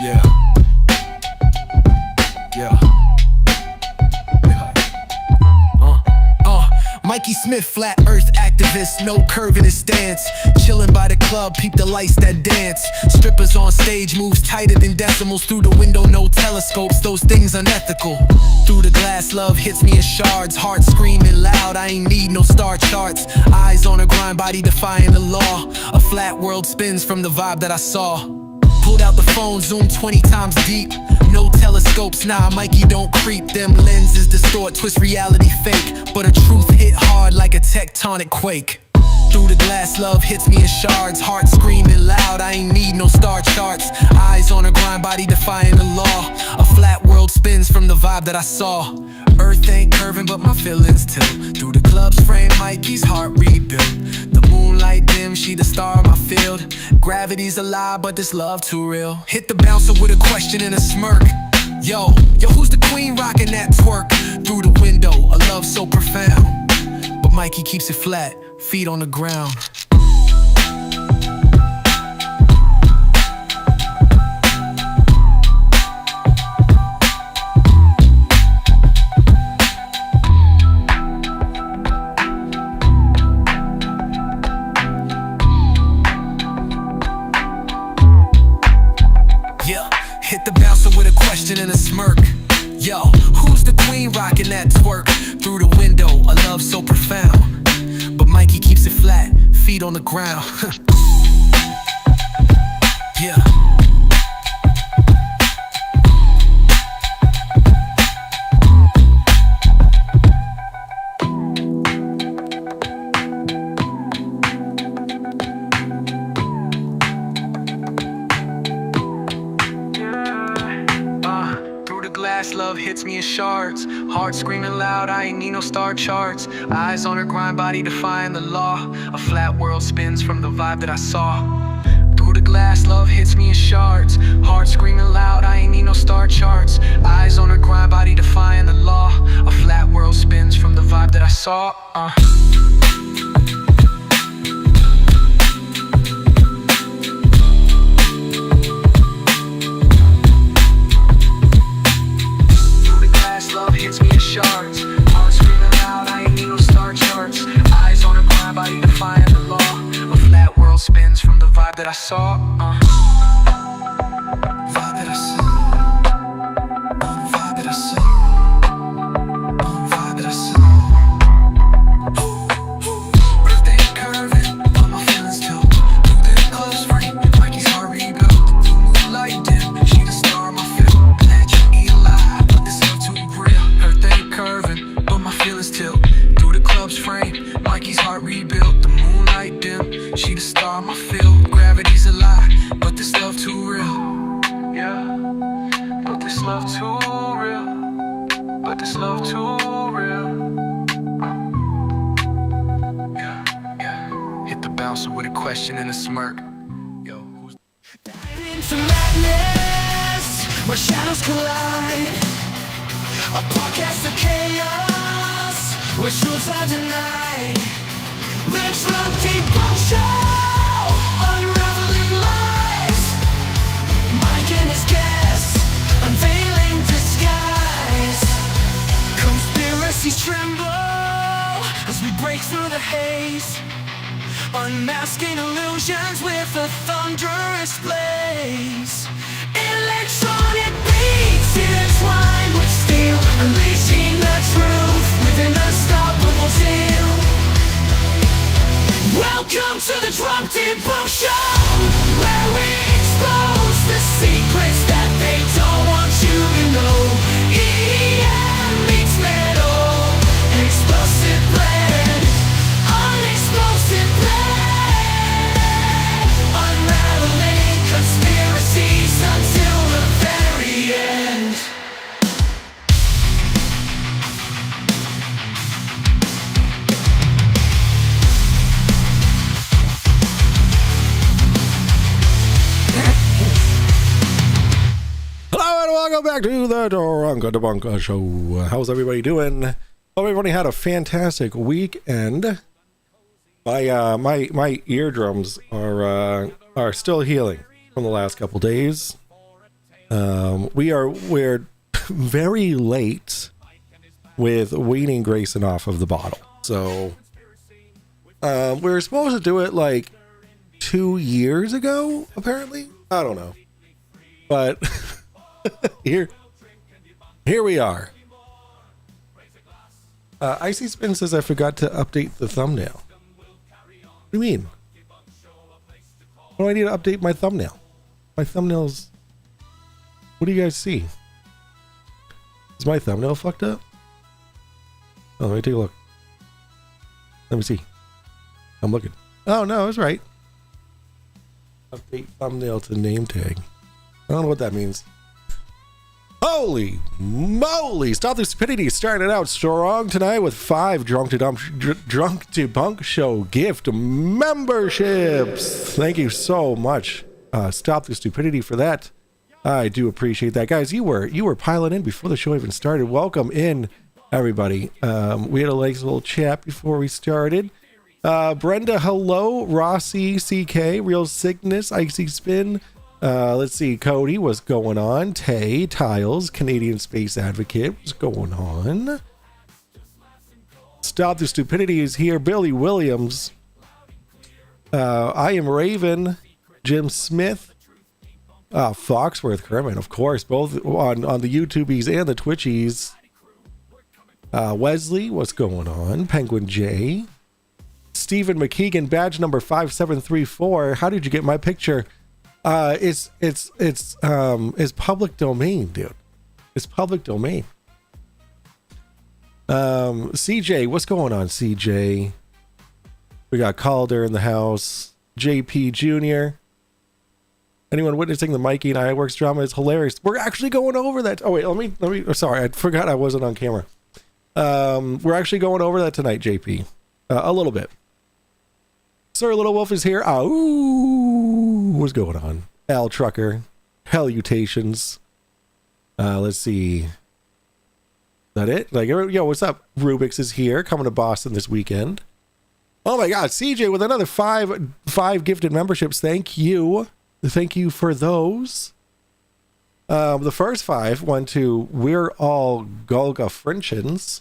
Yeah. Yeah. Mikey Smith, flat earth activist, no curve in his stance. Chillin' by the club, peep the lights that dance. Strippers on stage, moves tighter than decimals. Through the window, no telescopes, those things unethical. Through the glass, love hits me in shards. Heart screaming loud, I ain't need no star charts. Eyes on a grind, body defying the law. A flat world spins from the vibe that I saw. Pulled out the phone, zoomed 20 times deep. No telescopes, nah, Mikey don't creep. Them lenses distort, twist reality fake. But a truth hit hard like a tectonic quake. Through the glass, love hits me in shards. Heart screaming loud, I ain't need no star charts. Eyes on a grind, body defying the law. A flat world spins from the vibe that I saw. Earth ain't curving, but my feelings tilt. Through the club's frame, Mikey's heart rebuilt. The moonlight dim, she the star of my field. Gravity's a lie, but this love too real. Hit the bouncer with a question and a smirk. Yo, who's the queen rocking that twerk? Through the window, a love so profound. But Mikey keeps it flat, feet on the ground. Hit the bouncer with a question and a smirk. Yo, who's the queen rocking that twerk? Through the window, a love so profound. But Mikey keeps it flat, feet on the ground. Yeah. Love hits me in shards. Heart screaming loud, I ain't need no star charts. Eyes on her grind, body defying the law. A flat world spins from the vibe that I saw. Through the glass, love hits me in shards. Heart screaming loud, I ain't need no star charts. Eyes on her grind, body defying the law. A flat world spins from the vibe that I saw. Love hits me in shards. Heart screaming loud, I ain't need no star charts. Eyes on a grind, body defying the law. A flat world spins from the vibe that I saw. Vibe that I saw. Vibe that I saw. Vibe that I saw. Birthday curving, but my feelings too. Through the club's frame, Mikey's heart rebuilt. Moonlight dim, she the star of my film. Glad you eat alive, but this love too real. Earth ain't curving, but my feelings tilt. Through the club's frame, Mikey's heart rebuilt. The moonlight dim, she the star of my field. Gravity's a lie, but this love too real. Yeah, but this love too real. But this love too real. Yeah. Hit the bouncer with a question and a smirk. Yo, who's into madness, where shadows collide. A podcast of chaos, where truths are denied. Let's run Debunk show, unraveling lies. Mike and his guests, unveiling disguise. Conspiracies tremble as we break through the haze. Unmasking illusions with a thunderous blaze. Electronic beats intertwined with steel, unleashing the truth with an unstoppable zeal. Welcome to the Debunk show, where we expose the secrets that they don't want you to know. EM meets metal, explosive blend, unexplosive blend, unraveling conspiracies until the very end. Hello and welcome back to the Debunk show. How's everybody doing? Hope everybody had a fantastic weekend. My eardrums are still healing from the last couple days. We're very late with weaning Grayson off of the bottle. So we were supposed to do it like 2 years ago, apparently. I don't know. But here we are. Icy Spin says I forgot to update the thumbnail. What do you mean? What do I need to update my thumbnail? My thumbnail's... What do you guys see? Is my thumbnail fucked up? Oh, let me take a look. Let me see. I'm looking. Oh, no, it's right. Update thumbnail to name tag. I don't know what that means. Holy moly! Stop the Stupidity started out strong tonight with 5 Drunk Debunk Show gift memberships. Thank you so much. Stop the Stupidity for that. I do appreciate that, guys. You were piling in before the show even started. Welcome in, everybody. We had a nice little chat before we started. Brenda, hello. Rossi, CK, Real Sickness, Icy Spin. Let's see, Cody, what's going on? Tay, Tiles, Canadian Space Advocate, what's going on? Stop the Stupidity is here. Billy Williams. I am Raven. Jim Smith. Foxworth Kermit, of course, both on the YouTubies and the Twitchies. Wesley, what's going on? Penguin J. Stephen McKeegan, badge number 5734. How did you get my picture? It's public domain, dude. It's public domain. CJ, what's going on, CJ? We got Calder in the house. JP Jr. Anyone witnessing the Mikey and Iworks drama is hilarious. We're actually going over that. Oh wait, let me. Sorry, I forgot I wasn't on camera. We're actually going over that tonight, JP. A little bit. Sir Little Wolf is here. Ooh, what's going on? Al Trucker, Hellutations. Let's see. Is that it? Like, yo, what's up? Rubik's is here, coming to Boston this weekend. Oh my God, CJ with another five gifted memberships. Thank you. Thank you for those. The first 5 went to We're All Golga Frenchins,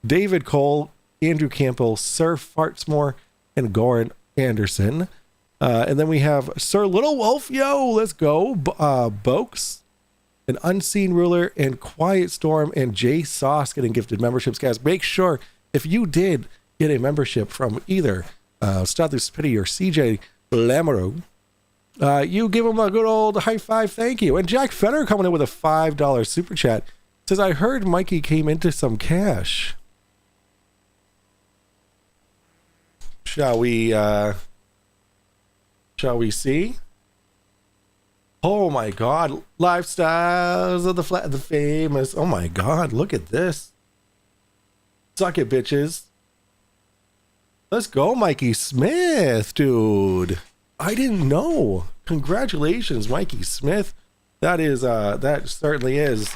David Cole, Andrew Campbell, Sir Fartsmore, and Goran Anderson. And then we have Sir Little Wolf. Yo, let's go. Bokes, an Unseen Ruler, and Quiet Storm, and Jay Sauce getting gifted memberships. Guys, make sure if you did get a membership from either Stop the Stupidity or CJ Lamoureux, you give him a good old high five. Thank you. And Jack Fenner coming in with a $5 super chat says, I heard Mikey came into some cash. Shall we see? Oh my God. Lifestyles of the famous. Oh my God. Look at this. Suck it, bitches. Let's go, Mikey Smith, dude. I didn't know. Congratulations, Mikey Smith. That certainly is.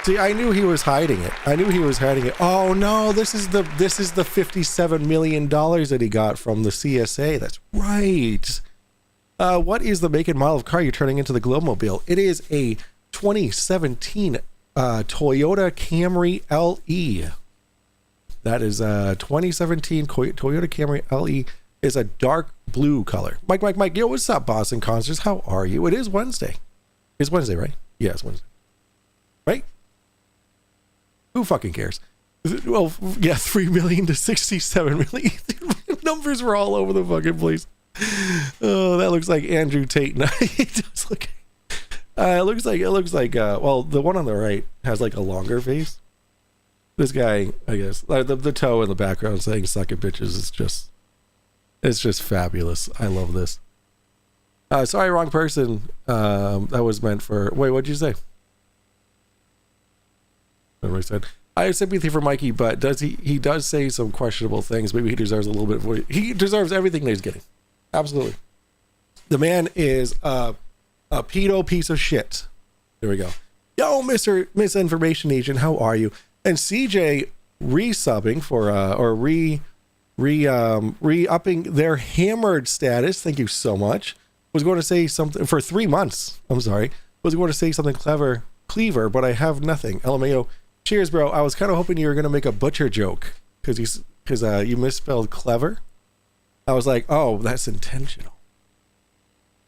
See, I knew he was hiding it. Oh no, this is the $57 million that he got from the CSA. That's right. What is the make and model of car you're turning into the Globemobile? It is a 2017 Toyota Camry LE. That is 2017 Toyota Camry LE. Is a dark blue color. Mike, yo, what's up, Boston Concerts? How are you? It is Wednesday. It's Wednesday, right? Yeah, it's Wednesday. Right? Who fucking cares? Well, yeah, 3 million to 67 million. Numbers were all over the fucking place. Oh, that looks like Andrew Tate. It does look. It looks like. Well, the one on the right has like a longer face. This guy, I guess, like the toe in the background saying "suck it, bitches" is just. It's just fabulous. I love this. Sorry, wrong person. That was meant for... Wait, what'd you say? I said, I have sympathy for Mikey, but he does say some questionable things. Maybe he deserves a little bit of... He deserves everything that he's getting. Absolutely. The man is a pedo piece of shit. There we go. Yo, Mr. Misinformation Agent, how are you? And CJ resubbing for... re-upping their hammered status. Thank you so much. Was going to say something for 3 months. I'm sorry. Was going to say something clever, but I have nothing. LMAO. Cheers, bro. I was kind of hoping you were going to make a butcher joke because you misspelled clever. I was like, oh, that's intentional.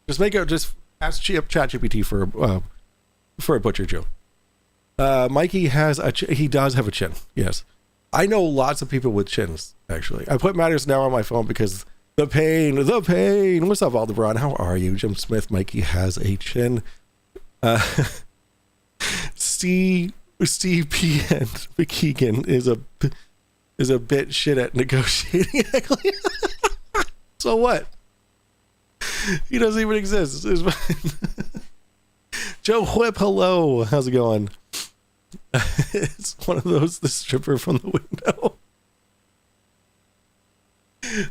Just ask ChatGPT for a butcher joke. Mikey he does have a chin. Yes. I know lots of people with chins, actually. I put Matters Now on my phone because the pain. What's up, Aldebaran? How are you? Jim Smith, Mikey has a chin. Steve P. and McKeegan is a bit shit at negotiating. So what? He doesn't even exist. It's fine. Joe Whip, hello. How's it going? It's one of those, the stripper from the window.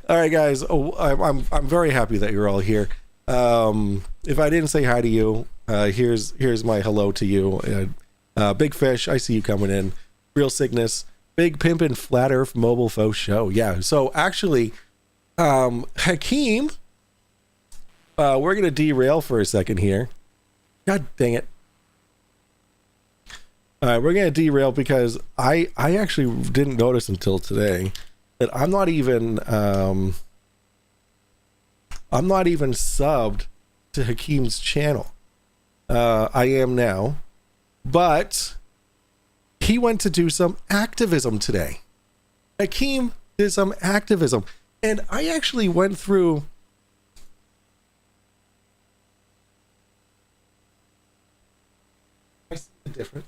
All right, guys. I'm very happy that you're all here. If I didn't say hi to you, here's my hello to you. Big Fish, I see you coming in. Real Sickness, Big Pimpin' Flat Earth Mobile Faux Show. Yeah. So actually, Hakeem, we're gonna derail for a second here. God dang it. All right, we're gonna derail because I actually didn't notice until today that I'm not even subbed to Hakeem's channel. I am now, but he went to do some activism today. Hakeem did some activism, and I actually went through. I see the difference.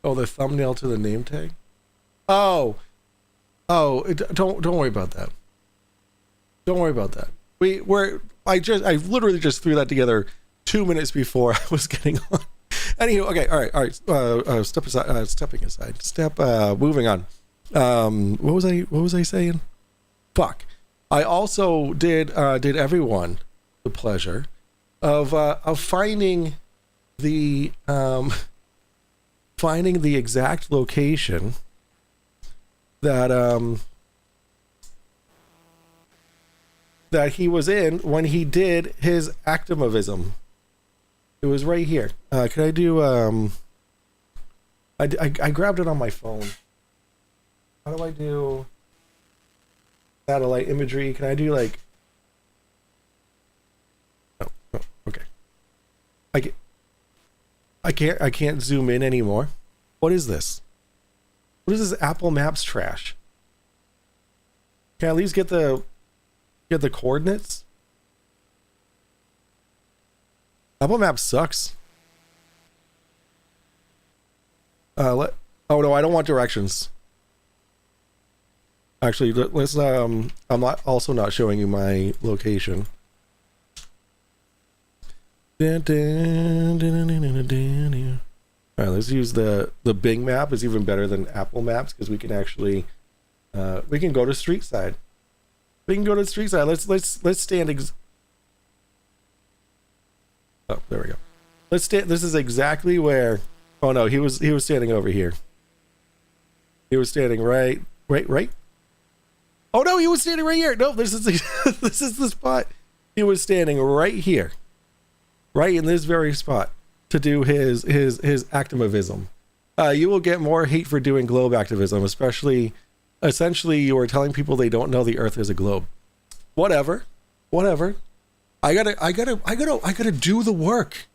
Oh, the thumbnail to the name tag. Don't worry about that. Don't worry about that. I literally just threw that together 2 minutes before I was getting on. Anywho, okay, all right. Stepping aside. Moving on. What was I saying? Fuck. I also did everyone the pleasure of finding the exact location that he was in when he did his activism. It was right here. Can I do I grabbed it on my phone. How do I do satellite imagery? Can I do like no, okay. I can't zoom in anymore. What is this? What is this Apple Maps trash? Can I at least get the coordinates? Apple Maps sucks. Oh no, I don't want directions. Actually, let's I'm not showing you my location. All right, let's use the Bing map. Is even better than Apple Maps because we can actually we can go to street side. We can go to street side. Let's stand. Oh, there we go. Let's stand. This is exactly where. Oh no, he was standing over here. He was standing right. Oh no, he was standing right here. No, this is the spot. He was standing right here. Right in this very spot to do his activism. You will get more hate for doing globe activism, essentially you are telling people they don't know the earth is a globe. Whatever. I gotta do the work.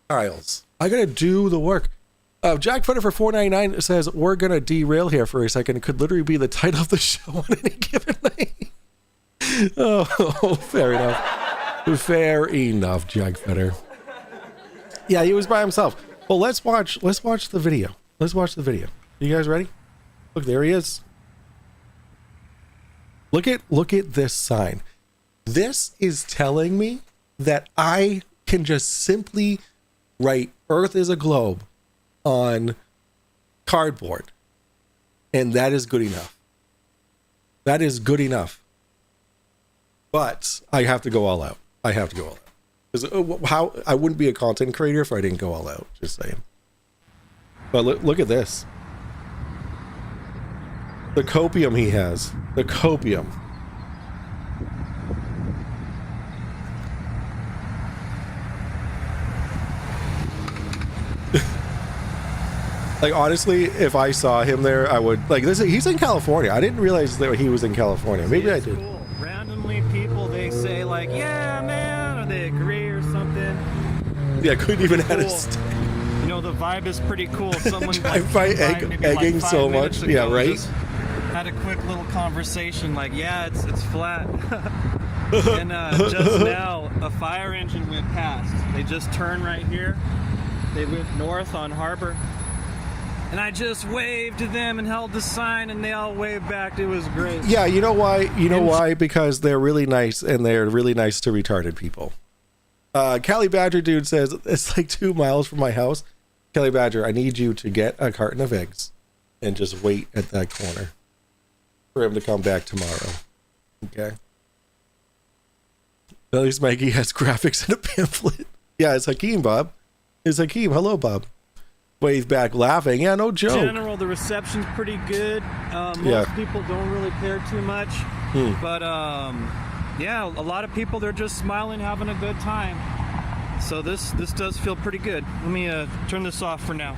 Isles. I gotta do the work. Jack Footer for $4.99 says we're gonna derail here for a second. It could literally be the title of the show on any given night. Oh, fair enough. Fair enough, Jack Fetter. Yeah, he was by himself. Well, let's watch the video. Let's watch the video. You guys ready? Look, there he is. Look at this sign. This is telling me that I can just simply write Earth is a globe on cardboard. And that is good enough. That is good enough. But I have to go all out. Because how I wouldn't be a content creator if I didn't go all out. Just saying. But look at this. The copium he has. The copium. Like, honestly, if I saw him there, I would, like, this. He's in California. I didn't realize that he was in California. Maybe I did. Cool. Randomly, people, they say, like, yeah, man, or they agree or something. Yeah, couldn't even cool. have a You know, the vibe is pretty cool. Someone I'm egging like so much. Ago, Yeah, right? just had a quick little conversation, like, yeah, it's flat. And just now, a fire engine went past. They just turned right here. They went north on Harbor. And I just waved to them and held the sign, and they all waved back. It was great. Yeah, you know why? You know why? Because they're really nice, and they're really nice to retarded people. Cali Badger dude says, it's like 2 miles from my house. Kelly Badger, I need you to get a carton of eggs and just wait at that corner for him to come back tomorrow. Okay? At least Mikey has graphics in a pamphlet. Yeah, it's Hakeem, Bob. It's Hakeem. Hello, Bob. Wave back laughing. Yeah, no joke. In general, the reception's pretty good. Most people don't really care too much. But, yeah, a lot of people, they're just smiling, having a good time. So this does feel pretty good. Let me turn this off for now.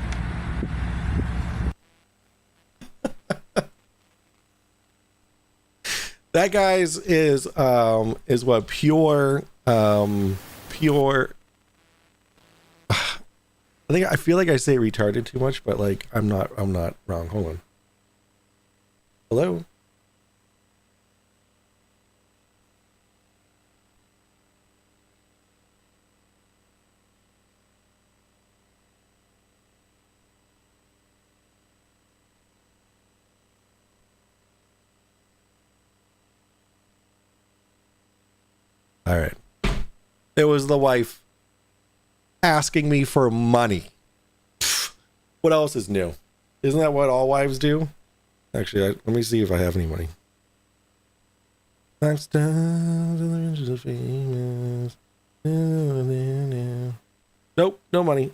That guy's is what pure. I feel like I say retarded too much, but like I'm not wrong. Hold on. Hello. All right. It was the wife asking me for money. What else is new? Isn't that what all wives do? Actually, let me see if I have any money. Nope, no money.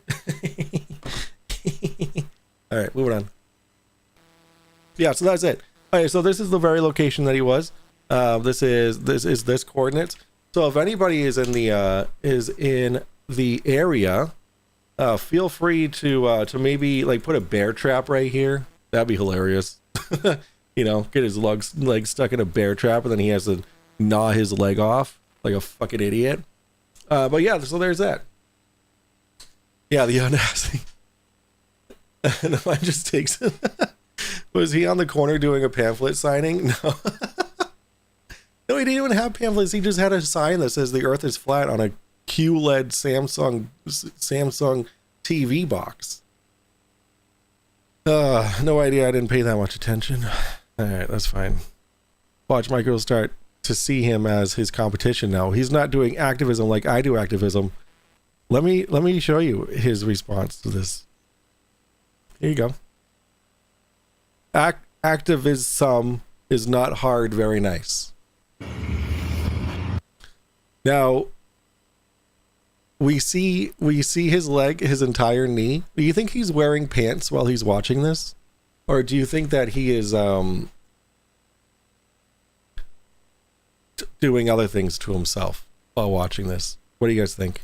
All right, moving on. Yeah, so that's it. Okay, so this is the very location that he was. This is this coordinates. So if anybody is in the area, feel free to maybe like put a bear trap right here. That'd be hilarious. You know, get his leg stuck in a bear trap, and then he has to gnaw his leg off like a fucking idiot. But yeah, so there's that. Yeah, the audacity. And I just takes it. Was he on the corner doing a pamphlet signing? No. No, he didn't even have pamphlets. He just had a sign that says the earth is flat on a QLED Samsung TV box. No idea. I didn't pay that much attention. All right, that's fine. Watch, Mikey will start to see him as his competition now. He's not doing activism like I do activism. Let me show you his response to this. Here you go. Activism is not hard, very nice. Now we see his leg, his entire knee. Do you think he's wearing pants while he's watching this? Or do you think that he is doing other things to himself while watching this? What do you guys think?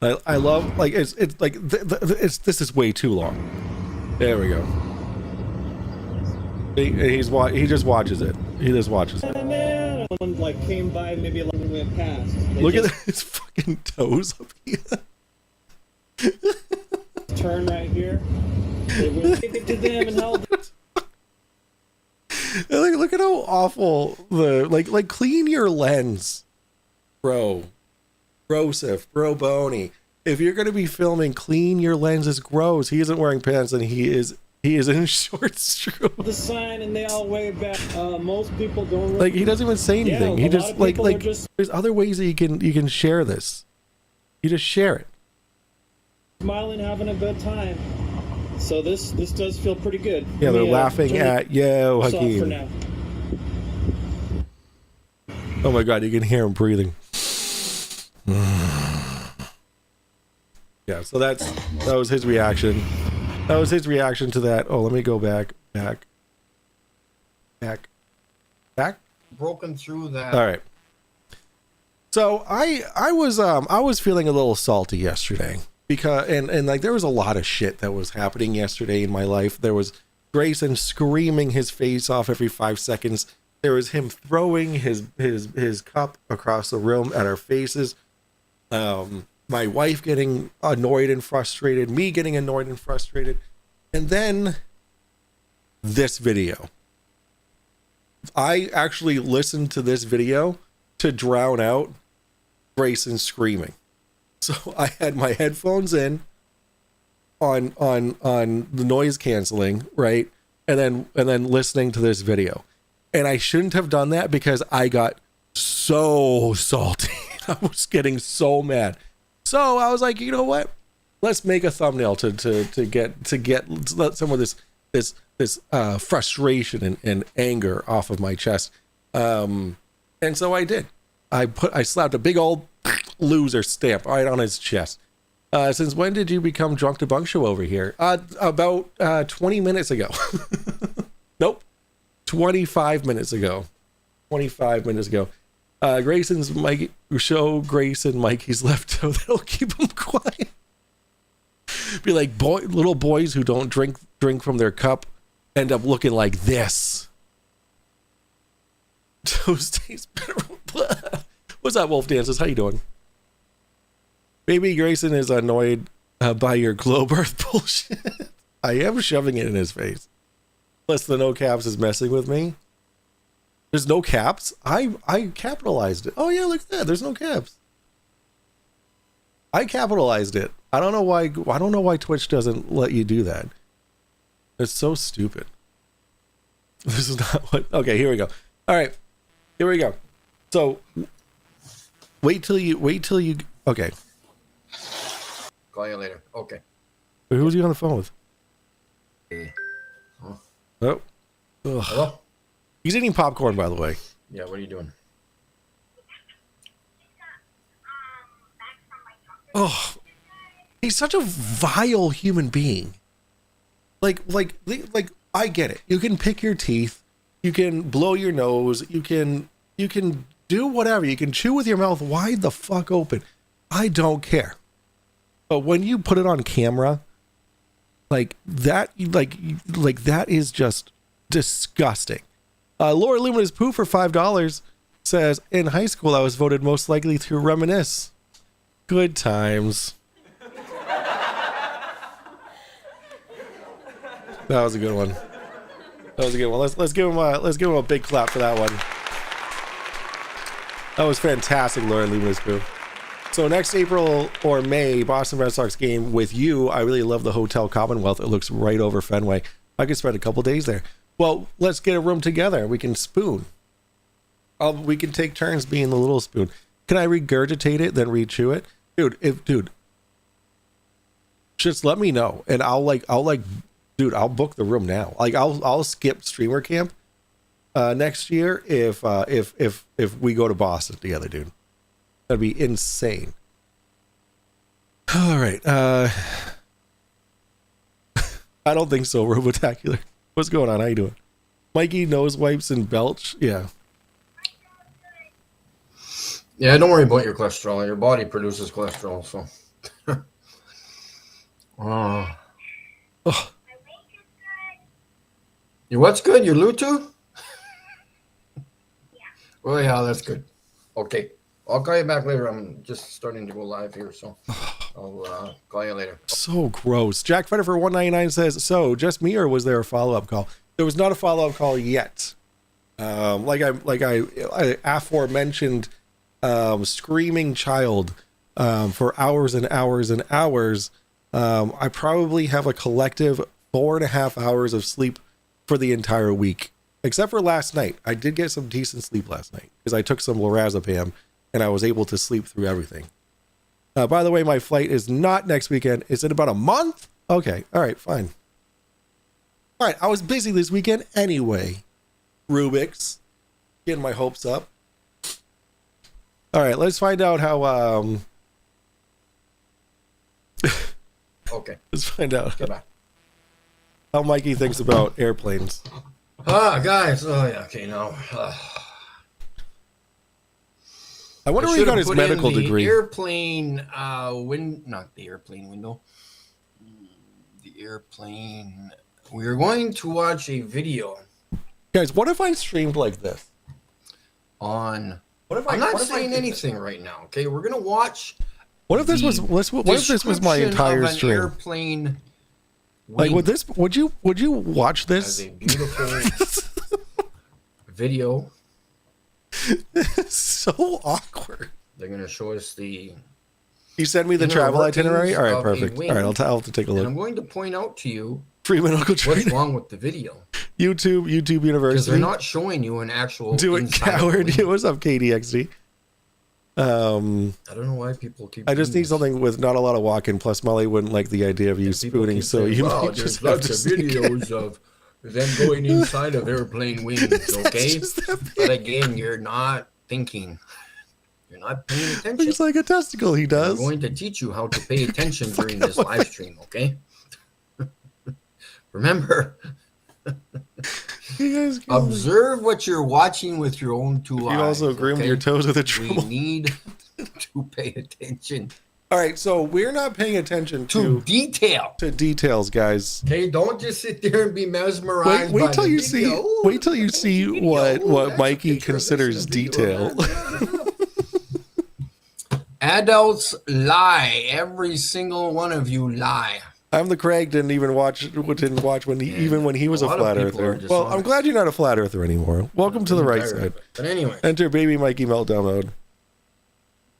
I love, like, it's like this is way too long. There we go. He just watches it. He just watches it. Man, someone like came by, maybe like went past. Look at his fucking toes up here. Turn right here. They waved to them and held. Look at how awful the like clean your lens, bro. Brosif, bro Boney. If you're gonna be filming, clean your lens. Is gross. He isn't wearing pants, and he is in shorts. The sign, and they all wave back. Most people don't really... Like, he doesn't even say anything. Yeah, he just like just... There's other ways that you can share this. You just share it. Smiling, having a good time. So this does feel pretty good. Yeah, they're laughing at yo Hakeem. For now. Oh my god, you can hear him breathing. Yeah, so that was his reaction. That was his reaction to that. Oh, let me go back. Back. Broken through that. All right. So I was feeling a little salty yesterday because and like there was a lot of shit that was happening yesterday in my life. There was Grayson screaming his face off every 5 seconds. There was him throwing his cup across the room at our faces. My wife getting annoyed and frustrated, me getting annoyed and frustrated. And then this video. I actually listened to this video to drown out Grayson screaming. So I had my headphones in on the noise canceling, right? And then listening to this video. And I shouldn't have done that because I got so salty. I was getting so mad. So I was like, you know what? Let's make a thumbnail to let some of this frustration and anger off of my chest. And so I did. I slapped a big old loser stamp right on his chest. Since when did you become Drunk Debunk Show over here? About 20 minutes ago. Nope. 25 minutes ago. 25 minutes ago. Grayson's Mikey show Grayson Mikey's left out. That'll keep him quiet. Be like little boys who don't drink from their cup end up looking like this. Toasties. What's up, Wolf Dances? How you doing? Baby Grayson is annoyed by your globe earth bullshit. I am shoving it in his face. Plus the no caps is messing with me. There's no caps. I capitalized it. Oh yeah, look at that. There's no caps. I capitalized it. I don't know why Twitch doesn't let you do that. It's so stupid. This is not what. Okay, here we go. All right, here we go. So wait till you. Okay. Call you later. Okay. Wait, who's you on the phone with? Oh. Oh. Ugh. Hello? He's eating popcorn, by the way. Yeah, what are you doing? Oh, he's such a vile human being. Like, I get it. You can pick your teeth, you can blow your nose, you can do whatever. You can chew with your mouth wide the fuck open. I don't care. But when you put it on camera, like that is just disgusting. Laura Luminous Poo for $5 says, in high school I was voted most likely to reminisce. Good times. That was a good one. That was a good one. Let's give him a big clap for that one. That was fantastic, Laura Luminous Poo. So next April or May, Boston Red Sox game with you. I really love the Hotel Commonwealth. It looks right over Fenway. I could spend a couple days there. Well, let's get a room together. We can spoon. We can take turns being the little spoon. Can I regurgitate it, then re-chew it? Dude, just let me know. And I'll book the room now. Like I'll skip streamer camp next year if we go to Boston together, dude. That'd be insane. All right. I don't think so, Robotacular. What's going on? How you doing? Mikey, nose wipes and belch. Yeah. Yeah, don't worry about your cholesterol. Your body produces cholesterol, so. Oh. Your what's good? Your Bluetooth? Well, yeah, that's good. Okay. I'll call you back later. I'm just starting to go live here, so I'll call you later. So gross. Jack Fetter for 199 says, so just me or was there a follow-up call? There was not a follow-up call yet. Like I aforementioned screaming child for hours and hours and hours. I probably have a collective 4.5 hours of sleep for the entire week, except for last night. I did get some decent sleep last night because I took some lorazepam and I was able to sleep through everything. By the way, my flight is not next weekend. It's in about a month. Okay. All right, fine. All right. I was busy this weekend anyway. Rubik's getting my hopes up. All right, let's find out how Okay. let's find out Goodbye. how Mikey thinks about airplanes. Guys. Oh yeah. Okay, now. I wonder I where he should got have his put medical in the degree. airplane not the airplane window. The airplane. We're going to watch a video Guys, what if I streamed like this? on. What if I'm not what if I saying did anything right now. Okay, we're gonna watch. What if this was what if this was my description entire of an stream? airplane Like wing would you watch as this? a beautiful video. So awkward. They're gonna show us the. You send me the inner travel workings itinerary? All right, of a perfect. All wing, right, I'll have to take a And I'm look. going to point out to you Free medical what's training. wrong with the video YouTube because University. they're not showing you an actual. Do it, inside of the coward. wing. What's up, KDXD? I don't know why people keep. I just doing need something with not a lot of walking. Plus, Molly wouldn't like the idea of you this. People spooning, keep so saying, you "Wow, might just there's have to lots of sneak it. videos of them going inside of airplane wings." Okay, just that big. but again, you're not thinking. You're not paying attention. It's like a testicle. He I'm does. going to teach you how to pay attention during this live stream. Okay. Remember, You guys kill me. observe what you're watching with your own two eyes. You also groomed okay? your toes with a We dribble. need to pay attention All right, so we're not paying attention to to detail. details, guys. Okay, don't just sit there and be mesmerized. Wait by till the you video. see. Ooh, Wait till you see video. what Ooh, that's a Mikey picture of this considers in a video. detail. Adults lie. Every single one of you lie. I'm the Craig didn't watch when he even when he was a a lot of flat people are earther. Well, I'm dishonest. glad you're not a flat earther anymore. Welcome to the right Tired of side. it. But anyway, Enter baby Mikey meltdown mode.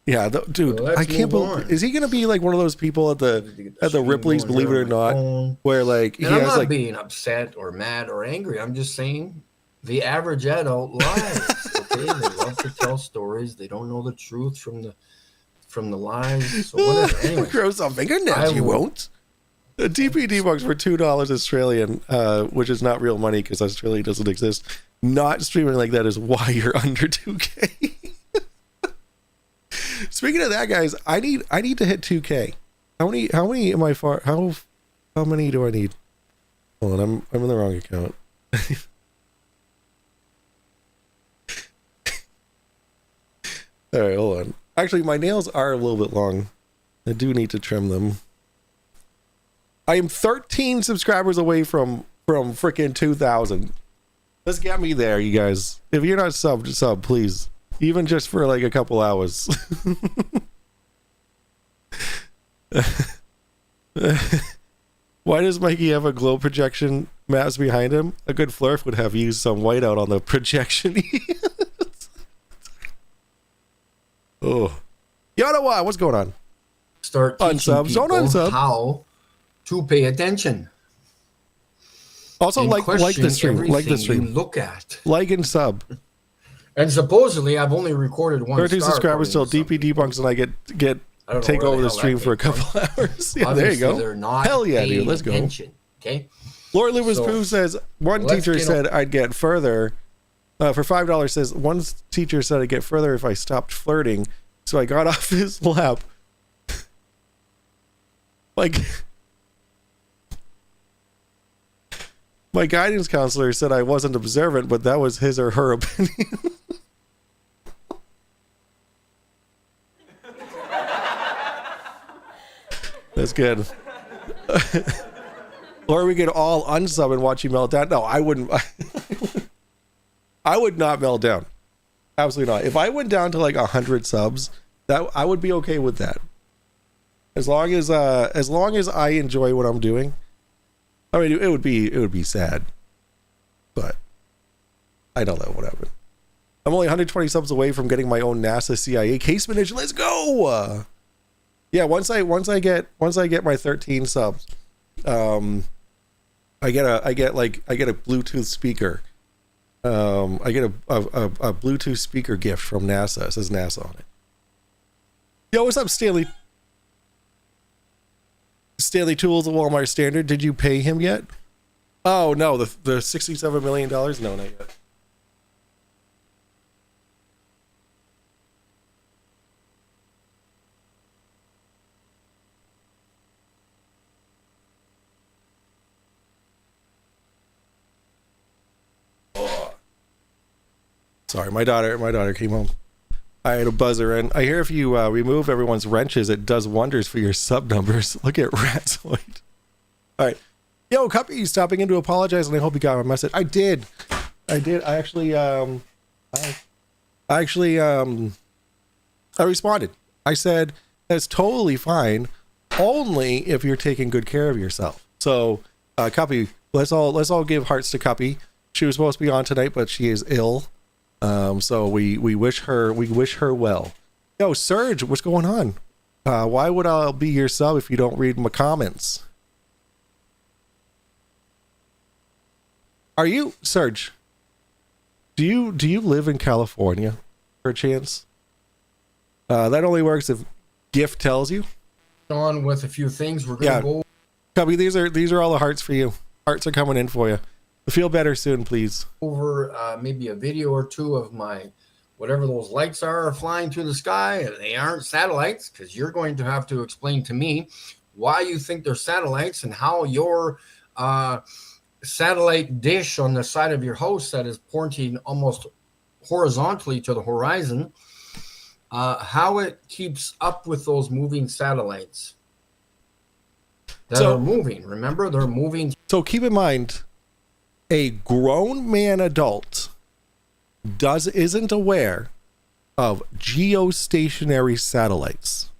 Yeah, dude, So let's I can't move believe. on. Is he gonna be like one of those people at the Ripley's, believe it or not, where like he And I'm has not like being upset or mad or angry. I'm just saying the average adult lies. Okay, they love to tell stories. They don't know the truth from the lies. So whatever. Anyway, grow some fingernails. I You will- won't. The DPD bucks for $2 Australian, which is not real money because Australia doesn't exist. Not streaming like that is why you're under 2K. Speaking of that, guys, I need to hit 2K. How many am I far? How many do I need? Hold on, I'm in the wrong account. All right, hold on. Actually, my nails are a little bit long. I do need to trim them. I am 13 subscribers away from freaking 2,000. Let's get me there, you guys. If you're not sub, please. Even just for like a couple hours. Why does Mikey have a glow projection mask behind him? A good flurf would have used some whiteout on the projection. Oh. Yodawa, what's going on? start teaching Unsubs. Don't people unsub. how to pay attention. Also, and like the question stream. Like the everything stream. you look at. Like and sub. And supposedly, I've only recorded one. 13 star subscribers till according to some DP people. debunks and I get I don't know take where over the hell stream that for a came couple hours. Yeah, there you Obviously, go. They're not Hell yeah, dude. paying Let's go. attention, okay. Lord Lewis So, Pooh says one let's teacher get said I'd get further for $5. Says one teacher said I'd get further if I stopped flirting, so I got off his lap. Like my guidance counselor said I wasn't observant, but that was his or her opinion. That's good. Or we could all unsub and watch you melt down. No, I wouldn't. I would not melt down. Absolutely not. If I went down to like 100 subs, that I would be okay with that. As long as I enjoy what I'm doing. I mean, it would be sad, but I don't know what happened. I'm only 120 subs away from getting my own NASA CIA case manage. Let's go. Yeah, once I get my 13 subs, I get a Bluetooth speaker. I get a Bluetooth speaker gift from NASA. It says NASA on it. Yo, what's up, Stanley? Stanley Tools at Walmart Standard. Did you pay him yet? Oh no, the $67 million. No, not yet. Sorry, my daughter came home. I had a buzzer in. I hear if you remove everyone's wrenches, it does wonders for your sub numbers. Look at Ratzoid. All right. Yo, Cuppy, stopping in to apologize, and I hope you got my message. I did. I responded. I said, that's totally fine, only if you're taking good care of yourself. So, Cuppy, let's all give hearts to Cuppy. She was supposed to be on tonight, but she is ill. So we wish her well. Yo, Serge, what's going on? Why would I be your sub if you don't read my comments? Are you, Serge? Do you live in California, perchance? That only works if Gift tells you. On with a few things. We're gonna go Cubby, these are all the hearts for you. Hearts are coming in for you. Feel better soon, please. over maybe a video or two of my whatever those lights are flying through the sky, and they aren't satellites, because you're going to have to explain to me why you think they're satellites and how your satellite dish on the side of your house that is pointing almost horizontally to the horizon, how it keeps up with those moving satellites that are moving. Remember, they're moving. So keep in mind, a grown man adult isn't aware of geostationary satellites.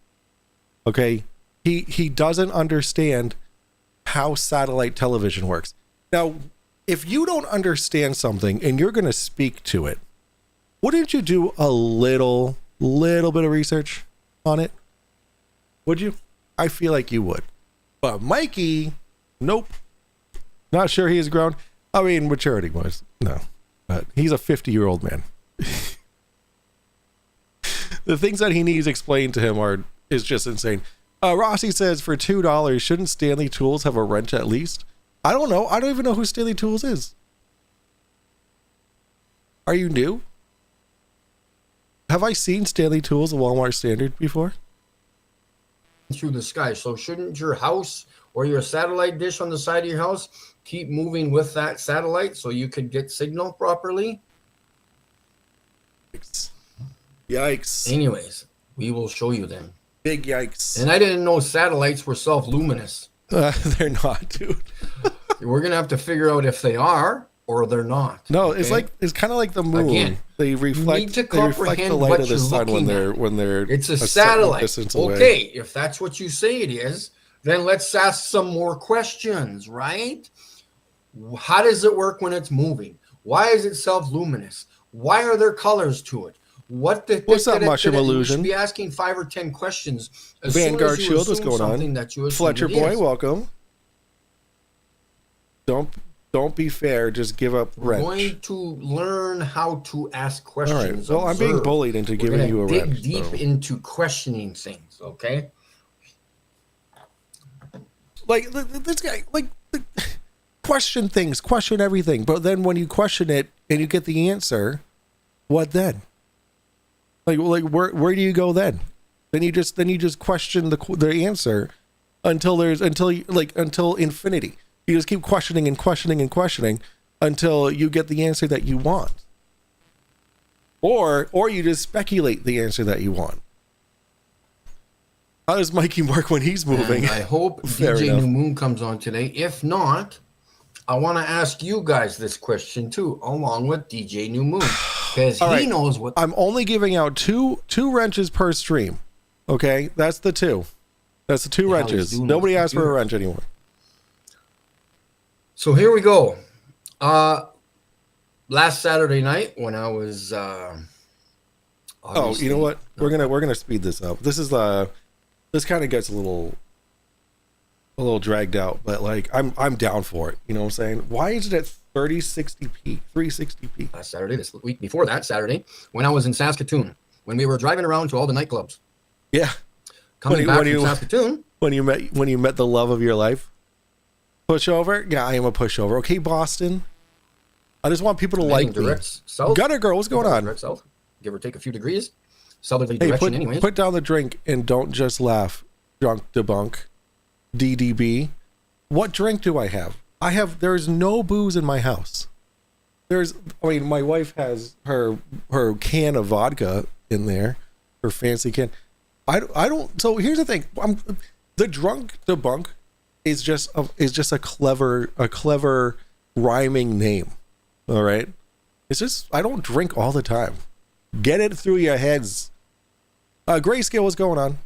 Okay? He doesn't understand how satellite television works. Now, if you don't understand something and you're going to speak to it, wouldn't you do a little bit of research on it? Would you? I feel like you would. But Mikey, nope. Not sure he is grown. I mean, maturity wise, no. But he's a 50-year-old man. The things that he needs explained to him is just insane. Rossi says, for $2, shouldn't Stanley Tools have a wrench at least? I don't know. I don't even know who Stanley Tools is. Are you new? Have I seen Stanley Tools at Walmart Standard before? Through the sky. So shouldn't your house or your satellite dish on the side of your house keep moving with that satellite so you could get signal properly? Yikes. Anyways, we will show you them. Big yikes. And I didn't know satellites were self-luminous. They're not, dude. We're going to have to figure out if they are or they're not. No, okay? it's kind of like the moon. Again, they reflect the light of the sun when they're it's a satellite. Distance okay, away. If that's what you say it is, then let's ask some more questions, right? How does it work when it's moving? Why is it self-luminous? Why are there colors to it? What's up, Mushroom Illusion? You should be asking 5 or 10 questions. Vanguard Shield, what's going on? Fletcher Boy, welcome. Don't be fair. Just give up wrench. We're going to learn how to ask questions. All right. Well, I'm being bullied into giving you a wrench. Dig deep into questioning things, okay? Like this guy, question things, question everything, but then when you question it and you get the answer, what then? Like where do you go then? Then you just question the answer until infinity. You just keep questioning and questioning and questioning until you get the answer that you want. Or you just speculate the answer that you want. How does Mikey work when he's moving? And I hope DJ New Moon comes on today. If not, I want to ask you guys this question too, along with DJ New Moon, because he knows what. I'm only giving out two wrenches per stream. Okay, that's the two. That's the two wrenches. Nobody asked for a wrench anymore. So here we go. Last Saturday night when I was. You know what? We're gonna speed this up. This is this kind of gets a little dragged out, but like I'm down for it. You know what I'm saying? Why is it at 3060p, 360p? Last Saturday, this week before that Saturday, when I was in Saskatoon, when we were driving around to all the nightclubs. Yeah. Coming back from Saskatoon. When you met the love of your life. Pushover? Yeah, I am a pushover. Okay, Boston. I just want people to like me. South. Gutter Girl, what's going on? Direct south, give or take a few degrees. Southerly direction, anyways. Put down the drink and don't just laugh. Drunk Debunk. DDB. What drink do I have? There's no booze in my house. I mean, my wife has her can of vodka in there, her fancy can. I don't. So here's the thing. The drunk debunk is just a clever rhyming name. All right. It's just, I don't drink all the time. Get it through your heads. Grayscale, what's going on?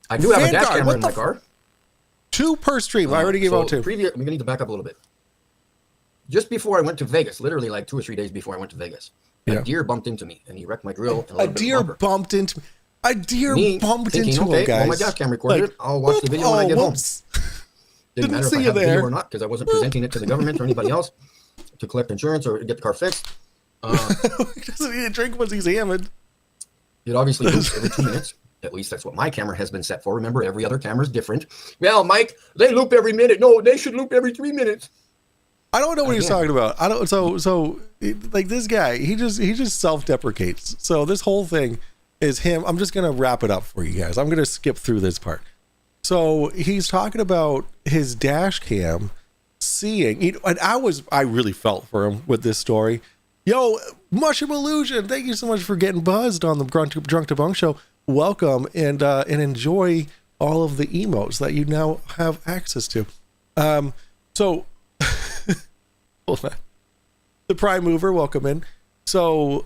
I do have a dash Vanguard, camera what in the my car. 2 per stream. I already gave out 2. I'm going to need to back up a little bit. Just before I went to Vegas, literally like 2 or 3 days before I went to Vegas, a deer bumped into me and he wrecked my grill. And A deer bumped into me. A deer bumped thinking, into okay, him, guys. well, my dash cam recorded it. I'll watch the video when I get home. Didn't matter if I had the video or not because I wasn't presenting it to the government or anybody else to collect insurance or get the car fixed. He doesn't need a drink once he's hammered. It obviously loops every 2 minutes. At least that's what my camera has been set for. Remember, every other camera is different. Well, Mike, they loop every minute. No, they should loop every 3 minutes. I don't know what he's talking about. I don't. So like this guy, he just self-deprecates. So this whole thing is him. I'm just gonna wrap it up for you guys. I'm gonna skip through this part. So he's talking about his dash cam seeing, and I really felt for him with this story. Yo, Mushroom Illusion, thank you so much for getting buzzed on the Drunk Debunk Show. Welcome and enjoy all of the emotes that you now have access to. So hold on. The Prime Mover, welcome in. So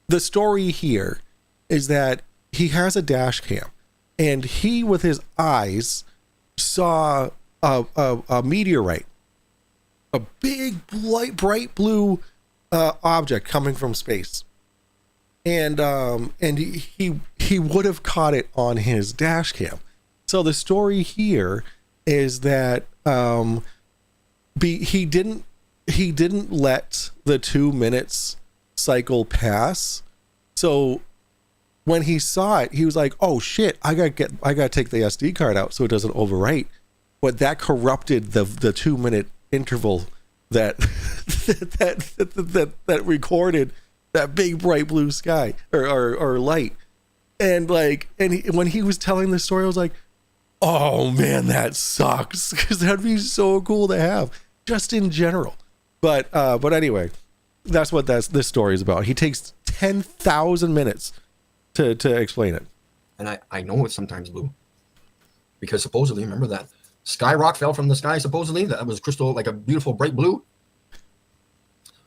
the story here is that he has a dash cam, and he, with his eyes, saw a meteorite, a big, bright blue object coming from space, and he would have caught it on his dash cam. So the story here is that he didn't let the 2 minutes cycle pass. So when he saw it, he was like, "Oh shit! I gotta take the SD card out so it doesn't overwrite." But that corrupted the 2 minute interval that that recorded that big bright blue sky or light. And when he was telling the story, I was like, "Oh man, that sucks," because that'd be so cool to have just in general. But anyway, that's what this story is about. He takes 10,000 minutes to explain it. And I know it's sometimes blue because supposedly, remember that sky rock fell from the sky, supposedly that was crystal, like a beautiful bright blue.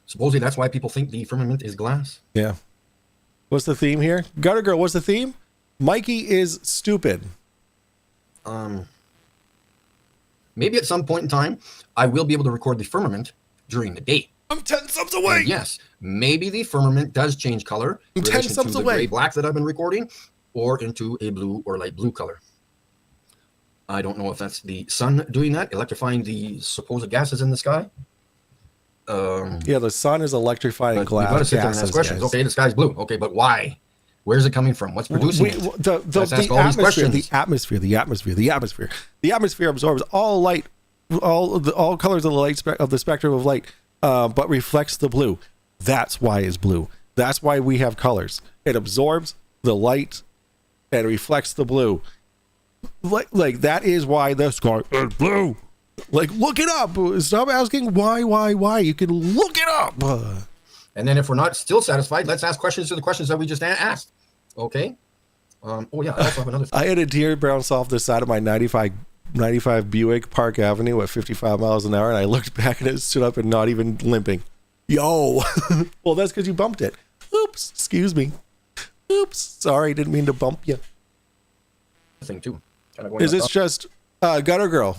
Supposedly that's why people think the firmament is glass. Yeah. What's the theme here? Gutter Girl, what's the theme? Mikey is stupid. Maybe at some point in time I will be able to record the firmament during the day. I'm 10 subs away. And yes, maybe the firmament does change color in 10 relation subs to the away. gray black that I've been recording, or into a blue or light blue color. I don't know if that's the sun doing that, electrifying the supposed gases in the sky. Yeah, the sun is electrifying But we've got to sit there and ask questions. guys. Okay, the sky's blue. Okay, but why? Where's it coming from? What's producing it? Let's ask all these questions. The atmosphere absorbs all light, all colors of the light of the spectrum of light, but reflects the blue. That's why it's blue. That's why we have colors. It absorbs the light and reflects the blue. Like that is why the sky is blue. Like, look it up. Stop asking why. You can look it up. And then if we're not still satisfied, let's ask questions to the questions that we just asked. Okay. Oh yeah, I also have another thing. I had a deer bounce off the side of my 95 Buick Park Avenue at 55 miles an hour, and I looked back and it stood up and not even limping. Yo. Well, that's because you bumped it. Oops. Excuse me. Oops. Sorry, didn't mean to bump you. Thing too. Is this just Gutter Girl?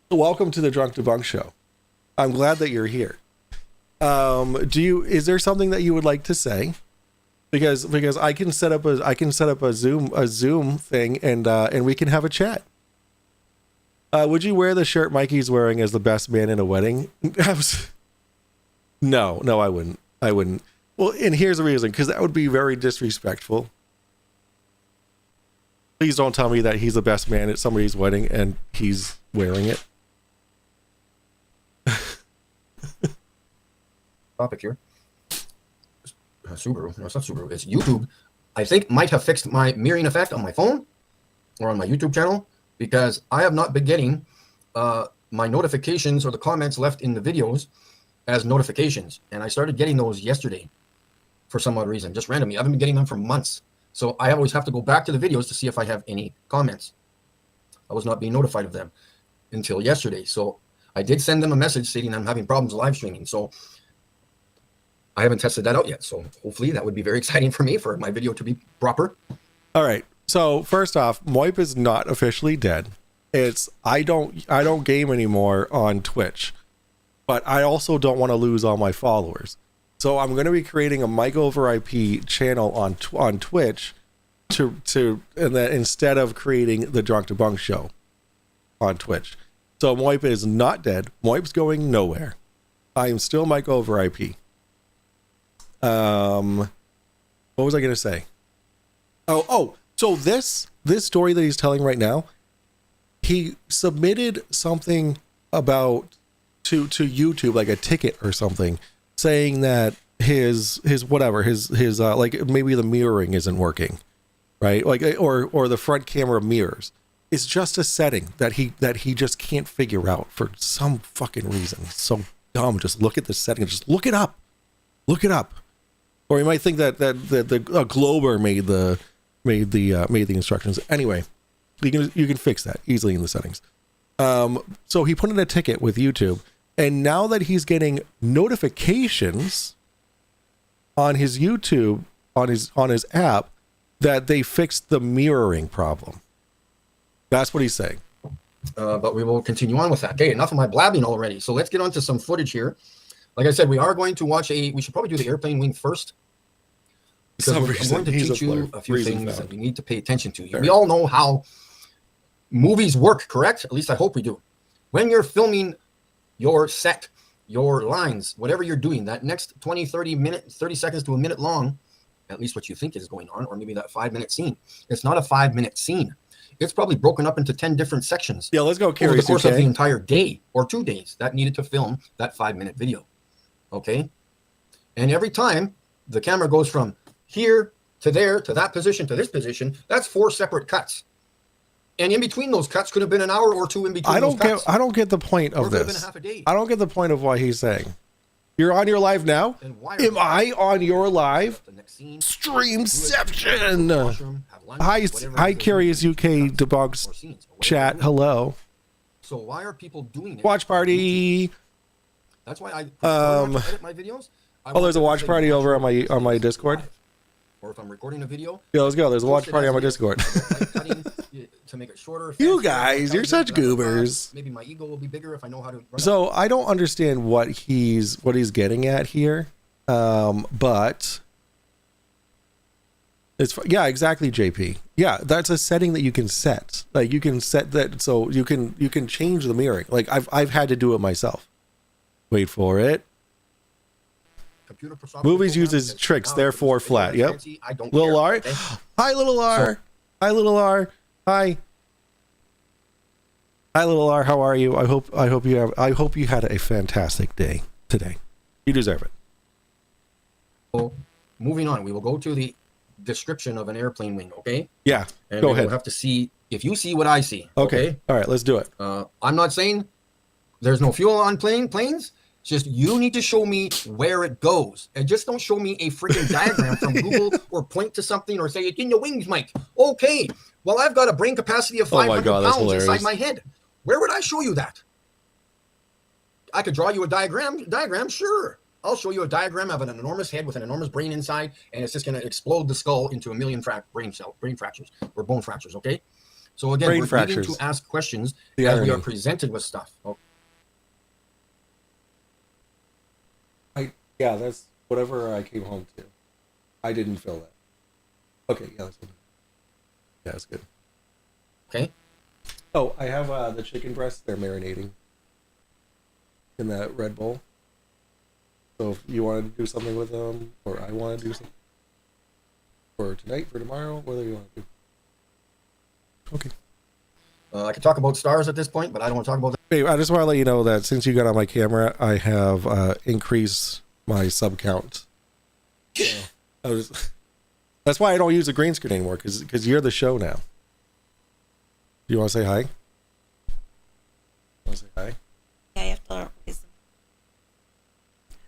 Welcome to the Drunk Debunk Show. I'm glad that you're here. Is there something that you would like to say? Because I can set up a Zoom thing and we can have a chat. Would you wear the shirt Mikey's wearing as the best man in a wedding? No, I wouldn't. Well, and here's the reason, because that would be very disrespectful. Please don't tell me that he's the best man at somebody's wedding and he's wearing it. Topic here. Subaru. No, it's not Subaru. It's YouTube. I think might have fixed my mirroring effect on my phone or on my YouTube channel, because I have not been getting my notifications or the comments left in the videos as notifications. And I started getting those yesterday for some odd reason, just randomly. I haven't been getting them for months. So I always have to go back to the videos to see if I have any comments. I was not being notified of them until yesterday. So I did send them a message stating I'm having problems live streaming. So I haven't tested that out yet. So hopefully that would be very exciting for me for my video to be proper. All right. So first off, Moip is not officially dead. It's I don't game anymore on Twitch, but I also don't want to lose all my followers. So I'm going to be creating a Mike over IP channel on Twitch to and then instead of creating the Drunk Debunk show on Twitch. So Moip is not dead. Moip's going nowhere. I am still Mike over IP. What was I going to say? So this story that he's telling right now, he submitted something about to YouTube, like a ticket or something, saying that his like maybe the mirroring isn't working, right? Like or the front camera mirrors. It's just a setting that he just can't figure out for some fucking reason. It's so dumb. Just look at the setting. Just look it up. Look it up. Or you might think that a Glober made the instructions. Anyway, you can fix that easily in the settings. So he put in a ticket with YouTube, and now that he's getting notifications on his YouTube on his app that they fixed the mirroring problem. That's what he's saying. But we will continue on with that. Okay, enough of my blabbing already. So let's get on to some footage here. Like I said, we are going to watch we should probably do the airplane wing first. Because I'm going to teach you a few things that you need to pay attention to. We all know how movies work, correct? At least I hope we do. When you're filming your set, your lines, whatever you're doing, that next 20, 30 seconds to a minute long, at least what you think is going on, or maybe that 5-minute scene. It's not a 5-minute scene. It's probably broken up into 10 different sections. Yeah, let's go. Over the course of the entire day or 2 days that needed to film that 5-minute video. Okay. And every time the camera goes from here to there, to that position, to this position, that's 4 separate cuts. And in between those cuts could have been an hour or 2 in between. I don't get the point of this. Been half a day. I don't get the point of what he's saying. You're on your live now? Am I on your live? Streamception. Hi, Curious UK Debunks chat. Hello. So why are people doing it? Watch party. That's why I edit my videos. There's a watch party over on my Discord. Or if I'm recording a video. Yeah, let's go. There's a watch party on my Discord. To make it shorter. You guys, you're such goobers. Maybe my ego will be bigger if I know how to. So I don't understand what he's getting at here, but it's exactly, JP. Yeah, that's a setting that you can set. Like you can set that so you can change the mirroring. Like I've had to do it myself. Wait for it. Movies uses tricks, therefore flat. Yep. Little R. Okay? Hi, Little R. Hi, Little R. Hi. Hi, Little R. How are you? I hope you had a fantastic day today. You deserve it. So, moving on, we will go to the description of an airplane wing. Okay. Yeah. And go ahead. We'll have to see if you see what I see. Okay. All right. Let's do it. I'm not saying there's no fuel on planes. Just you need to show me where it goes, and just don't show me a freaking diagram from Google or point to something or say it's in the wings, Mike. Okay, well I've got a brain capacity of 500 pounds inside my head. Where would I show you that? I could draw you a diagram, sure. I'll show you a diagram of an enormous head with an enormous brain inside, and it's just going to explode the skull into a million brain fractures or bone fractures. Okay, so again, we're needing to ask questions as we are presented with stuff. Okay. Yeah, that's whatever I came home to. I didn't fill that. Okay, yeah, that's good. Okay. Oh, I have the chicken breasts. They're marinating in that Red Bull. So if you want to do something with them, or I want to do something for tonight, for tomorrow, whatever you want to do. Okay. I could talk about stars at this point, but I don't want to talk about that. Hey, I just want to let you know that since you got on my camera, I have increased my sub count. That's why I don't use a green screen anymore, because you're the show now. Do you want to say hi? say hi? Yeah, you have to raise them.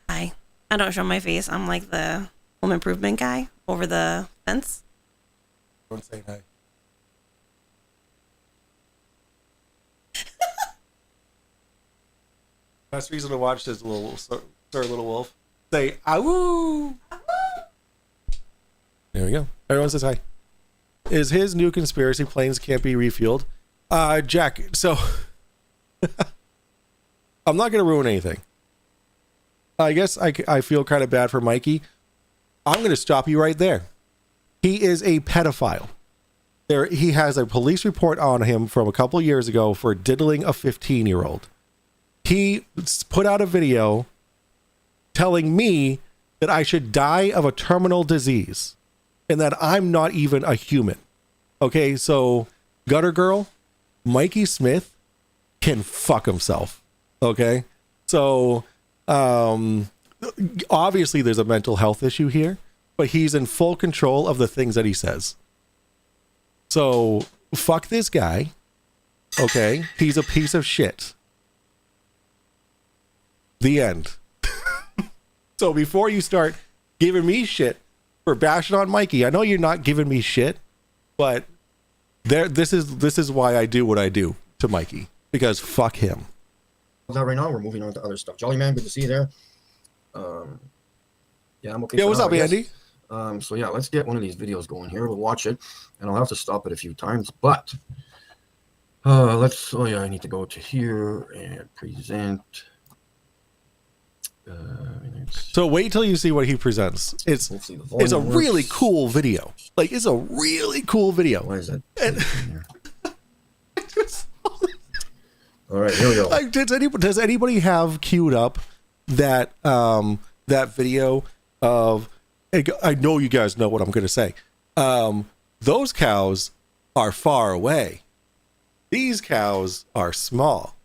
Hi. I don't show my face. I'm like the home improvement guy over the fence. Don't say hi. Best reason to watch this little Sir Little Wolf. Say "Awoo." There we go. Everyone says hi. Is his new conspiracy planes can't be refueled? Jack. So I'm not gonna ruin anything. I guess I feel kind of bad for Mikey. I'm gonna stop you right there. He is a pedophile. He has a police report on him from a couple years ago for diddling a 15-year-old. He put out a video telling me that I should die of a terminal disease and that I'm not even a human. Okay, so Gutter Girl, Mikey Smith can fuck himself. Okay, so obviously there's a mental health issue here, but he's in full control of the things that he says. So fuck this guy. Okay, he's a piece of shit. The end. So before you start giving me shit for bashing on Mikey, I know you're not giving me shit, but this is why I do what I do to Mikey, because fuck him. That right now, we're moving on to other stuff. Jolly Man, good to see you there. Yeah, I'm okay. Yeah, what's up, Andy? So yeah, let's get one of these videos going here. We'll watch it, and I'll have to stop it a few times. But let's. Oh yeah, I need to go to here and present. So wait till you see what he presents. It's a really cool video. Like, it's a really cool video. Why is that? All right, here we go. Like, does anybody have queued up that that video of? I know you guys know what I'm going to say. Those cows are far away. These cows are small.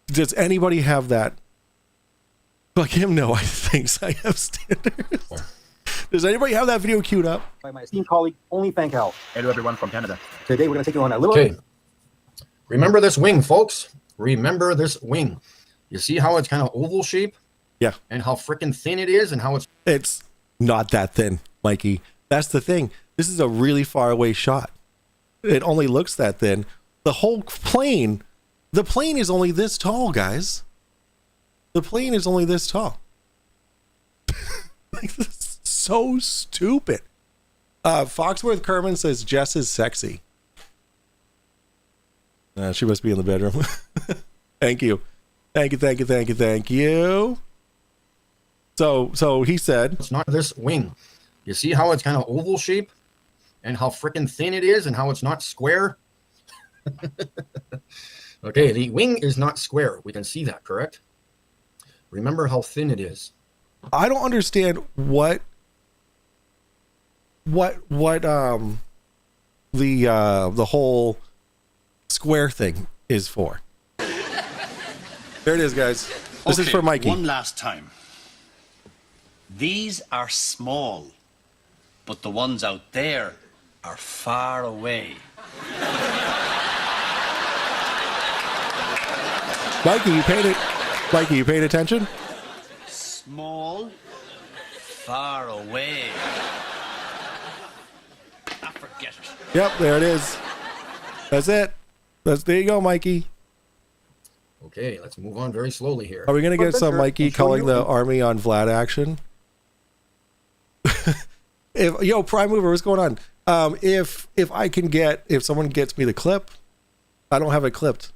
Does anybody have that? Fuck him, no, I think I have standards. Does anybody have that video queued up? By my esteemed colleague, Only Thank Hell. Hello, everyone from Canada. Today, we're going to take you on a little... Okay. Remember this wing, folks. Remember this wing. You see how it's kind of oval shape? Yeah. And how freaking thin it is and how It's not that thin, Mikey. That's the thing. This is a really far away shot. It only looks that thin. The whole plane, the plane is only this tall, guys. The plane is only this tall. Like, this is so stupid. Foxworth Kerman says Jess is sexy. She must be in the bedroom. Thank you. Thank you. So he said, it's not this wing. You see how it's kind of oval shape and how freaking thin it is and how it's not square? Okay, the wing is not square. We can see that, correct? Remember how thin it is. I don't understand what the whole square thing is for. There it is, guys. This is for Mikey. One last time. These are small, but the ones out there are far away. Mikey, you paid attention? Small, far away. I forget it. Yep, there it is. That's it. There you go, Mikey. Okay, let's move on very slowly here. Are we gonna get some Mikey calling the army on Vlad action? Yo, Prime Mover, what's going on? If someone gets me the clip, I don't have it clipped.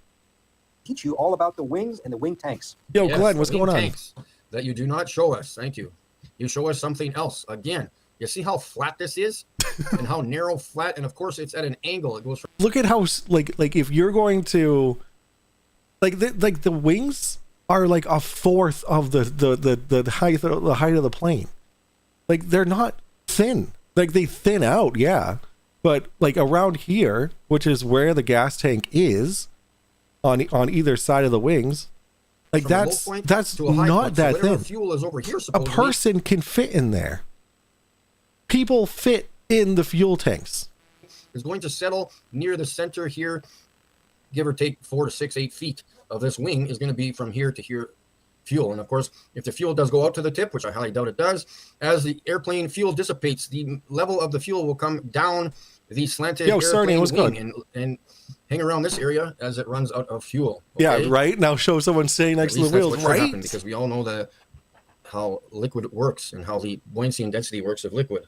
Teach you all about the wings and the wing tanks. Yo, Yes, Glenn, what's wing going on? tanks that you do not show us. Thank you. You show us something else. Again, you see how flat this is and how narrow, flat, and of course it's at an angle. It goes from Look at how like if you're going to like the wings are like a fourth of the height of the plane. Like, they're not thin. Like, they thin out, yeah, but like around here, which is where the gas tank is, on either side of the wings, like from a low that's point that's to a high not point. So that whatever thin. fuel is over here, A supposedly. person can fit in there. People fit in the fuel tanks. Is going to settle near the center here give or take 4 to 6, 8 feet of this wing is going to be from here to here fuel. And of course, if the fuel does go out to the tip, which I highly doubt it does, as the airplane fuel dissipates, the level of the fuel will come down the slanted airplane wing and hang around this area as it runs out of fuel. Okay? Yeah, right. Now show someone standing next to the wheels, right? Because we all know how liquid works and how the buoyancy and density works of liquid.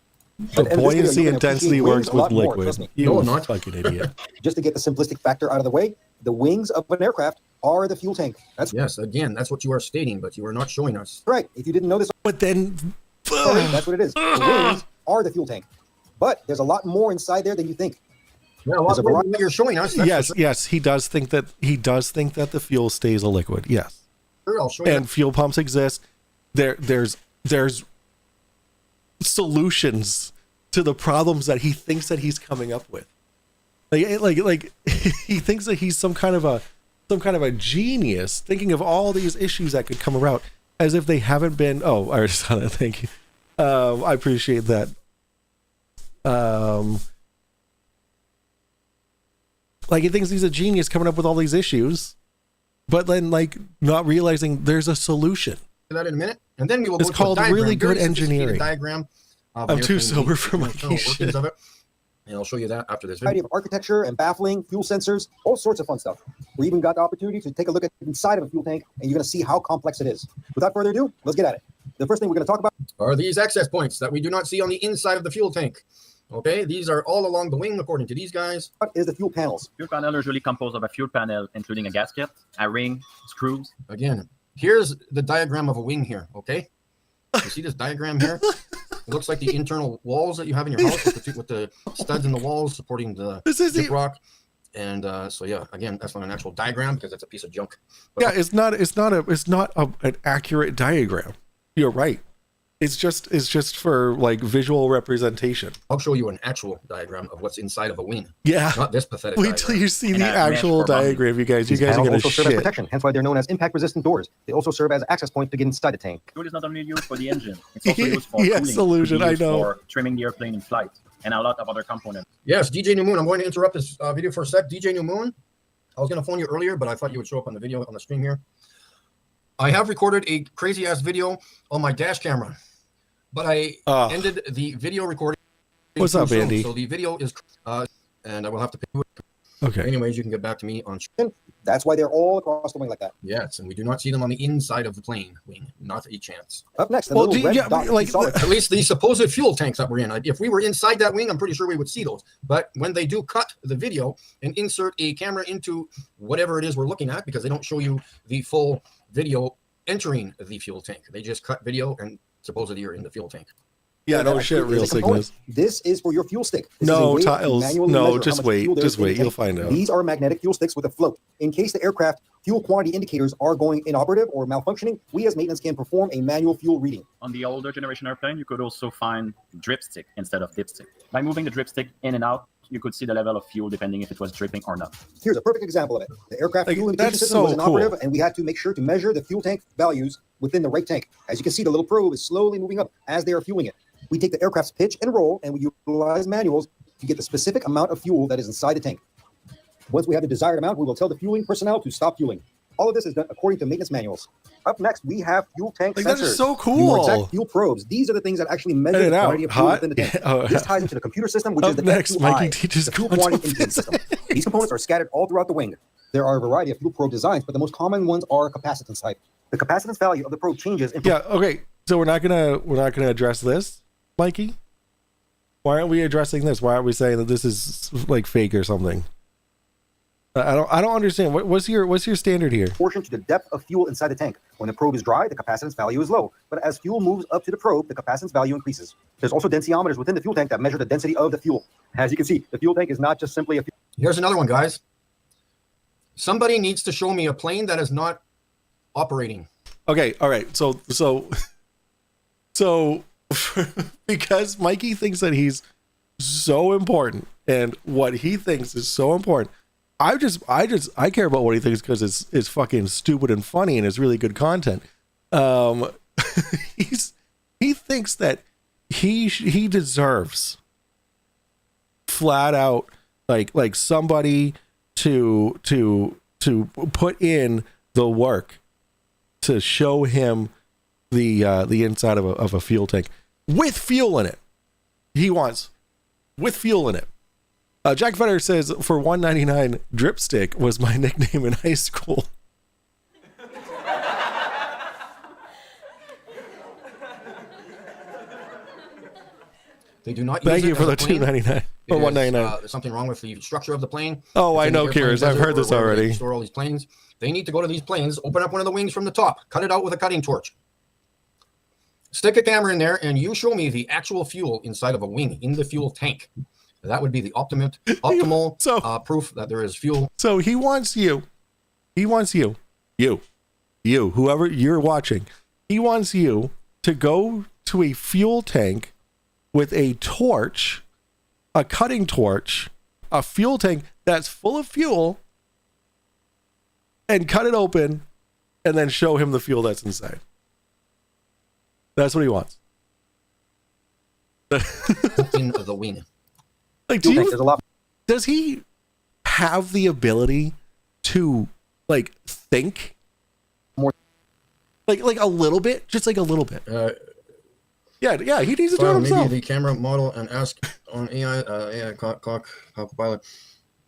The buoyancy and density works with liquid. You not fucking idiot. Just to get the simplistic factor out of the way, the wings of an aircraft are the fuel tank. Yes, again, that's what you are stating, but you are not showing us. Right. If you didn't know this, but then that's what it is. The wings are the fuel tank. But there's a lot more inside there than you think. Yeah, a lot more than you're showing us. Yes, he does think that the fuel stays a liquid. Yes. Sure, I'll show you. And fuel pumps exist. There's solutions to the problems that he thinks that he's coming up with. Like he thinks that he's some kind of a genius, thinking of all these issues that could come about as if they haven't been. Oh, Aristotle, thank you. I appreciate that. Like he thinks he's a genius coming up with all these issues, but then like not realizing there's a solution. That in a minute, and then we will. It's called really good engineering. Diagram. I'm too sober for my shit. Of it, and I'll show you that after this video. Variety of architecture and baffling, fuel sensors, all sorts of fun stuff. We even got the opportunity to take a look at inside of a fuel tank, and you're going to see how complex it is. Without further ado, let's get at it. The first thing we're going to talk about are these access points that we do not see on the inside of the fuel tank. Okay, these are all along the wing, according to these guys. What is the fuel panels? Fuel panel is usually composed of a fuel panel, including a gasket, a ring, screws. Again, here's the diagram of a wing here, okay? You see this diagram here? It looks like the internal walls that you have in your house with the studs in the walls supporting the zip rock. And so yeah, again, that's not an actual diagram because that's a piece of junk. But yeah, it's not an accurate diagram. You're right. It's just for like visual representation. I'll show you an actual diagram of what's inside of a wing. Yeah, not this pathetic. Wait till you see the actual diagram, you guys. You guys are gonna also serve as shit. protection, hence why they're known as impact-resistant doors. They also serve as access points to get inside the tank. Fuel is not only used for the engine; it's also used for yes, cooling. solution. I know. For trimming the airplane in flight, and a lot of other components. Yes, DJ New Moon. I'm going to interrupt this video for a sec. DJ New Moon. I was going to phone you earlier, but I thought you would show up on the video on the stream here. I have recorded a crazy ass video on my dash camera, but I ended the video recording. What's up, Andy? So the video is, and I will have to pay. Okay. Anyways, you can get back to me on. That's why they're all across the wing like that. Yes, and we do not see them on the inside of the plane wing. Not a chance. Up next, the little red dot. like at least the supposed fuel tanks that we're in. If we were inside that wing, I'm pretty sure we would see those. But when they do cut the video and insert a camera into whatever it is we're looking at, because they don't show you the full video entering the fuel tank, they just cut video and supposedly you're in the fuel tank. Yeah, no shit, real sickness. This is for your fuel stick. No, Tiles. No, just wait. Just wait. You'll find out. These are magnetic fuel sticks with a float. In case the aircraft fuel quantity indicators are going inoperative or malfunctioning, we as maintenance can perform a manual fuel reading. On the older generation airplane, you could also find dripstick instead of dipstick. By moving the dripstick in and out, you could see the level of fuel depending if it was dripping or not. Here's a perfect example of it. The aircraft fuel indication system was inoperative, and we had to make sure to measure the fuel tank values within the right tank. As you can see, the little probe is slowly moving up as they are fueling it. We take the aircraft's pitch and roll, and we utilize manuals to get the specific amount of fuel that is inside the tank. Once we have the desired amount, we will tell the fueling personnel to stop fueling. All of this is done according to maintenance manuals. Up next, we have fuel tank sensors. That is so cool. More exact fuel probes. These are the things that actually measure the quantity of fuel within the tank. This ties into the computer system, which is the next, Mikey teaches the fuel quantity intake system. These components are scattered all throughout the wing. There are a variety of fuel probe designs, but the most common ones are capacitance type. The capacitance value of the probe changes. Yeah. Okay. So we're not gonna address this, Mikey. Why aren't we addressing this? Why aren't we saying that this is like fake or something? I don't understand. What's your standard here? Proportion to the depth of fuel inside the tank. When the probe is dry, the capacitance value is low. But as fuel moves up to the probe, the capacitance value increases. There's also densitometers within the fuel tank that measure the density of the fuel. As you can see, the fuel tank is not just simply a fuel. Here's another one, guys. Somebody needs to show me a plane that is not operating. Okay. All right. So because Mikey thinks that he's so important and what he thinks is so important, I care about what he thinks because it's fucking stupid and funny and it's really good content. He thinks that he deserves flat out like somebody to put in the work to show him the inside of a fuel tank with fuel in it. He wants with fuel in it. Jack Fetter says for $1.99, Dripstick was my nickname in high school. They do not. Thank use you it for as a the plane $2.99 or because, $1.99. There's something wrong with the structure of the plane. Oh, I It's in know, the airplane Kirish. I've desert heard this or wherever already. they store all these planes. They need to go to these planes, open up one of the wings from the top, cut it out with a cutting torch, stick a camera in there, and you show me the actual fuel inside of a wing in the fuel tank. That would be the optimal proof that there is fuel. So he wants you, whoever you're watching, he wants you to go to a fuel tank with a torch, a cutting torch, a fuel tank that's full of fuel, and cut it open and then show him the fuel that's inside. That's what he wants. In the wing. Like, does he have the ability to like think more, like a little bit, just like a little bit? Yeah, he needs to do it himself. Maybe the camera model and ask on AI Copilot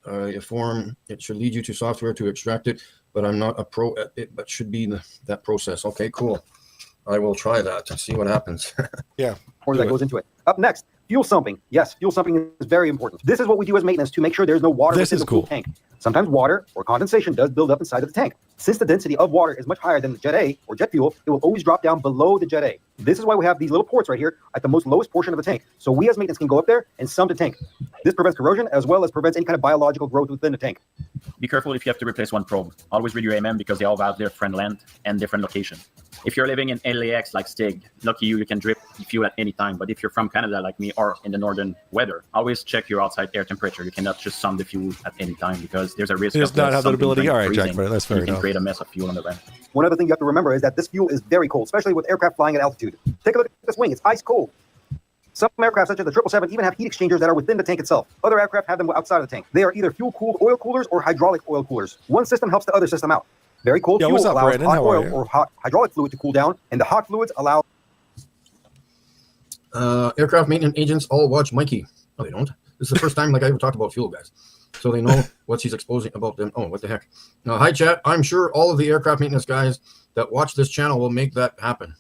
a form. It should lead you to software to extract it, but I'm not a pro at it. But should be that process. Okay, cool. I will try that and see what happens. Yeah, or that goes into it. Up next, fuel sumping. Yes, fuel sumping is very important. This is what we do as maintenance to make sure there's no water within the fuel tank. Sometimes water or condensation does build up inside of the tank. Since the density of water is much higher than the Jet A or jet fuel, it will always drop down below the Jet A. This is why we have these little ports right here at the most lowest portion of the tank. So we as maintenance can go up there and sump the tank. This prevents corrosion as well as prevents any kind of biological growth within the tank. Be careful if you have to replace one probe. Always read your MM because they all have different length and different location. If you're living in LAX like Stig, lucky you can drip fuel at any time. But if you're from Canada like me or in the northern weather, always check your outside air temperature. You cannot just sum the fuel at any time because there's a risk of not have that ability. All right, freezing. Jack, but that's fair enough. You can create a mess of fuel on the vent. One other thing you have to remember is that this fuel is very cold, especially with aircraft flying at altitude. Take a look at this wing. It's ice cold. Some aircraft, such as the 777, even have heat exchangers that are within the tank itself. Other aircraft have them outside of the tank. They are either fuel-cooled oil coolers or hydraulic oil coolers. One system helps the other system out. Very cold fuel allows Brandon? Hot oil or hot hydraulic fluid to cool down, and the hot fluids allow... Aircraft maintenance agents all watch Mikey. No, they don't. This is the first time I ever talked about fuel, guys. So they know what he's exposing about them. Oh, what the heck. Hi, chat. I'm sure all of the aircraft maintenance guys that watch this channel will make that happen.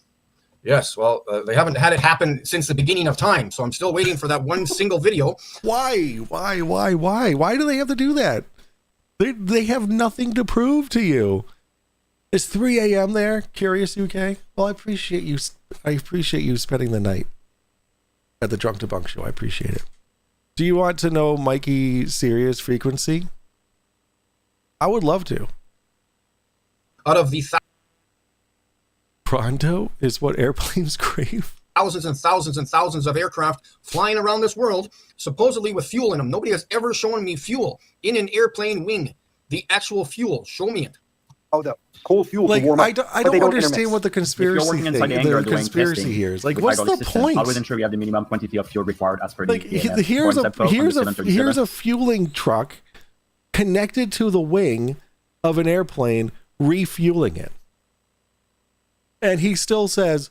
Yes, well, they haven't had it happen since the beginning of time, so I'm still waiting for that one single video. Why? Why do they have to do that? They have nothing to prove to you. It's 3 a.m. there, Curious UK. Well, I appreciate you spending the night at the Drunk Debunk show. I appreciate it. Do you want to know Mikey's serious frequency? I would love to. Out of the pronto is what airplanes crave. Thousands and thousands and thousands of aircraft flying around this world, supposedly with fuel in them. Nobody has ever shown me fuel in an airplane wing. The actual fuel. Show me it. Oh, the cold fuel like, to warm up. I don't understand what the conspiracy here is. Like, what's the point? I wasn't sure we have the minimum quantity of fuel required as per like, here's a fueling truck connected to the wing of an airplane refueling it. And he still says,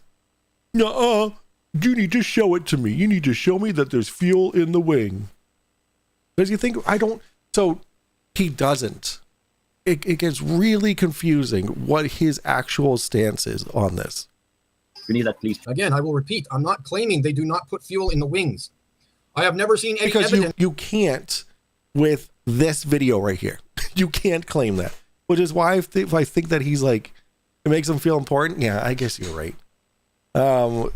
"No, you need to show it to me. You need to show me that there's fuel in the wing." Because you think so he doesn't. It gets really confusing what his actual stance is on this. We need at least. Again, I will repeat, I'm not claiming they do not put fuel in the wings. I have never seen any evidence. Because you can't with this video right here. You can't claim that. Which is why if I think that he's like, it makes him feel important. Yeah, I guess you're right. So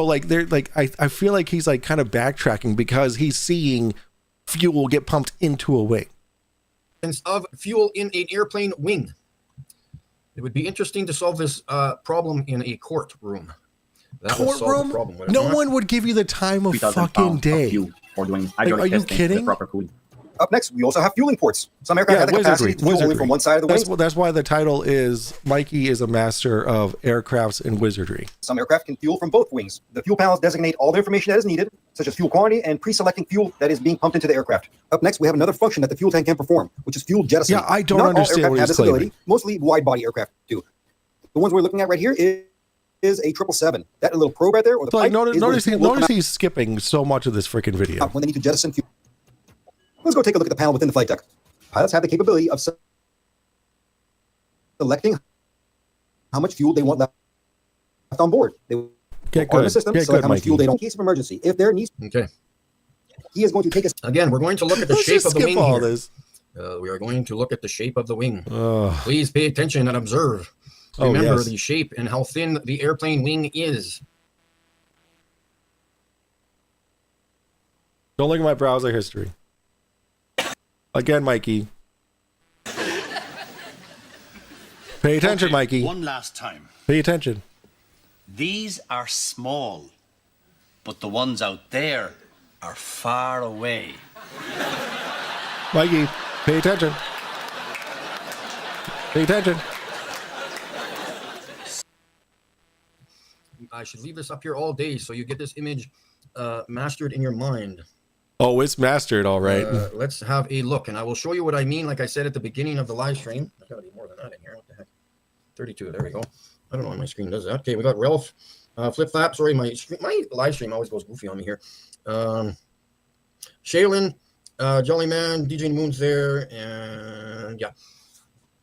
like they're like I feel like he's like kind of backtracking because he's seeing fuel get pumped into a wing. Of fuel in an airplane wing. It would be interesting to solve this problem in a courtroom. Courtroom? No one would give you the time of fucking day. For doing are you kidding? Up next, we also have fueling ports. Some aircraft have the capacity to fuel only from one side of the wing. That's why the title is Mikey is a master of aircrafts and wizardry. Some aircraft can fuel from both wings. The fuel panels designate all the information that is needed, such as fuel quantity and pre-selecting fuel that is being pumped into the aircraft. Up next, we have another function that the fuel tank can perform, which is fuel jettisoning. Yeah, I don't understand what he's claiming. Mostly wide-body aircraft do. The ones we're looking at right here is a 777. That little probe right there, or the pipe, notice he's skipping so much of this freaking video. When they need to jettison fuel. Let's go take a look at the panel within the flight deck. Pilots have the capability of selecting how much fuel they want left on board. They Get on good. the system, Get select good, how much Mikey. fuel they don't. In case of emergency, if there needs. Okay. He is going to take us. Again, we're going to look at the Let's shape just of the skip wing all here. this. We are going to look at the shape of the wing. Ugh. Please pay attention and observe. Oh, Remember yes. the shape and how thin the airplane wing is. Don't look at my browser history. Again, Mikey. Pay attention, Okay, Mikey. One last time. Pay attention. These are small, but the ones out there are far away. Mikey, pay attention. Pay attention. I should leave this up here all day so you get this image mastered in your mind. Oh, it's mastered, all right. Let's have a look, and I will show you what I mean. Like I said at the beginning of the live stream, there's got to be more than that in here. What the heck? 32. There we go. I don't know why my screen does that. Okay, we got Ralph, Flip Flap. Sorry, my live stream always goes goofy on me here. Shaylin, Jolly Man, DJ Moon's there, and yeah.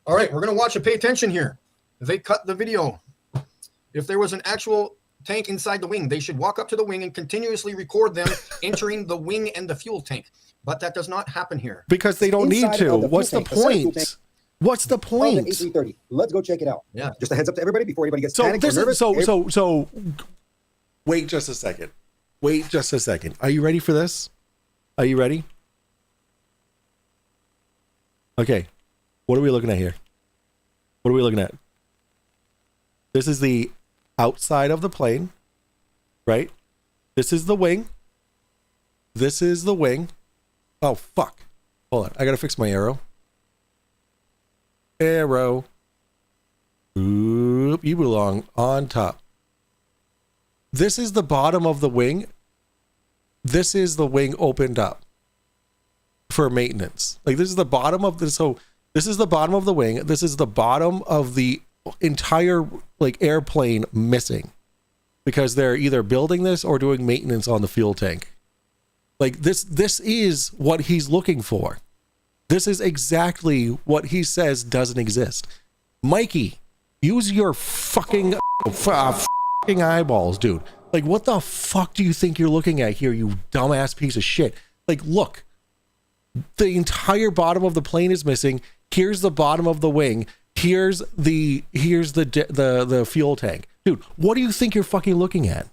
All right, we're gonna watch it. Pay attention here. They cut the video. If there was an actual tank inside the wing, they should walk up to the wing and continuously record them entering the wing and the fuel tank. But that does not happen here. Because they don't need Inside to. of the What's the fuel tank, point? What's the point? A330. Let's go check it out. Yeah. Just a heads up to everybody before anybody gets So panicked or this nervous. is so wait just a second. Wait just a second. Are you ready for this? Are you ready? Okay. What are we looking at here? What are we looking at? This is the outside of the plane, right? This is the wing. This is the wing. Oh, fuck. Hold on. I gotta fix my arrow. Arrow. Oop, you belong on top. This is the bottom of the wing. This is the wing opened up for maintenance. Like this is the bottom of the, so this is the bottom of the wing. This is the bottom of the entire like airplane missing because they're either building this or doing maintenance on the fuel tank. Like this is what he's looking for. This is exactly what he says doesn't exist. Mikey, use your fucking eyeballs, dude. Like, what the fuck do you think you're looking at here, you dumbass piece of shit? Like, look, the entire bottom of the plane is missing. Here's the bottom of the wing. Here's the fuel tank, dude. What do you think you're fucking looking at,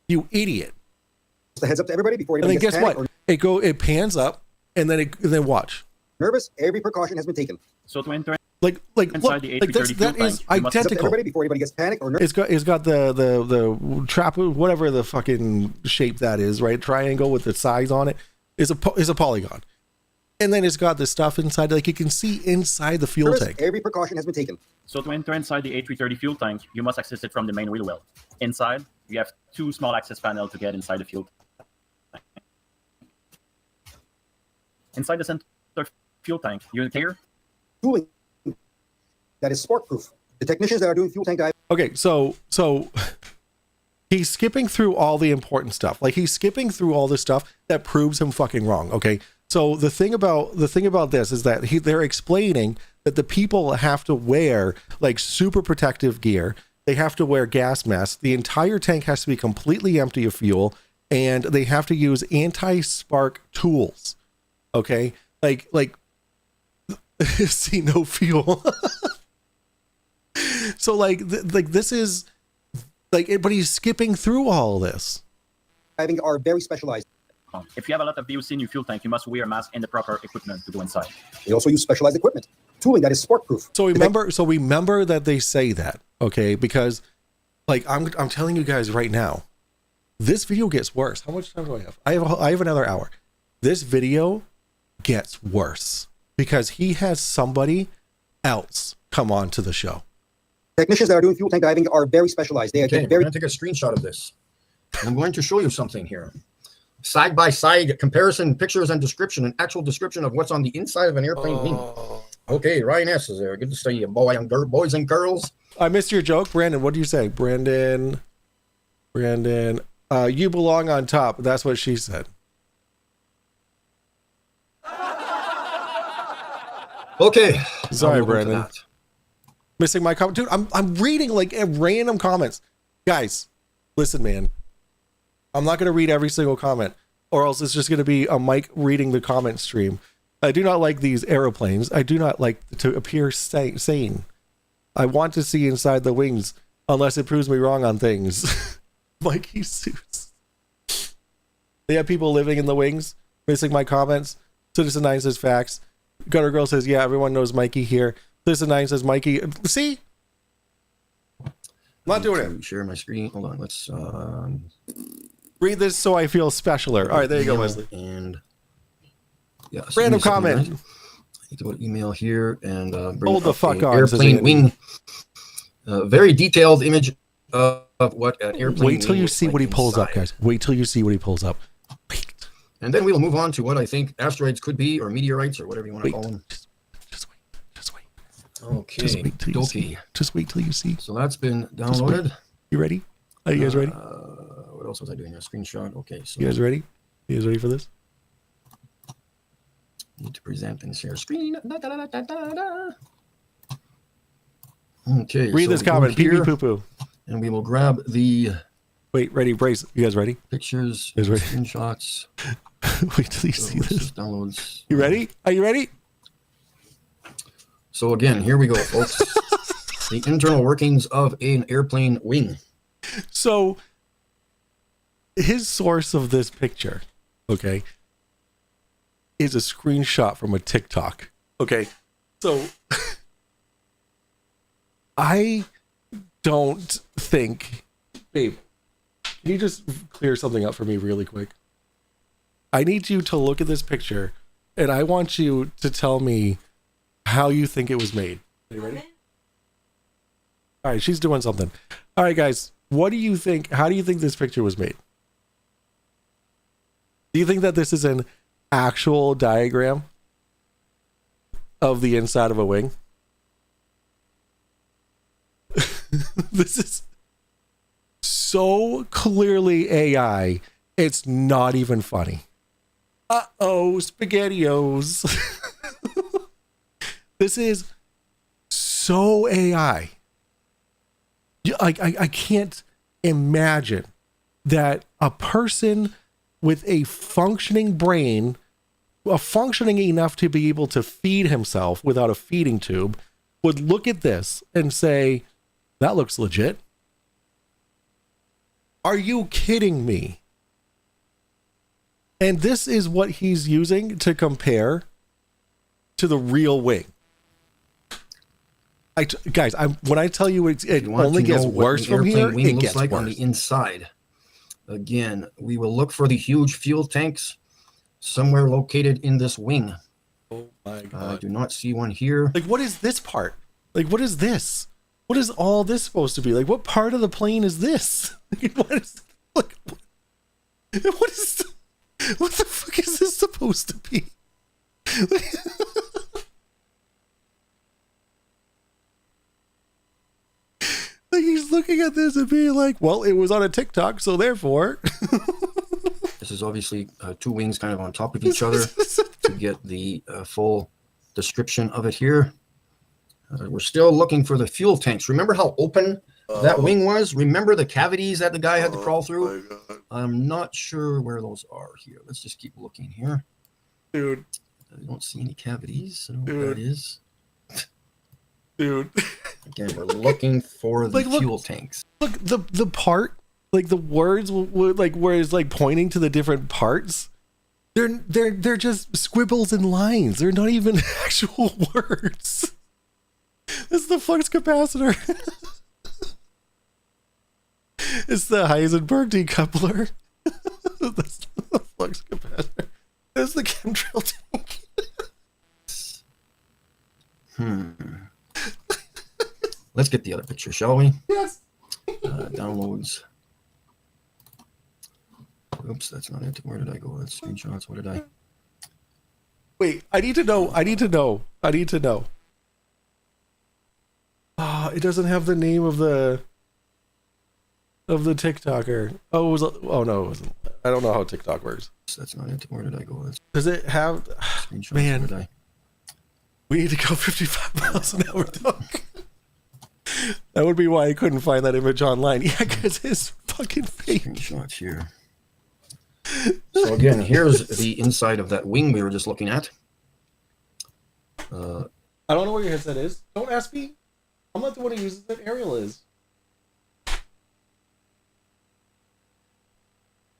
you idiot? Just a heads up to everybody before And anybody then gets guess panicked what? or It pans up, and then watch. nervous. Every precaution has been taken. So to enter Like inside the look, like A330 that fuel is tank, you must- identical. Everybody before anybody gets panicked or nervous. It's got the trap, whatever the fucking shape that is, right? Triangle with the sides on it is a polygon, and then it's got the stuff inside. Like you can see inside the fuel tank. Every precaution has been taken. So to enter inside the A330 fuel tank, you must access it from the main wheel well. Inside, you have two small access panels to get inside the fuel tank. Inside the center fuel tank, you hear? Fueling that is spark proof. The technicians that are doing fuel tank dive. Okay, so he's skipping through all the important stuff. Like he's skipping through all the stuff that proves him fucking wrong. Okay, so the thing about this is that they're explaining that the people have to wear like super protective gear. They have to wear gas masks. The entire tank has to be completely empty of fuel, and they have to use anti-spark tools. Okay, like see no fuel. So like this is like, but he's skipping through all this. Diving are very specialized. If you have a lot of VOC in your fuel tank, you must wear a mask and the proper equipment to go inside. They also use specialized equipment. Tooling that is spark proof. So remember that they say that, okay? Because like I'm telling you guys right now, this video gets worse. How much time do I have? I have another hour. This video gets worse because he has somebody else come on to the show. Technicians that are doing fuel tank diving are very specialized. They are Okay, we're very going to take a screenshot of this. I'm going to show you something here. Side by side comparison, pictures and description, an actual description of what's on the inside of an airplane wing. Okay, Ryan S. is there. Good to see you, boys and girls. I missed your joke, Brandon. What do you say, Brandon? You belong on top. That's what she said. Okay, Sorry, I'll move on to Brandon. that. Missing my comment, dude. I'm reading like random comments, guys. Listen, man. I'm not gonna read every single comment, or else it's just gonna be a Mike reading the comment stream. I do not like these aeroplanes. I do not like to appear sane. I want to see inside the wings, unless it proves me wrong on things. Mikey suits. They have people living in the wings. Missing my comments. Citizen 9 says facts. Gutter Girl says, yeah, everyone knows Mikey here. Citizen 9 says Mikey. See? I'm not doing it. Share my screen. Hold on. Let's read this so I feel specialer. All right, there you go, Wesley. And yeah, random comment. I need to go to email here and bring Hold the fuck on. airplane wing. Very detailed image of what an airplane. Wait till wing you looks see like what he pulls inside. up, guys. Wait till you see what he pulls up. Wait. And then we'll move on to what I think asteroids could be, or meteorites, or whatever you want to call them. Just wait. Just wait. Okay. Just wait till you see. Just wait till you see. So that's been downloaded. You ready? Are you guys ready? What else was I doing? A screenshot. Okay. So You guys ready? You guys ready for this? need to present and share screen. Okay. Read so this we go comment. Pee pee here, poo poo. and we will grab the Wait, ready, brace. You guys ready? pictures, You guys ready? screenshots. Wait till you see What's this. downloads. You ready? Are you ready? So again, here we go, folks. The internal workings of an airplane wing. So his source of this picture, okay, is a screenshot from a TikTok. Okay. So I don't think, babe, can you just clear something up for me really quick? I need you to look at this picture and I want you to tell me how you think it was made. Are you ready? All right, she's doing something. All right, guys, what do you think? How do you think this picture was made? Do you think that this is an actual diagram of the inside of a wing? This is so clearly AI, it's not even funny. Uh-oh, SpaghettiOs. This is so AI. I can't imagine that a person with a functioning brain, functioning enough to be able to feed himself without a feeding tube, would look at this and say, that looks legit. Are you kidding me? And this is what he's using to compare to the real wing. Guys, when I tell you it only gets worse from here, it gets like worse. on the inside. Again, we will look for the huge fuel tanks somewhere located in this wing. Oh my I god! do not see one here. Like, what is this part? Like, what is this? What is all this supposed to be? Like, what part of the plane is this? What is? Like, what is? What the fuck is this supposed to be? Like, he's looking at this and being like, well, it was on a TikTok, so therefore. This is obviously two wings kind of on top of each other to get the full description of it here. We're still looking for the fuel tanks. Remember how open that wing was? Remember the cavities that the guy had to crawl through? I'm not sure where those are here. Let's just keep looking here. Dude. I don't see any cavities. I don't know what that is. Dude. Again, we're looking for the fuel tanks. Look, the part, like the words, like where it's like pointing to the different parts. They're just scribbles and lines. They're not even actual words. It's the flux capacitor. It's the Heisenberg decoupler. That's the flux capacitor. It's the chemtrail tank. Let's get the other picture, shall we? Yes. Downloads. Oops, that's not it. Where did I go? That's screenshots. What did I? Wait, I need to know. Ah, it doesn't have the name of the TikToker. Oh, oh no, it wasn't. I don't know how TikTok works. That's not it. Where did I go? That's Does it have? screenshots. Man, What did I? we need to go 55 miles an hour, dog. That would be why I couldn't find that image online. Yeah, because it's fucking fake. Screenshots here. So again, here's the inside of that wing we were just looking at. I don't know where your headset is. Don't ask me. I'm not the one who uses it. Ariel is. I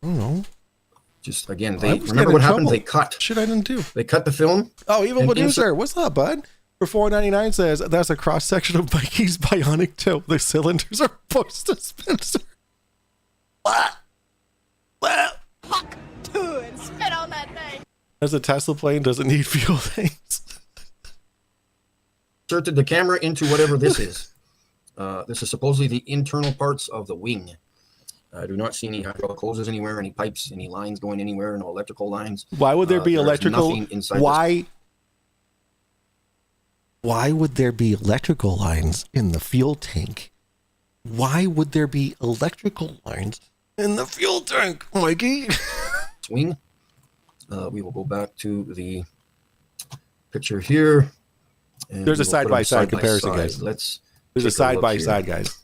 don't know. Just again, I they was remember getting what in happened. trouble. They cut. Shit, I didn't do. They cut the film. Oh, evil And producer. What's up, bud? For $4.99 says that's a cross section of Mikey's bionic toe. The cylinders are post dispenser. Fuck to and spit on that thing. As a Tesla plane doesn't need fuel tanks. Inserted the camera into whatever this is. This is supposedly the internal parts of the wing. I do not see any hydraulic hoses anywhere, any pipes, any lines going anywhere, no electrical lines. Why would there be There's electrical? nothing inside Why would there be electrical lines in the fuel tank? Why would there be electrical lines in the fuel tank, Mikey? this wing. We will go back to the picture here. And There's a we will put them side-by-side by comparison, side. guys. There's a take look side-by-side, here. guys.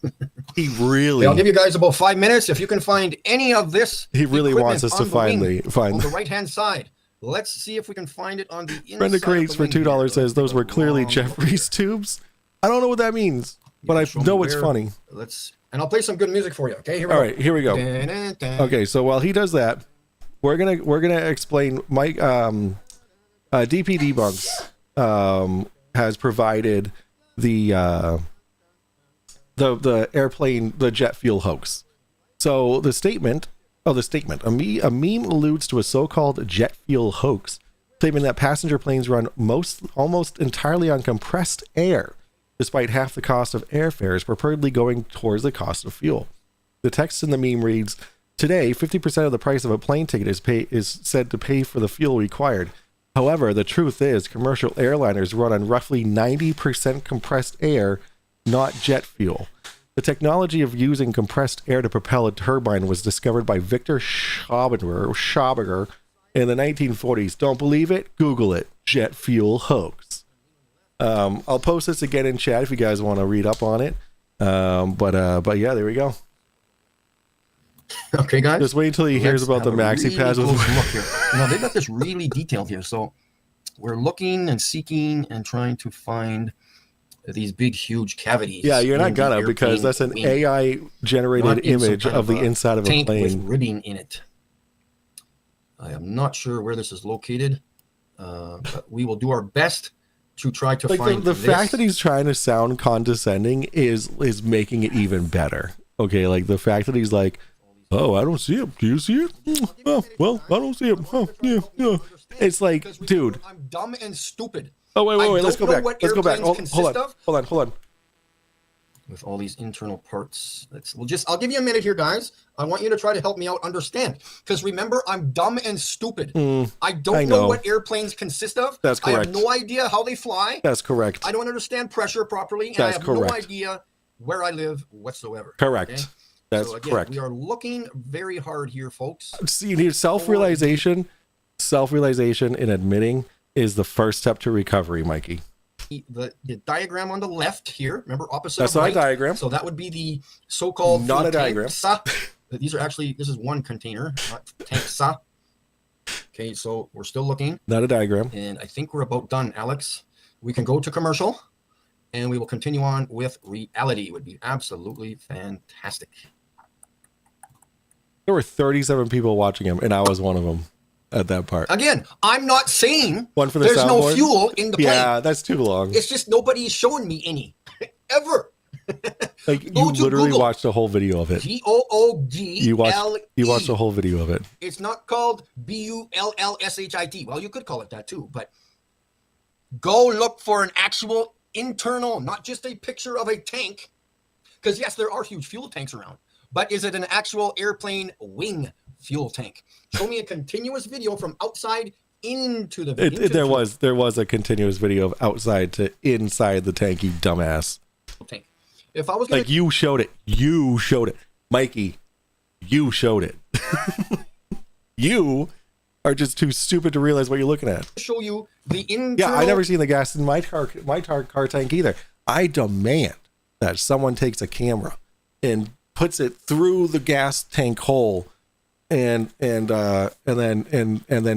He really, I'll give you guys about 5 minutes. If you can find any of this, he really equipment wants us to on find wing, find on the right-hand side. Let's see if we can find it on the inside. Brenda Crates of for the wing $2 here. says those were Let's clearly take a Jeffrey's tubes. I don't know what that means, but Yeah, I show me know it's where. funny. And I'll play some good music for you. Okay, here we All go. right, here we go. Dun-dun-dun. Okay, so while he does that, we're gonna explain. Mike, DP Debunks has provided the airplane, the jet fuel hoax. So the statement, a meme alludes to a so-called jet fuel hoax, stating that passenger planes run almost entirely on compressed air, despite half the cost of airfares purportedly going towards the cost of fuel. The text in the meme reads, "Today, 50% of the price of a plane ticket is said to pay for the fuel required. However, the truth is commercial airliners run on roughly 90% compressed air, not jet fuel. The technology of using compressed air to propel a turbine was discovered by Victor Schauberger in the 1940s. Don't believe it? Google it. Jet fuel hoax." I'll post this again in chat if you guys want to read up on it. But yeah, there we go. Okay, guys. Just wait until he hears about the maxi pads. Look here. Now they've got this really detailed here. So we're looking and seeking and trying to find these big, huge cavities. Yeah, you're not in the gonna, because airplane that's an wing. AI generated Not in some image kind of the a inside of a tank with plane. ribbing in it. I am not sure where this is located, but we will do our best to try to Like find the this. fact that he's trying to sound condescending is making it even better. Okay, like the fact that he's like, "Oh, I don't see it. Do you see it? Oh, well, I don't see it. Oh, yeah, yeah." It's like, Because dude. I'm dumb and stupid. Oh, wait. I Let's don't go know back. what Let's go back. airplanes Hold consist on. of. Hold on. With all these internal parts. I'll give you a minute here, guys. I want you to try to help me out understand. Because remember, I'm dumb and stupid. I don't know what airplanes consist of. That's correct. I have no idea how they fly. That's correct. I don't understand pressure properly. And That's I have correct. no idea where I live whatsoever. Correct. Okay? That's So again, correct. we are looking very hard here, folks. See, you need self-realization. Self-realization in admitting is the first step to recovery, Mikey. The diagram on the left here, remember opposite That's of not right? a diagram. So that would be the so-called Not fuel a diagram. These are actually, this is one container, not tank sa. Okay, so we're still looking. Not a diagram. And I think we're about done, Alex. We can go to commercial and we will continue on with reality. It would be absolutely fantastic. There were 37 people watching him, and I was one of them at that part. Again, I'm not saying One for the there's no soundboard? fuel in the plane. Yeah, that's too long. It's just nobody's showing me any, ever. Like Go you to literally Google. watched a whole video of it. Googgle. You watched a whole video of it. It's not called Bullshit. Well, you could call it that too, but go look for an actual internal, not just a picture of a tank. Because yes, there are huge fuel tanks around, but is it an actual airplane wing fuel tank? Show me a continuous video from outside into the there was a continuous video of outside to inside the tank, you dumbass. Tank. If I was like, you showed it, Mikey, you showed it. You are just too stupid to realize what you're looking at. Show you the internal. Yeah, I never seen the gas in my car tank either. I demand that someone takes a camera and puts it through the gas tank hole and then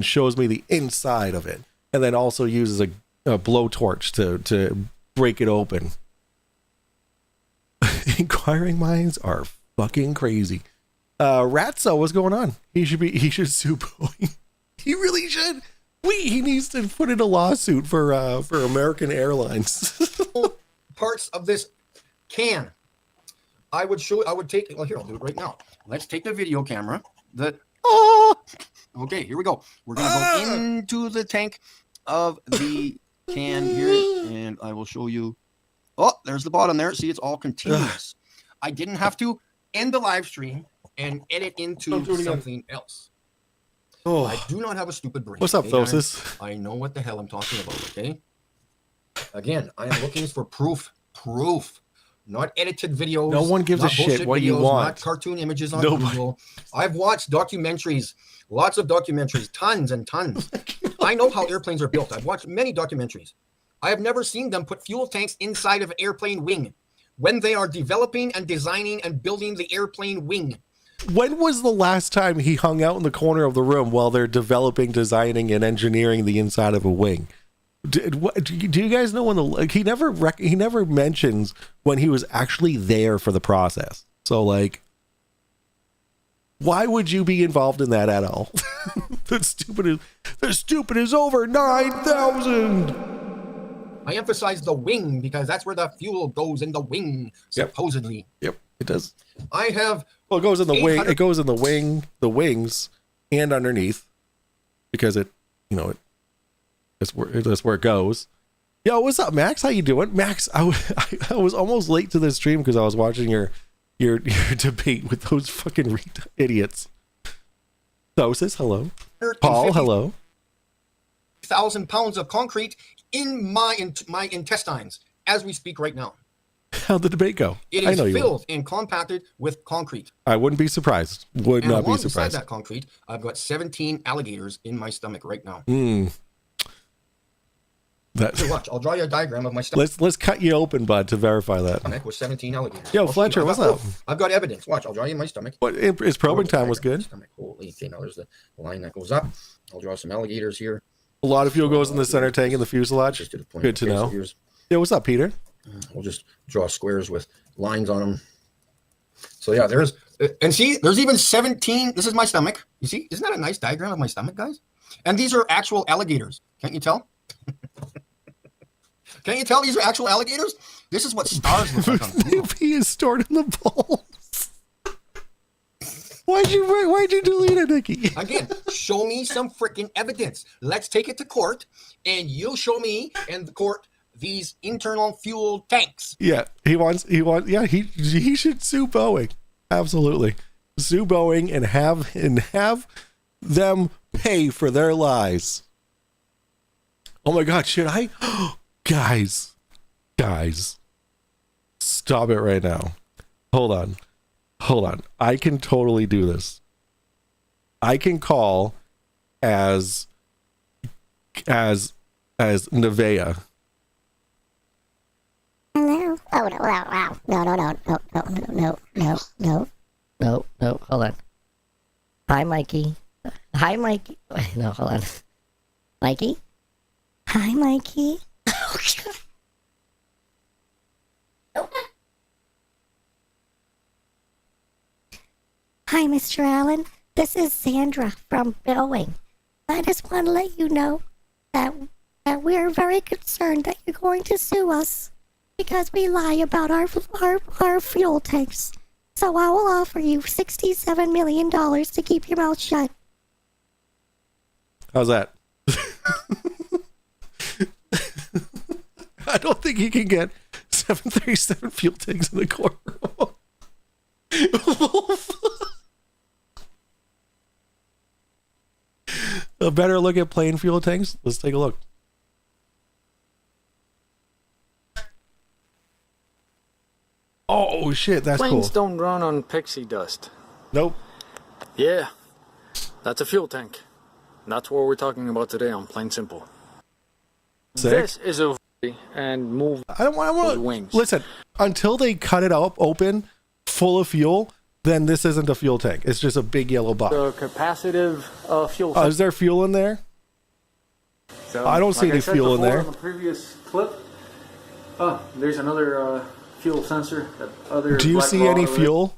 shows me the inside of it, and then also uses a blowtorch to break it open. Inquiring minds are fucking crazy. Ratso, what's going on? He should sue Boeing. He really should. He needs to put in a lawsuit for American Airlines. Parts of this can. I would take, well, here, I'll do it right now. Let's take the video camera. Okay, here we go. We're going to go into the tank of the can here, and I will show you. Oh, there's the bottom there. See, it's all continuous. I didn't have to end the live stream and edit into something else. Oh. I do not have a stupid brain. What's up, Thosis? I know what the hell I'm talking about, okay? Again, I am looking for proof. Not edited videos. No one gives a shit what you want. Not cartoon images on Google. I've watched documentaries, lots of documentaries, tons and tons. I know how airplanes are built. I've watched many documentaries. I have never seen them put fuel tanks inside of an airplane wing when they are developing and designing and building the airplane wing. When was the last time he hung out in the corner of the room while they're developing, designing, and engineering the inside of a wing? Do you guys know when he never mentions when he was actually there for the process? So, like, why would you be involved in that at all? The stupid is over 9,000. I emphasize the wing because that's where the fuel goes, in the wing, supposedly. Yep, it does. Well, it goes in the wing. It goes in the wings, and underneath, because that's where it goes. Yo, what's up, Max? How you doing, Max? I was almost late to this stream because I was watching your debate with those fucking idiots. Thosis, hello. Paul, hello. 1,000 pounds of concrete in my intestines as we speak right now. How'd the debate go? It is filled and compacted with concrete. I wouldn't be surprised. Would not be surprised. Beside that concrete, I've got 17 alligators in my stomach right now. So watch, I'll draw you a diagram of my stomach. Let's cut you open, bud, to verify that. Stomach with 17 alligators. Yo, Fletcher, what's up? I've got evidence. Watch, I'll draw you my stomach. What? His probing time was good. Holy, okay, now there's the line that goes up. I'll draw some alligators here. A lot of fuel goes in the center tank in the fuselage. Good to know. Yeah, what's up, Peter? We'll just draw squares with lines on them. So yeah, and see, there's even 17. This is my stomach. You see, isn't that a nice diagram of my stomach, guys? And these are actual alligators. Can't you tell? Can't you tell these are actual alligators? This is what stars look like on Google. He is stored in the balls. Why'd you delete it, Nikki? Again, show me some freaking evidence. Let's take it to court, and you'll show me and the court these internal fuel tanks. Yeah, he should sue Boeing. Absolutely. Sue Boeing and have them pay for their lies. Oh my God, should I? Guys, stop it right now. Hold on. I can totally do this. I can call as Nevaeh. Hello? Oh, no. Hold on. Hi, Mikey. No, hold on. Mikey? Hi, Mikey. Hi, Mr. Allen. This is Sandra from Boeing. I just want to let you know that we're very concerned that you're going to sue us because we lie about our fuel tanks. So I will offer you $67 million to keep your mouth shut. How's that? I don't think he can get 737 fuel tanks in the courtroom. A better look at plane fuel tanks. Let's take a look. Oh shit, that's Planes cool. don't run on pixie dust. Nope. Yeah, that's a fuel tank. That's what we're talking about today on Plain Simple. Sick. This is a and move. I don't want wings. Listen, until they cut it up open, full of fuel, then this isn't a fuel tank. It's just a big yellow box. The capacitive fuel tank. Is there fuel in there? So, I don't see any fuel in there. On the previous clip, there's another fuel sensor. That other. Do you black see ball any over there. fuel?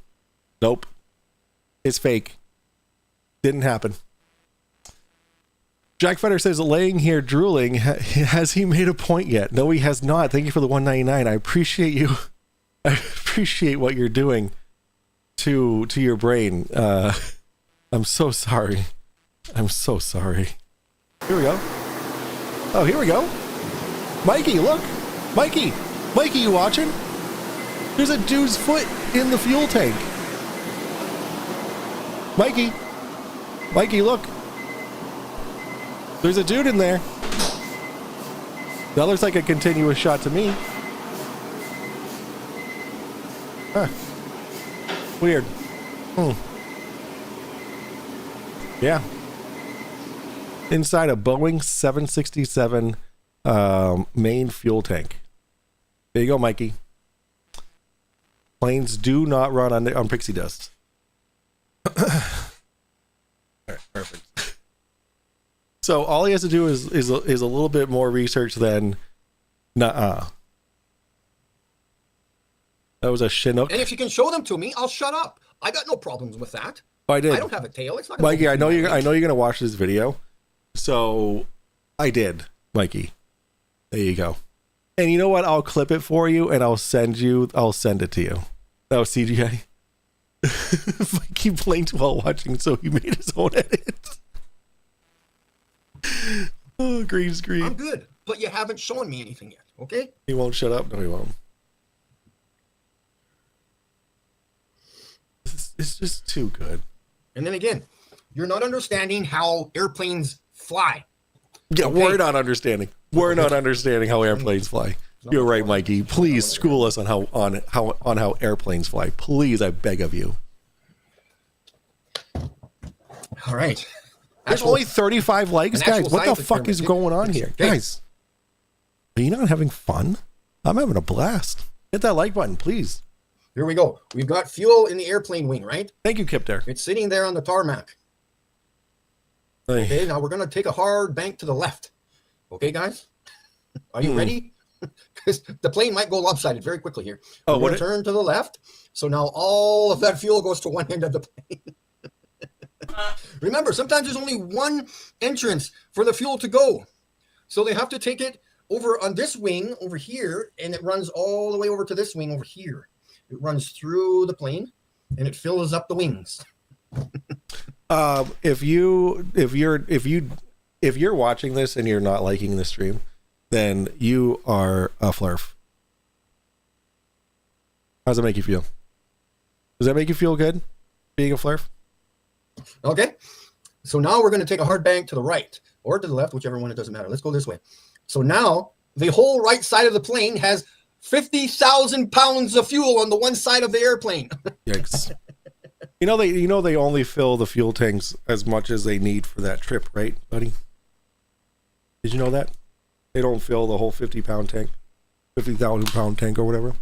Nope. It's fake. Didn't happen. Jack Fetter says, laying here drooling, has he made a point yet? No, he has not. Thank you for the 199. I appreciate you. I appreciate what you're doing to your brain. I'm so sorry. I'm so sorry. Here we go. Oh, here we go. Mikey, look. Mikey, you watching? There's a dude's foot in the fuel tank. Mikey, look. There's a dude in there. That looks like a continuous shot to me. Huh. Weird. Yeah. Inside a Boeing 767 main fuel tank. There you go, Mikey. Planes do not run on pixie dust. All right, perfect. So all he has to do is a little bit more research than nuh-uh. That was a Chinook. And if you can show them to me, I'll shut up. I got no problems with that. Oh, I did. I don't have a tail. It's not. Mikey, I know you're gonna watch this video. So I did, Mikey. There you go. And you know what? I'll clip it for you and I'll send it to you. That was CGI. Mikey blinked while watching, so he made his own edit. Oh, green screen. I'm good, but you haven't shown me anything yet, okay? He won't shut up. No, he won't. It's just too good. And then again, you're not understanding how airplanes fly. Yeah, okay? we're not understanding. We're not understanding how airplanes fly. You're right, Mikey. Please school us on how airplanes fly. Please, I beg of you. All right. There's only 35 likes, guys. What the fuck is going on here? Guys, are you not having fun? I'm having a blast. Hit that like button, please. Here we go. We've got fuel in the airplane wing, right? Thank you, Kip there. It's sitting there on the tarmac. Okay, now we're going to take a hard bank to the left. Okay, guys? Are you ready? Because the plane might go lopsided very quickly here. We're going to turn to the left. So now all of that fuel goes to one end of the plane. Remember, sometimes there's only one entrance for the fuel to go. So they have to take it over on this wing over here, and it runs all the way over to this wing over here. It runs through the plane, and it fills up the wings. If you're watching this and you're not liking the stream, then you are a flurf. How does that make you feel? Does that make you feel good, being a flurf? Okay, so now we're going to take a hard bank to the right or to the left, whichever one, it doesn't matter. Let's go this way. So now the whole right side of the plane has 50,000 pounds of fuel on the one side of the airplane. Yikes. You know they only fill the fuel tanks as much as they need for that trip, right, buddy? Did you know that? They don't fill the whole 50,000 pound tank or whatever.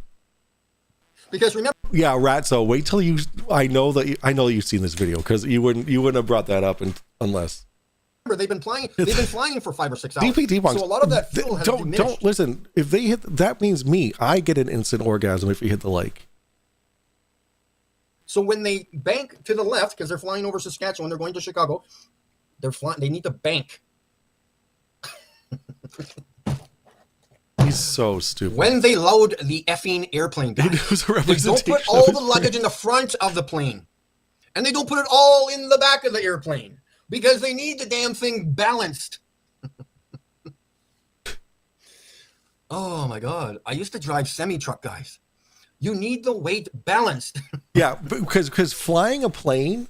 Because remember, yeah, Ratso, wait till you. I know that you've seen this video because you wouldn't have brought that up unless. They've been flying for 5 or 6 hours. Debunk. So a lot of that fuel has diminished. Don't listen. If they hit, that means me. I get an instant orgasm if you hit the like. So when they bank to the left, because they're flying over Saskatchewan, they're going to Chicago. They need to bank. He's so stupid. When they load the effing airplane, guys, they don't put all the luggage in the front of the plane, and they don't put it all in the back of the airplane because they need the damn thing balanced. Oh my God. I used to drive semi-truck, guys. You need the weight balanced. Yeah, because flying a plane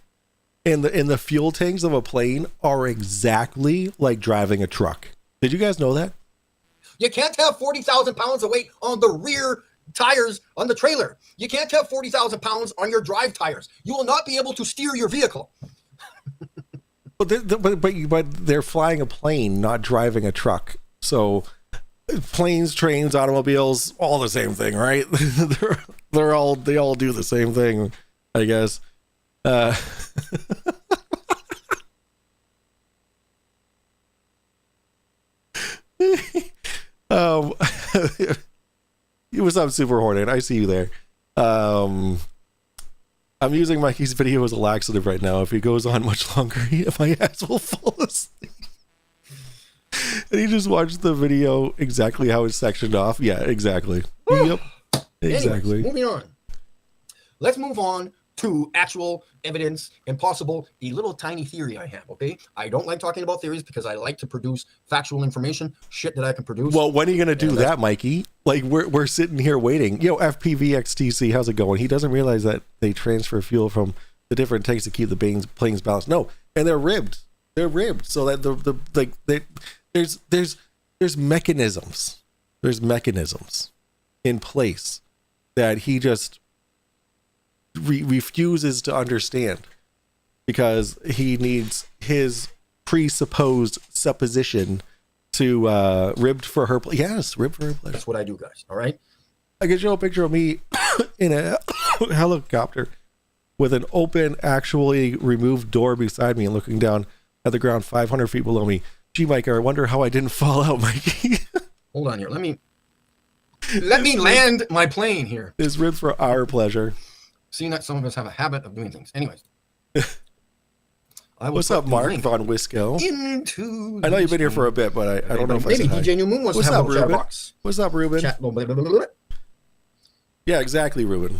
and the fuel tanks of a plane are exactly like driving a truck. Did you guys know that? You can't have 40,000 pounds of weight on the rear tires on the trailer. You can't have 40,000 pounds on your drive tires. You will not be able to steer your vehicle. But they're flying a plane, not driving a truck. So planes, trains, automobiles, all the same thing, right? they all do the same thing, I guess. What's up, Super Hornet? I see you there. I'm using Mikey's video as a laxative right now. If he goes on much longer, my ass will fall asleep. And he just watched the video exactly how it's sectioned off. Yeah, exactly. Yep. Exactly. Anyways, moving on. Let's move on to actual evidence and possible a little tiny theory I have, okay? I don't like talking about theories because I like to produce factual information, shit that I can produce. Well, when are you going to do that, Mikey? Like, we're sitting here waiting. Yo, FPVXTC, how's it going? He doesn't realize that they transfer fuel from the different tanks to keep the planes balanced. No, and they're ribbed. They're ribbed so that there's mechanisms. There's mechanisms in place that he just refuses to understand because he needs his presupposed supposition to ribbed for her. Yes, ribbed for her pleasure. That's what I do, guys. All right. I can show a picture of me in a helicopter with an open, actually removed door beside me and looking down at the ground 500 feet below me. Gee, Mike, I wonder how I didn't fall out, Mikey. Hold on here. Let me land my plane here. It's ribbed for our pleasure. Seeing that some of us have a habit of doing things. Anyways. What's up, Mark Von Wisco? I know you've been here for a bit, but I don't know if I said hi. DJ New Moon wants to have a chat box. What's up, Ruben? Chat, blah, blah, blah, blah, blah. Yeah, exactly, Ruben.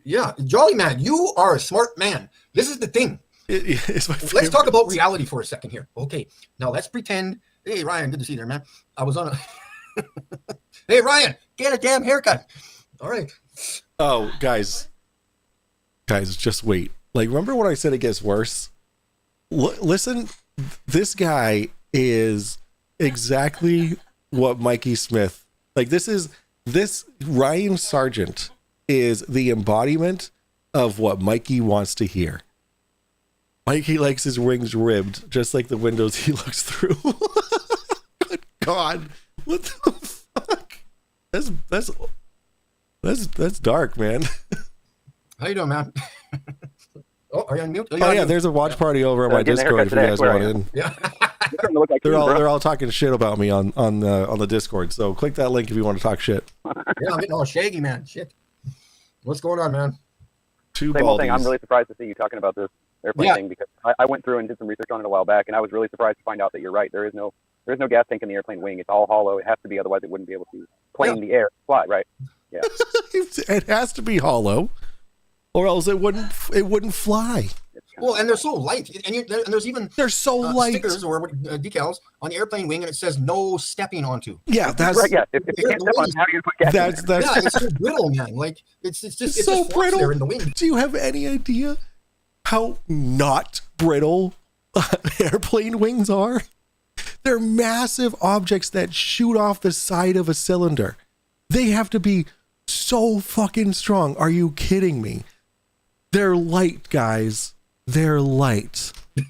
Yeah, Jolly Man, you are a smart man. This is the thing. Let's talk about reality for a second here. Okay, now let's pretend. Hey, Ryan, good to see you there, man. I was on a... Hey, Ryan, get a damn haircut. All right. Oh, guys, just wait. Like, remember when I said it gets worse? Listen, this guy is exactly what Mikey Smith, like this Ryan Sargent is the embodiment of what Mikey wants to hear. Mikey likes his wings ribbed, just like the windows he looks through. Good God. What the fuck? That's dark, man. How you doing, man? Oh, are you on mute? Yeah, there's a watch party over on my Discord if you guys want in. Yeah. They're all talking shit about me on the Discord. So click that link if you want to talk shit. Yeah, I'm getting all shaggy, man. Shit. What's going on, man? Two Same old thing. baldies. I'm really surprised to see you talking about this airplane thing because I went through and did some research on it a while back, and I was really surprised to find out that you're right. There's no gas tank in the airplane wing. It's all hollow. It has to be, otherwise it wouldn't be able to plane the air, fly, right? Yeah. It has to be hollow, or else it wouldn't fly. Well, and they're so light, and there's even so light stickers or decals on the airplane wing, and it says "no stepping onto." Yeah, that's right. Yeah, if you can't step on, how do you put gas? Yeah, it's so brittle, man. Like it's just so brittle there in the wing. Do you have any idea how not brittle airplane wings are? They're massive objects that shoot off the side of a cylinder. They have to be so fucking strong. Are you kidding me? They're light, guys. They're light. And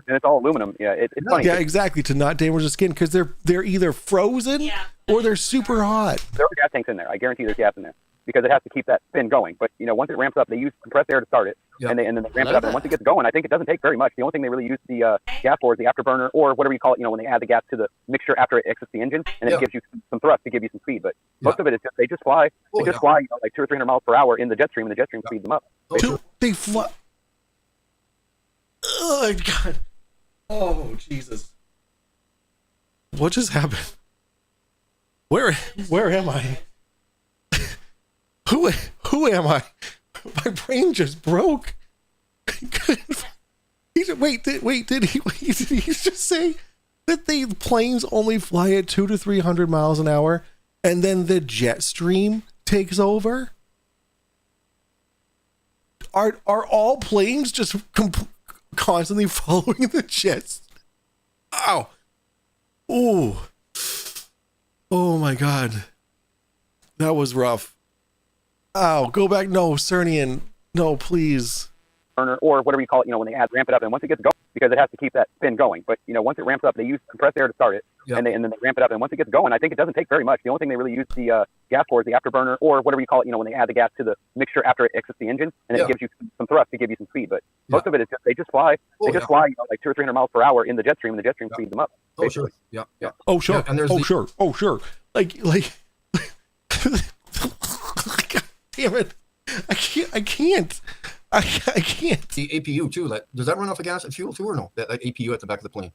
it's all aluminum. Yeah, it's funny. Yeah, exactly. To not damage the skin because they're either frozen or they're super hot. There are gas tanks in there. I guarantee there's gas in there because it has to keep that spin going. But once it ramps up, they use compressed air to start it, and then they ramp it up. And once it gets going, I think it doesn't take very much. The only thing they really use the gas for is the afterburner or whatever you call it. When they add the gas to the mixture after it exits the engine, and it gives you some thrust to give you some speed. But most of it is they just fly. They just fly like 200 or 300 miles per hour in the jet stream, and the jet stream speeds them up. They fly. Oh God! Oh Jesus! What just happened? Where am I? Who am I? My brain just broke. Did he just say that the planes only fly at 200 to 300 miles an hour and then the jet stream takes over? Are all planes just constantly following the jets? Ow. Ooh. Oh my God. That was rough. Ow. Go back. No, Cernian. No, please. Burner or whatever you call it, when they ramp it up, and once it gets going, because it has to keep that spin going. But once it ramps up, they use compressed air to start it, and then they ramp it up. And once it gets going, I think it doesn't take very much. The only thing they really use the gas for is the afterburner or whatever you call it. When they add the gas to the mixture after it exits the engine, and it gives you some thrust to give you some speed. But most of it is they just fly. They just fly like 200 or 300 miles per hour in the jet stream, and the jet stream speeds them up. Oh sure, yeah. Oh sure. And there's sure. Like. God damn it! I can't. The APU too. Like, does that run off of gas and fuel too, or no? That APU at the back of the plane.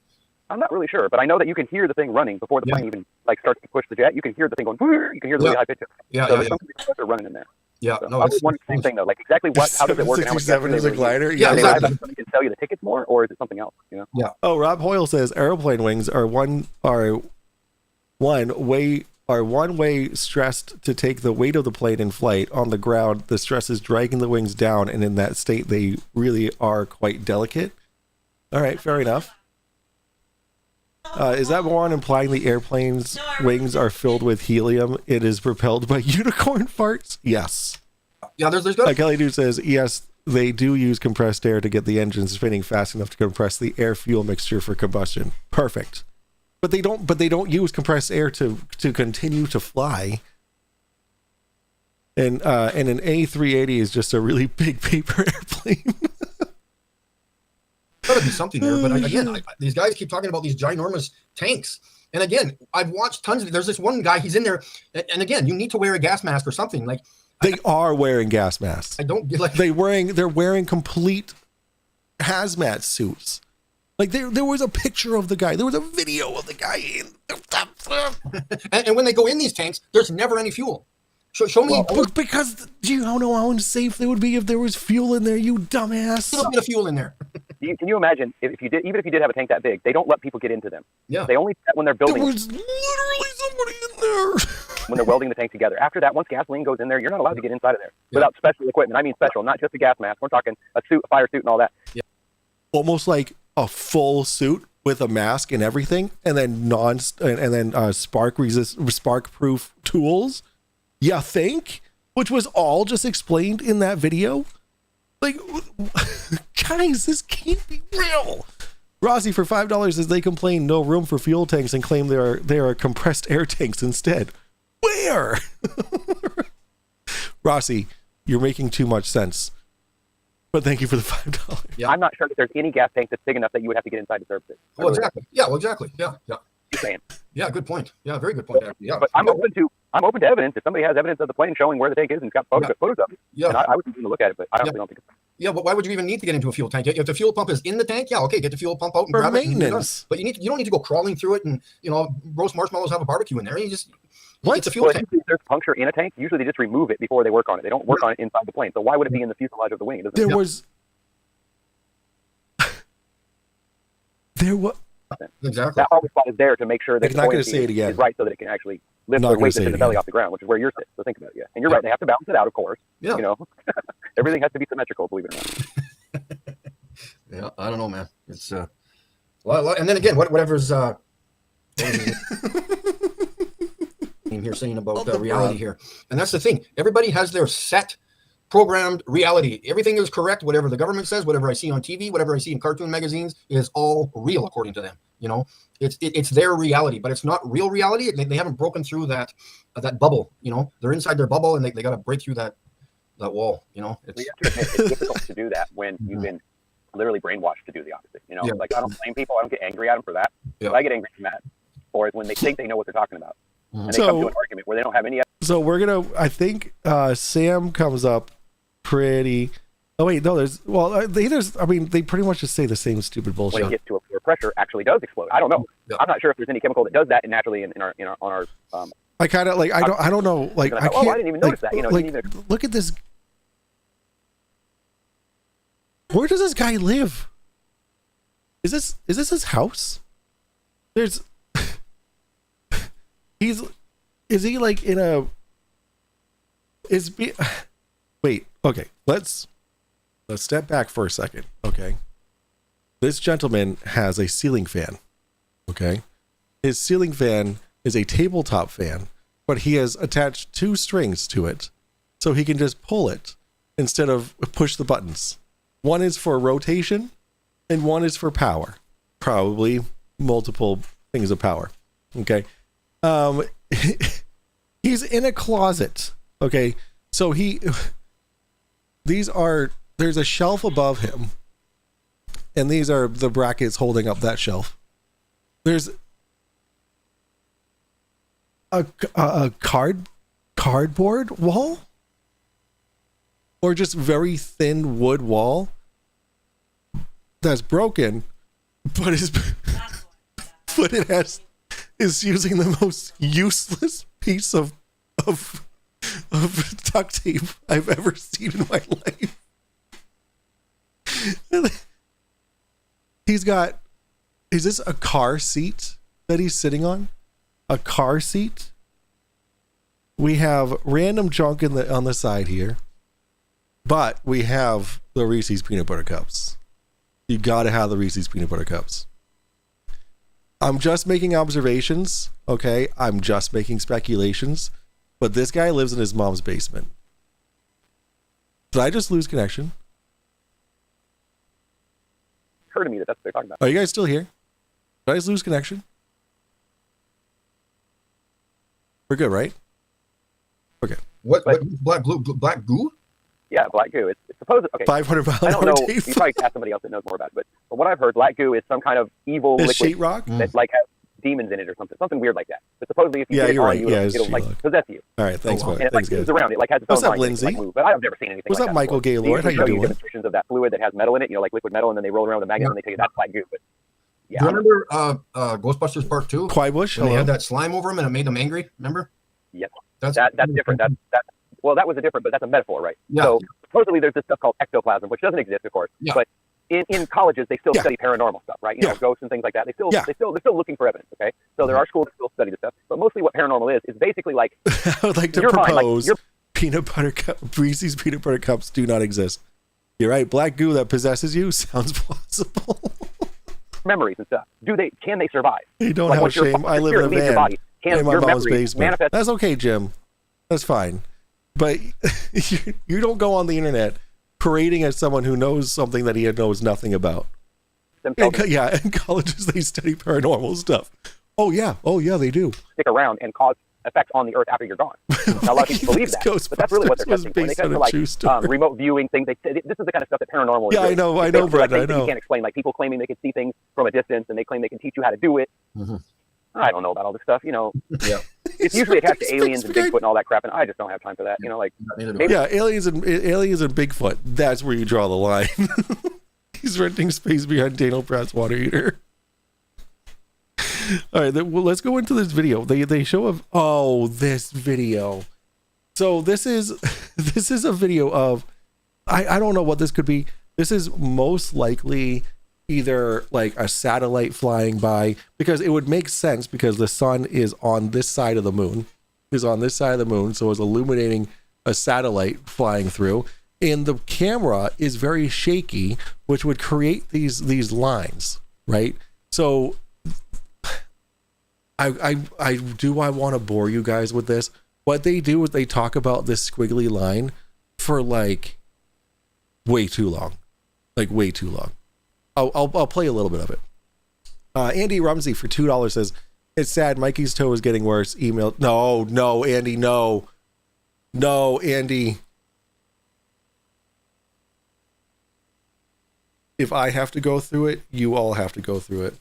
I'm not really sure, but I know that you can hear the thing running before the plane even starts to push the jet. You can hear the thing going. You can hear the really high pitch. There's some compressor running in there. Yeah, so no, I was wondering the same thing though. Like exactly how does it work? 67 is a glider. Yeah, exactly. Somebody can sell you the tickets more, or is it something else? Yeah. Oh, Rob Hoyle says airplane wings are one way stressed to take the weight of the plane in flight. On the ground, the stress is dragging the wings down, and in that state, they really are quite delicate. All right, fair enough. Is that more on implying the airplane's wings are filled with helium? It is propelled by unicorn farts? Yes. Yeah, there's good. Kelly Dude says, yes, they do use compressed air to get the engines spinning fast enough to compress the air-fuel mixture for combustion. Perfect. But they don't use compressed air to continue to fly. And an A380 is just a really big paper airplane. Gotta be something there, but again, these guys keep talking about these ginormous tanks. And again, I've watched tons of. There's this one guy. He's in there, and again, you need to wear a gas mask or something. Like they are wearing gas masks. I don't like they're wearing complete hazmat suits. Like there was a picture of the guy. There was a video of the guy and when they go in these tanks, there's never any fuel. Show me. Because you don't know how unsafe they would be if there was fuel in there, you dumbass. A little bit of fuel in there. Can you imagine if you did, even if you did have a tank that big, they don't let people get into them. Yeah. They only when they're building. There was literally somebody in there. When they're welding the tank together. After that, once gasoline goes in there, you're not allowed to get inside of there without special equipment. I mean special, not just a gas mask. We're talking a suit, a fire suit, and all that. Yeah. Almost like a full suit with a mask and everything, and then spark proof tools. You think? Which was all just explained in that video. Like, guys, this can't be real. Rossi for $5 says they complain no room for fuel tanks and claim they are compressed air tanks instead. Where? Rossi, you're making too much sense. But thank you for the $5. Yeah. I'm not sure that there's any gas tank that's big enough that you would have to get inside to service it. Well, exactly. Yeah. Well, exactly. Yeah. Just saying. Yeah. Good point. Yeah. Very good point. Actually. Yeah. But I'm open to evidence. If somebody has evidence of the plane showing where the tank is and it's got photos of it, and I would continue to look at it. But I honestly don't think it's. Yeah, but why would you even need to get into a fuel tank? If the fuel pump is in the tank, okay, get the fuel pump out and grab maintenance. it. But you don't need to go crawling through it and roast marshmallows, have a barbecue in there. You just it's a fuel tank. If there's puncture in a tank, usually they just remove it before they work on it. They don't work on it inside the plane. So why would it be in the fuselage of the wing? There was exactly that always is there to make sure that I'm not going to say it again. Is right so that it can actually lift the weight in the belly off the ground, which is where yours sits. So think about it. Yeah, and you're right. They have to balance it out, of course. Yeah. Everything has to be symmetrical. Believe it or not. Yeah, I don't know, man. It's and then again, whatever's here saying about reality here, and that's the thing. Everybody has their set programmed reality. Everything is correct. Whatever the government says, whatever I see on TV, whatever I see in cartoon magazines is all real according to them. It's their reality, but it's not real reality. They haven't broken through that bubble. They're inside their bubble and they got to break through that wall. It's difficult to do that when you've been literally brainwashed to do the opposite. Like I don't blame people. I don't get angry at them for that. But I get angry and mad. Or when they think they know what they're talking about. And they come to an argument where they don't have any. So I think Sam comes up pretty. Oh wait, no. They pretty much just say the same stupid bullshit. When it gets to a pressure, actually does explode. I don't know. Yeah. I'm not sure if there's any chemical that does that naturally on our. I kind of like. I don't know. Like I can't. I didn't even notice that. Look at this. Where does this guy live? Is this his house? There's is he like in a wait, okay, let's step back for a second. Okay, this gentleman has a ceiling fan. Okay, his ceiling fan is a tabletop fan, but he has attached 2 strings to it so he can just pull it instead of push the buttons. One is for rotation and one is for power, probably multiple things of power. Okay, he's in a closet. Okay, so there's a shelf above him, and these are the brackets holding up that shelf. There's a cardboard wall, or just very thin wood wall that's broken, but is using the most useless piece of duct tape I've ever seen in my life. Is this a car seat that he's sitting on? A car seat? We have random junk on the side here, but we have the Reese's peanut butter cups. You gotta have the Reese's peanut butter cups. I'm just making observations, okay? I'm just making speculations, but this guy lives in his mom's basement. Did I just lose connection? Occurred to me that's what they're talking about. Are you guys still here? Did I just lose connection? We're good, right? Okay. What black goo? Yeah, black goo. It's supposed. Okay. 500 mile I don't know. tape. You probably ask somebody else that knows more about it, but from what I've heard, black goo is some kind of evil liquid sheetrock that like has demons in it or something weird like that. But supposedly, if you get it on you, it'll like possess you. All right, thanks, and thanks, it guys. moves around. It like has its What's own up, mind, Lindsay? but I've never seen anything. What's like up, that Michael before. Gaylord? How you doing? Demonstrations of that fluid that has metal in it, like liquid metal, and then they roll around with a magnet and they tell you that's black goo. But yeah, do you remember Ghostbusters Part 2? Quaibush, when they had that slime over him and it made them angry. Remember? Yes. That's different. That was a different, but that's a metaphor, right? Yeah. So supposedly there's this stuff called ectoplasm, which doesn't exist, of course. Yeah. But in colleges they still study paranormal stuff, right? You know, ghosts and things like that. They're still looking for evidence. Okay. So there are schools that still study this stuff, but mostly what paranormal is basically like. I would like to propose peanut butter cup Reese's peanut butter cups do not exist. You're right. Black goo that possesses you sounds plausible. Memories and stuff. Can they survive? You don't have shame. I live in a van in my mom's basement. Manifest? That's okay, Jim. That's fine. But you don't go on the internet parading as someone who knows something that he knows nothing about. In colleges they study paranormal stuff. Oh yeah, they do. Stick around and cause effects on the earth after you're gone. Now, a lot of people believe that, but that's really what they're testing for. They test for like remote viewing things. This is the kind of stuff that paranormal is. Yeah, doing. I know, Brett. I know. You can't explain, like people claiming they can see things from a distance, and they claim they can teach you how to do it. Mm-hmm. I don't know about all this stuff, Yeah. It's usually attached to aliens and Bigfoot and all that crap, and I just don't have time for that. Aliens and Bigfoot. That's where you draw the line. He's renting space behind Daniel Pratt's water heater. All right, let's go into this video. They show this video. So this is a video of I don't know what this could be. This is most likely either like a satellite flying by, because it would make sense because the sun is on this side of the moon, so it's illuminating a satellite flying through, and the camera is very shaky, which would create these lines, right? So I want to bore you guys with this. What they do is they talk about this squiggly line for like way too long. I'll play a little bit of it. Andy Rumsey for $2 says, "It's sad. Mikey's toe is getting worse. Email." No, Andy, no, Andy. If I have to go through it, you all have to go through it.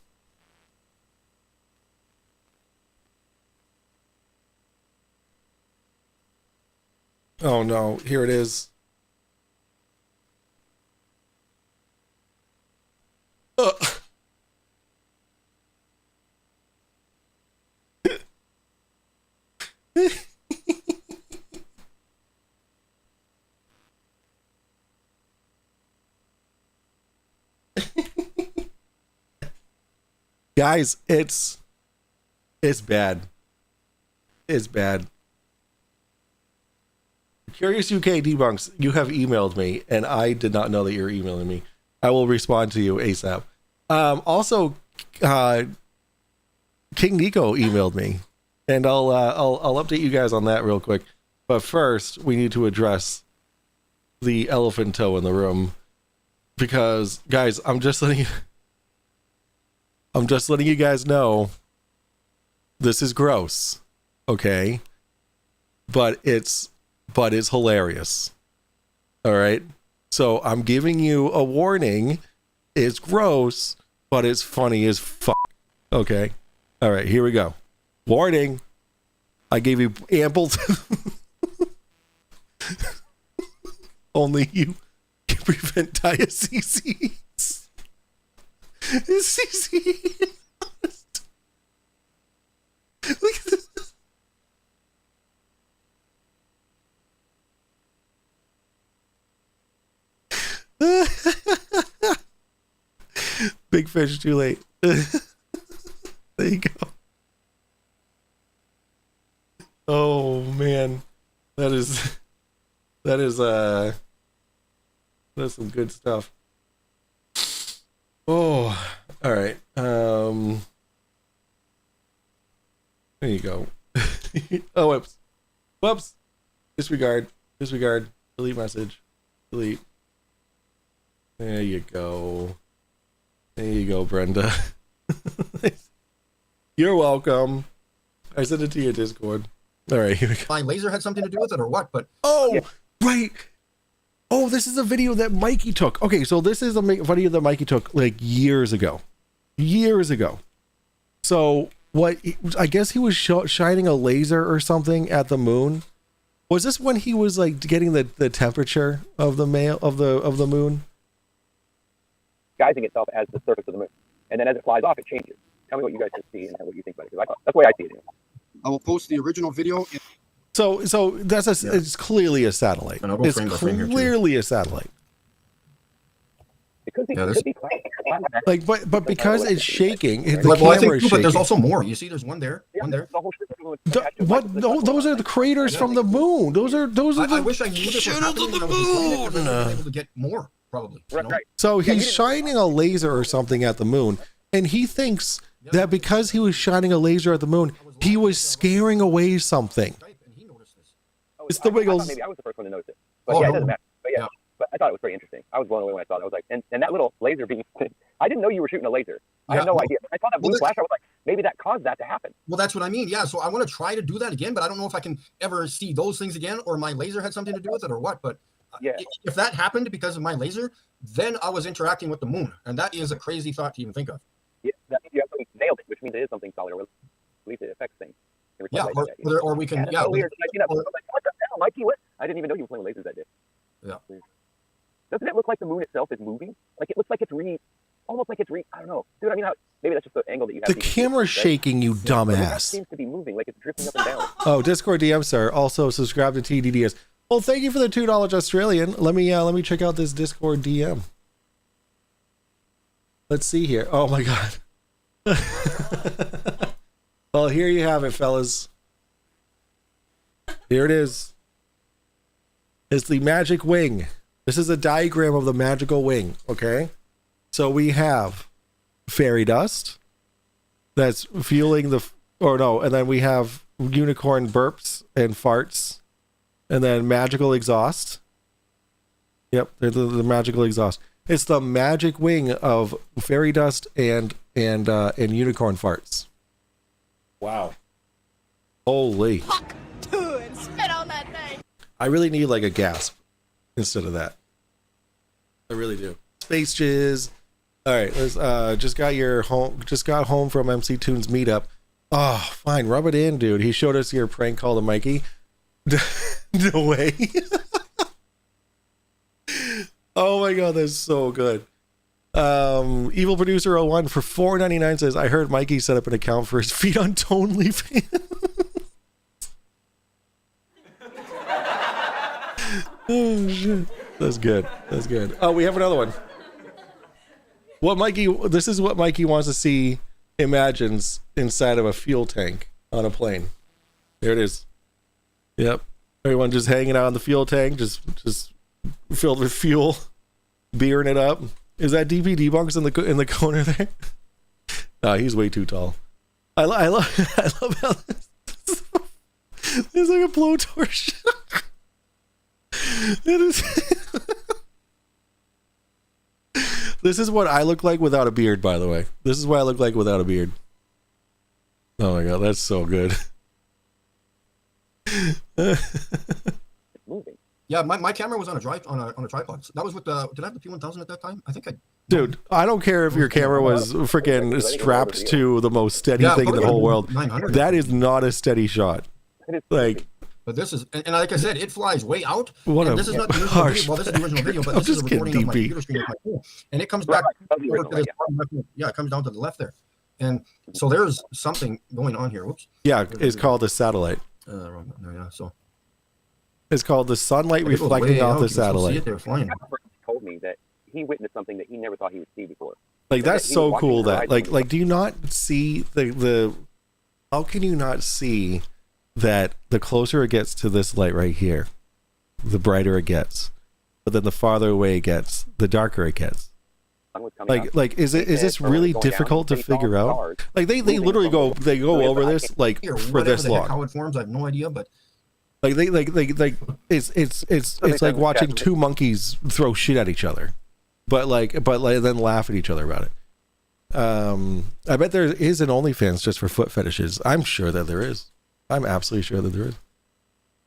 Oh no, here it is. Guys, it's It's bad. It's bad. Curious UK Debunks, you have emailed me, and I did not know that you're emailing me. I will respond to you ASAP. Also, King Nico emailed me, and I'll update you guys on that real quick. But first, we need to address the elephant toe in the room, because guys, I'm just letting you guys know this is gross, okay? But it's hilarious. All right? So I'm giving you a warning. It's gross, but it's funny as fuck. Okay? All right, here we go. Warning. I gave you ample only you can prevent diabetes. CC. Look at this. Big fish too late. There you go. Oh man. That's some good stuff. Oh, all right. There you go. Oh, whoops. Disregard. Delete message. Delete. There you go. Brenda. You're welcome. I sent it to your Discord. All right, here we go. My laser had something to do with it or what? But right. Oh, this is a video that Mikey took. Okay, so this is a video that Mikey took like years ago. So what? I guess he was shining a laser or something at the moon. Was this when he was like getting the temperature of the moon? Disguising itself as the surface of the moon, and then as it flies off, it changes. Tell me what you guys can see and what you think about it. Because that's the way I see it. Anyway. I will post the original video. So that's it's clearly a satellite. And I'll go it's frame by frame here, too. clearly a satellite. It could be. Yeah, it could be like, but because it's shaking, the well, I camera think is too, shaking. but there's also more. You see, there's one there. One there. What? No, those are the craters from the moon. Those are I wish I knew this was happening when I was recording it, 'cause I would have been able to get more, probably. You know? So he's shining a laser or something at the moon, and he thinks that because he was shining a laser at the moon, he was scaring away something. It's the Wiggles. Maybe I was the first one to notice it, but yeah, it doesn't matter. But yeah, but I thought it was pretty interesting. I was blown away when I saw it. I was like, and that little laser beam. I didn't know you were shooting a laser. I had no idea. I saw that blue flash. I was like, maybe that caused that to happen. Well, that's what I mean. Yeah. So I want to try to do that again, but I don't know if I can ever see those things again, or my laser had something to do with it, or what. But yeah, if that happened because of my laser, then I was interacting with the moon, and that is a crazy thought to even think of. Yeah, that means you absolutely nailed it, which means it is something solid, or at least it affects things. Yeah, or we can. Yeah. So weird. I was like, what the hell, Mikey? What? I didn't even know you were playing with lasers that day. Yeah. Doesn't it look like the moon itself is moving? Like it looks like it's almost like it's I don't know, dude. I mean, maybe that's just the angle that you have. The camera's shaking, you dumbass. It seems to be moving, like it's drifting up and down. Oh, Discord DM, sir. Also, subscribe to TDDS. Well, thank you for the $2 Australian. Let me check out this Discord DM. Let's see here. Oh my god. Well, here you have it, fellas. Here it is. It's the magic wing. This is a diagram of the magical wing, okay? So we have fairy dust that's fueling and then we have unicorn burps and farts, and then magical exhaust. Yep, they're the magical exhaust. It's the magic wing of fairy dust and unicorn farts. Wow. Holy. Fuck, and spit on that thing. I really need like a gasp instead of that. I really do. Space Jizz. All right, let's just got home from MC Tunes meetup. Oh, fine, rub it in, dude. He showed us your prank call to Mikey. No way. Oh my god, that's so good. Evil Producer 01 for $4.99 says, I heard Mikey set up an account for his feet on Tonely fan. Oh shit. That's good. That's good. Oh, we have another one. This is what Mikey wants to see imagines inside of a fuel tank on a plane. There it is. Yep. Everyone just hanging out on the fuel tank, just filled with fuel, beering it up. Is that DP Debunks in the corner there? No, he's way too tall. I love how this there's like a blowtorch. It is. This is what I look like without a beard, by the way. This is what I look like without a beard. Oh my god, that's so good. Yeah, my camera was on a tripod. That was with the. Did I have the P1000 at that time? I think I. Dude, I don't care if your camera was freaking strapped to the most steady thing in the whole world. That is not a steady shot. Like, but this is, and like I said, it flies way out. What and a this is not the original harsh. video. Well, this is the original video, but this is a recording of my computer screen with my phone, and it comes back. Yeah, it comes down to the left there, and so there's something going on here. Whoops. Yeah, it's called a satellite. Yeah, so it's called the sunlight reflecting off the satellite. Told me that he witnessed something that he never thought he would see before. Like, that's so cool that like do you not see the how can you not see that the closer it gets to this light right here, the brighter it gets, but then the farther away it gets, the darker it gets. Like is this really difficult to figure out? Like they literally go over this like for this long. How it forms, I have no idea, but like it's like watching two monkeys throw shit at each other, but then laugh at each other about it. I bet there is an OnlyFans just for foot fetishes. I'm sure that there is. I'm absolutely sure that there is.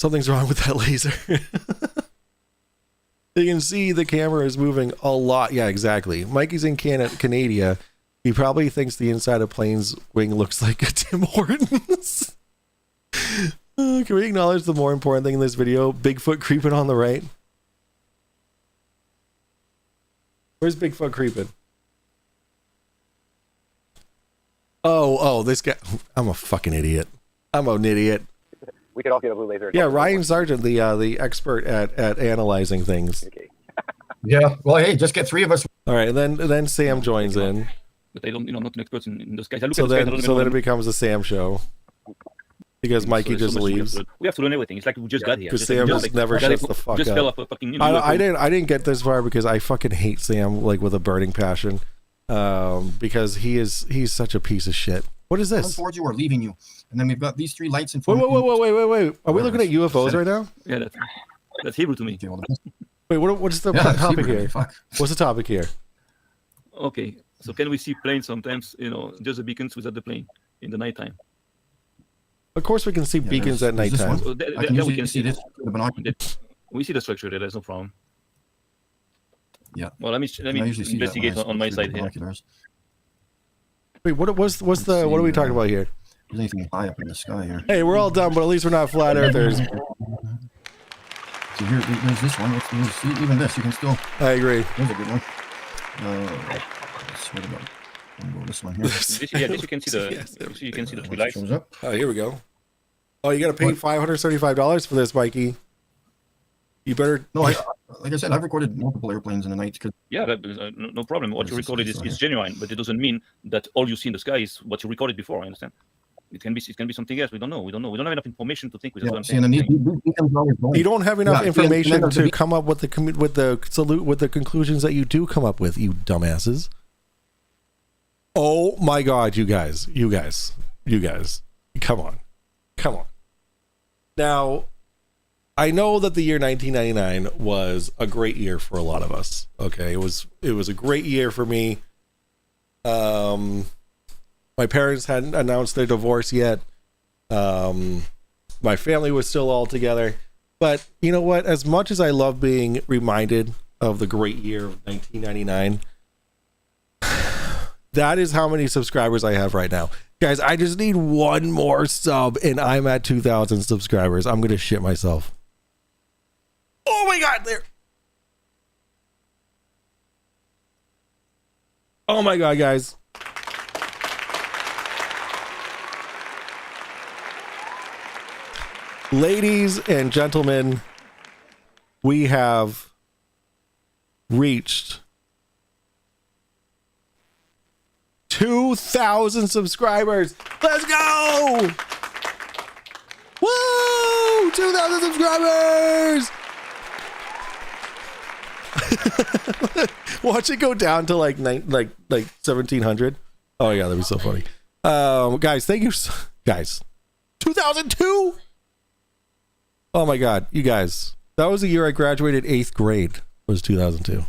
Something's wrong with that laser. You can see the camera is moving a lot. Yeah, exactly. Mikey's in Canada. He probably thinks the inside of plane's wing looks like a Tim Hortons. Can we acknowledge the more important thing in this video? Bigfoot creeping on the right. Where's Bigfoot creeping? Oh, this guy. I'm a fucking idiot. I'm an idiot. We could all get a blue laser. Yeah, Ryan Sargent, the expert at analyzing things. Okay. Yeah. Well, hey, just get three of us. All right, and then Sam joins in. But I don't, I'm not an expert in those guys. So then it becomes a Sam show. Because Mikey just leaves. We have to learn everything. It's like we just got here. Because Sam just never shuts the fuck up. I didn't get this far because I fucking hate Sam like with a burning passion. Because he's such a piece of shit. What is this? Towards you or leaving you, and then we've got these three lights in front. Wait! Are we looking at UFOs right now? Yeah, that's Hebrew to me. Wait, what's the topic here? What's the topic here? Okay, so can we see planes sometimes? Just the beacons without the plane in the nighttime. Of course, we can see beacons at nighttime. So we can see this. We see the structure there. There's no problem. Yeah. Well, let me investigate on my side here. Wait, what are we talking about here? There's anything high up in the sky here. Hey, we're all done, but at least we're not flat earthers. So there's this one. See, even this, you can still. I agree. There's a good one. What about? This one here. You can see the three lights. Oh, here we go. Oh, you got to pay $575 for this, Mikey. You better. No, like I said, I've recorded multiple airplanes in the night. Yeah, no problem. What you recorded is genuine, but it doesn't mean that all you see in the sky is what you recorded before. I understand. It can be something else. We don't know. We don't have enough information to think with. You don't have enough information to come up with the conclusions that you do come up with, you dumbasses. Oh my God, you guys, come on. Now, I know that the year 1999 was a great year for a lot of us. Okay, it was a great year for me. My parents hadn't announced their divorce yet. My family was still all together. But you know what? As much as I love being reminded of the great year of 1999, that is how many subscribers I have right now. Guys, I just need one more sub and I'm at 2,000 subscribers. I'm going to shit myself. Oh my God, there. Oh my God, guys. Ladies and gentlemen, we have reached 2,000 subscribers. Let's go. Woo! 2,000 subscribers. Watch it go down to like 1,700. Oh yeah, that'd be so funny. Guys, thank you, guys. 2002. Oh my God, you guys. That was the year I graduated 8th grade. Was 2002.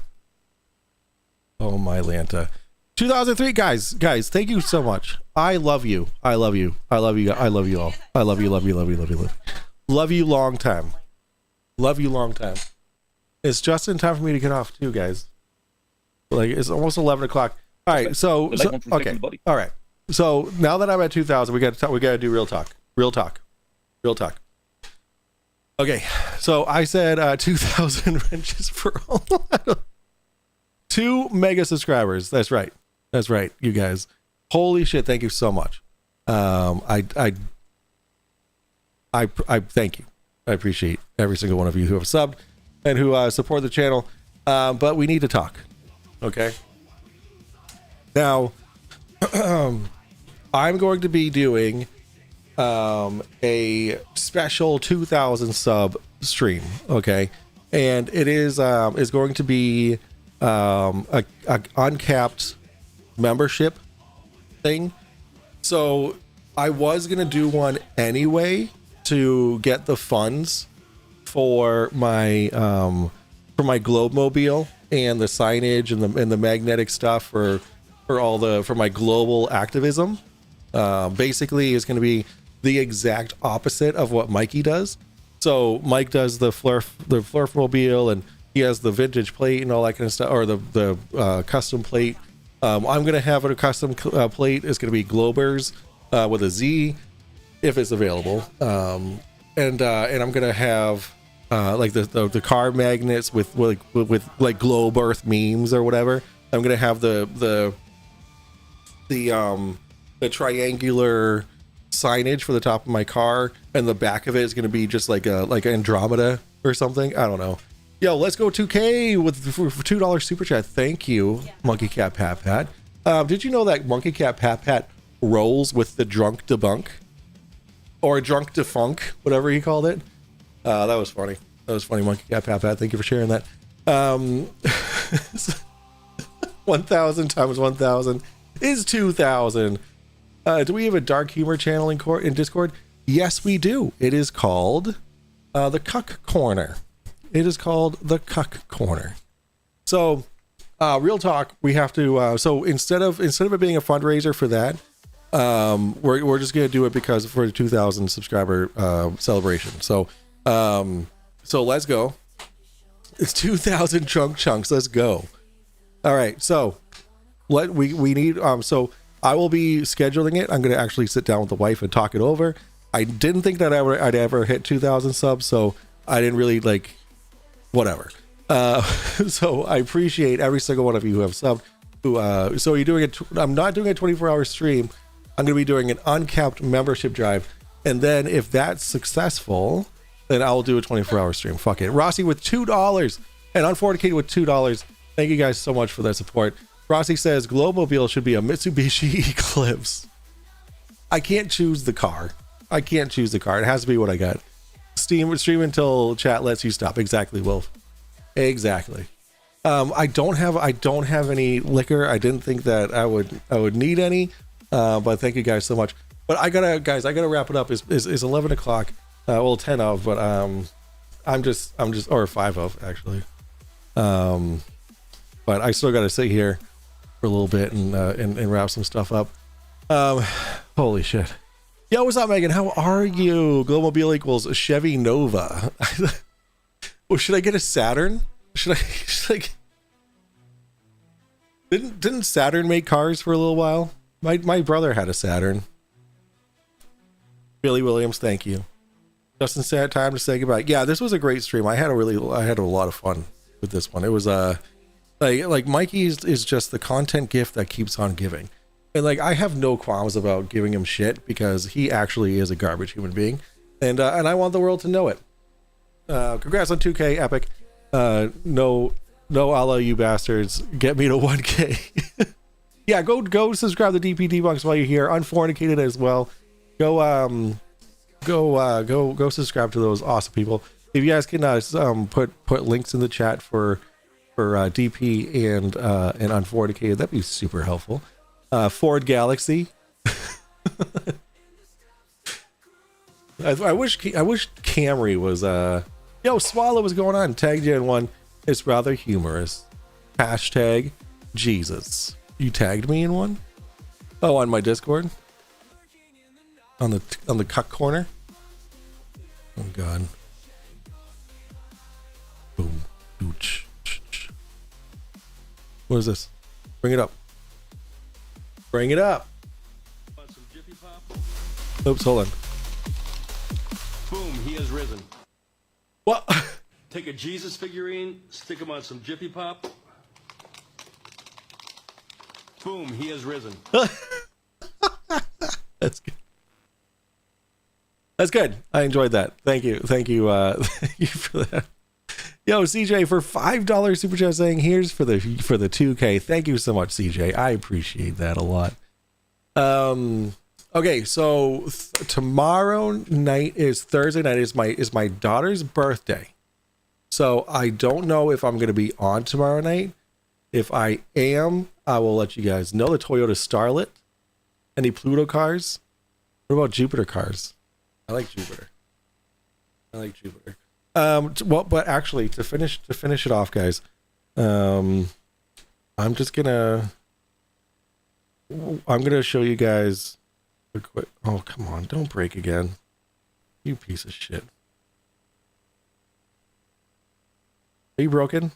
Oh my Lanta. 2003, guys, thank you so much. I love you. I love you. I love you. I love you all. I love you. Love you. Love you. Love you. Love you. Love you long time. Love you long time. It's just in time for me to get off too, guys. Like it's almost 11 o'clock. All right, so okay, all right. So now that I'm at 2,000, we got to do real talk. Okay, so I said 2,000 wrenches for all. 2 mega subscribers. That's right, you guys. Holy shit! Thank you so much. I thank you. I appreciate every single one of you who have subbed and who support the channel. But we need to talk. Okay. Now, I'm going to be doing a special 2,000 sub stream. Okay, and it is going to be a uncapped membership thing. So I was gonna do one anyway to get the funds for my Globemobile and the signage and the magnetic stuff for my global activism. Basically is going to be the exact opposite of what Mikey does. So Mike does the Flurfmobile, and he has the vintage plate and all that kind of stuff, or the custom plate. I'm going to have a custom plate. It's going to be Globers with a Z if it's available. And I'm going to have like the car magnets with like globe earth memes or whatever. I'm going to have the triangular signage for the top of my car, and the back of it is going to be just like Andromeda or something. I don't know. Yo, let's go 2K for $2 super chat. Thank you, Monkey Cat Pat Pat. Did you know that Monkey Cat Pat Pat rolls with the drunk debunk or drunk defunk, whatever he called it? That was funny. Monkey Cat Pat Pat. Thank you for sharing that. 1,000 times 1,000 is 2,000. Do we have a dark humor channel in Discord? Yes, we do. It is called the Cuck Corner. So, real talk. We have to. So instead of it being a fundraiser for that, we're just gonna do it because for the 2,000 subscriber celebration. So let's go. It's 2,000 chunks. Let's go. All right. So we need. So I will be scheduling it. I'm gonna actually sit down with the wife and talk it over. I didn't think that I'd ever hit 2,000 subs, so I didn't really like. Whatever. So I appreciate every single one of you who have subbed. So you're doing it. I'm not doing a 24-hour stream. I'm going to be doing an uncapped membership drive, and then if that's successful, then I'll do a 24-hour stream. Fuck it. Rossi with $2 and Unforticated with $2. Thank you guys so much for that support. Rossi says Globemobile should be a Mitsubishi Eclipse. I can't choose the car. It has to be what I got. Stream until chat lets you stop. Exactly, Wolf. Exactly. I don't have any liquor. I didn't think that I would need any. But thank you guys so much. But I gotta wrap it up. It's 11 o'clock. Well, 10 of, but I'm just or 5 of actually. But I still gotta sit here for a little bit and wrap some stuff up. Holy shit. Yo, what's up, Megan? How are you? Globemobile equals Chevy Nova. Well, should I get a Saturn? Should I didn't Saturn make cars for a little while? My brother had a Saturn. Billy Williams, thank you. Justin said time to say goodbye. Yeah, this was a great stream. I had a lot of fun with this one. It was like Mikey is just the content gift that keeps on giving. And like I have no qualms about giving him shit because he actually is a garbage human being, and I want the world to know it. Congrats on 2K, epic. No, Allah, you bastards, get me to 1K. Yeah, go subscribe to DP Debunks while you're here. Unfornicated as well. Go subscribe to those awesome people. If you guys can put links in the chat for DP and Unfornicated, that'd be super helpful. Ford Galaxy. I wish Camry was yo, Swallow, what's going on? Tagged you in one. It's rather humorous. Hashtag Jesus. You tagged me in one? Oh, on my Discord? On the cuck corner? Oh god. Boom. Ooch. What is this? Bring it up. Bring it up. Oops, hold on. Boom, he has risen. What? Take a Jesus figurine, stick him on some Jiffy Pop. Boom, he has risen. That's good. That's good. I enjoyed that. Thank you. Thank you for that. Yo, CJ, for $5 super chat saying here's for the 2K. Thank you so much, CJ. I appreciate that a lot. Okay, so tomorrow night is Thursday night is my daughter's birthday. So I don't know if I'm gonna be on tomorrow night. If I am, I will let you guys know. The Toyota Starlet. Any Pluto cars? What about Jupiter cars? I like Jupiter. Well, but actually, to finish it off, guys, I'm gonna show you guys a quick. Oh, come on! Don't break again, you piece of shit. Are you broken?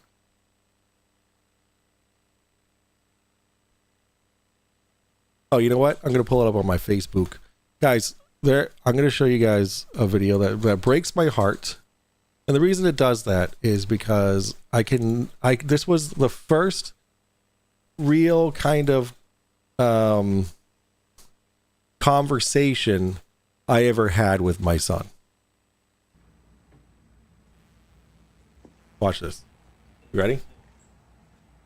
Oh, you know what? I'm gonna pull it up on my Facebook, guys. I'm gonna show you guys a video that breaks my heart. And the reason it does that is because this was the first real kind of conversation I ever had with my son. Watch this. You ready?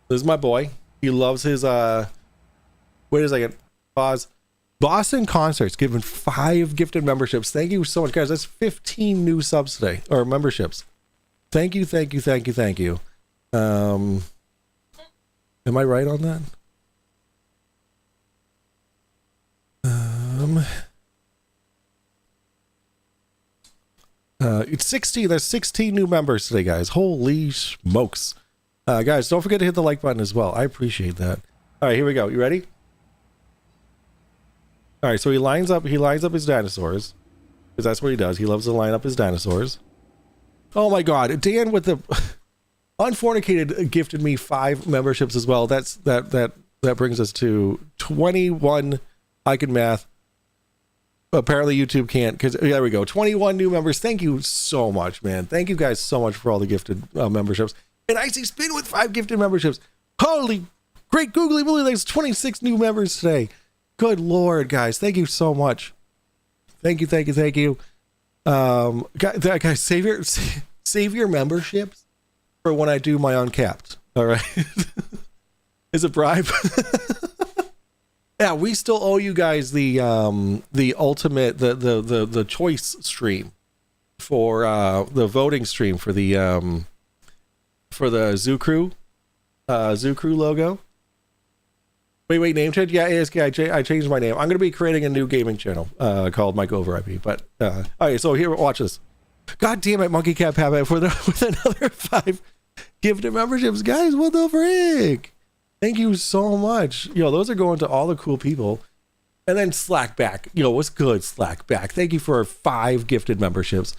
This is my boy. He loves his wait a second. Pause. Boston Concerts giving 5 gifted memberships. Thank you so much, guys. That's 15 new subs today, or memberships. Thank you. Am I right on that? It's 16. There's 16 new members today, guys. Holy smokes. Guys, don't forget to hit the like button as well. I appreciate that. All right, here we go. You ready? All right, so he lines up his dinosaurs, because that's what he does. He loves to line up his dinosaurs. Oh my god, Dan with the Unfornicated gifted me 5 memberships as well. That brings us to 21. I can math. Apparently YouTube can't, because there we go. 21 new members. Thank you so much, man. Thank you guys so much for all the gifted memberships. And Icy Spin with 5 gifted memberships. Holy great googly moly, there's 26 new members today. Good Lord, guys. Thank you so much. Thank you. Guys, save your memberships for when I do my Uncapped. All right. Is it bribe? Yeah, we still owe you guys the ultimate the choice stream for the voting stream for the Zoo Crew logo. Wait, name change? Yeah, ASK, I changed my name. I'm going to be creating a new gaming channel called Mike Over IP. But, all right, so here, watch this. God damn it, Monkey Cap Habit with another 5 gifted memberships. Guys, what the frick? Thank you so much. Yo, those are going to all the cool people. And then Slackback. Yo, what's good, Slackback? Thank you for 5 gifted memberships.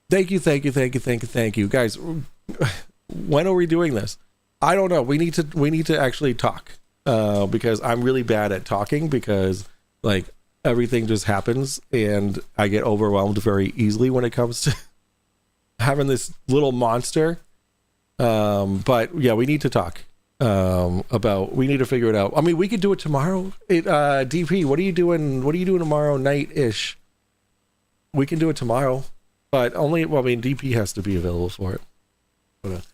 Thank you. Guys, when are we doing this? I don't know. We need to actually talk. Because I'm really bad at talking, because like everything just happens and I get overwhelmed very easily when it comes to having this little monster. But yeah, we need to talk we need to figure it out. I mean, we could do it tomorrow. DP, what are you doing tomorrow night ish? We can do it tomorrow, but DP has to be available for it. But,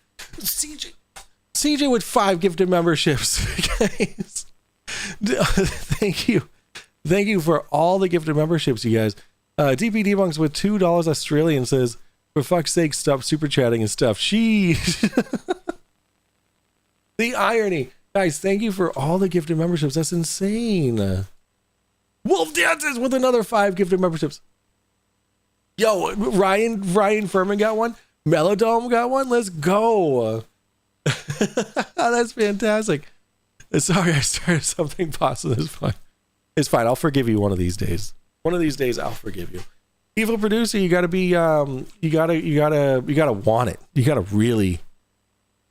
CJ with 5 gifted memberships, guys. Thank you. Thank you for all the gifted memberships, you guys. DP Debunks with $2 Australian says, for fuck's sake, stop super chatting and stuff. The irony. Guys, thank you for all the gifted memberships. That's insane. Wolf Dances with another 5 gifted memberships. Yo, Ryan Furman got one. Melodome got one. Let's go. That's fantastic. Sorry, I started something positive. It's fine. It's fine. I'll forgive you one of these days. One of these days, I'll forgive you. Evil producer, you gotta be, you gotta want it. You gotta really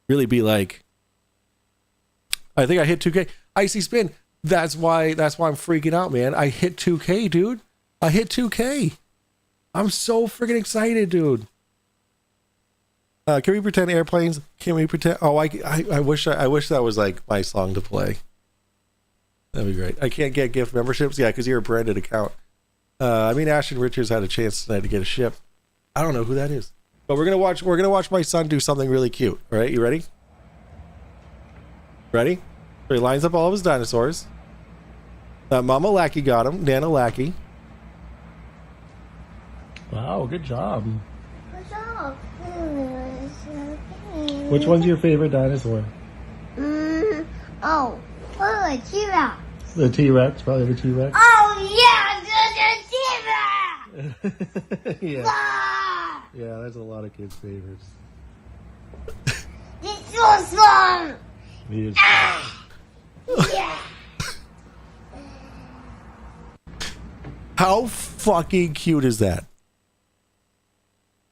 be I think I hit 2K. Icy Spin. That's why I'm freaking out, man. I hit 2K, dude. I hit 2K. I'm so freaking excited, dude. Can we pretend airplanes? Can we pretend? Oh, I wish that was my song to play. That'd be great. I can't get gift memberships. Yeah, because you're a branded account. Ashton Richards had a chance tonight to get a ship. I don't know who that is, but we're gonna watch my son do something really cute. All right, you ready? Ready? So he lines up all of his dinosaurs. Mama Lackey got him. Nana Lackey. Wow, good job. Which one's your favorite dinosaur? T-Rex. The T-Rex, probably the T-Rex. Oh yeah, the T-Rex. Yeah, that's a lot of kids' favorites. It's awesome. Yeah. How fucking cute is that?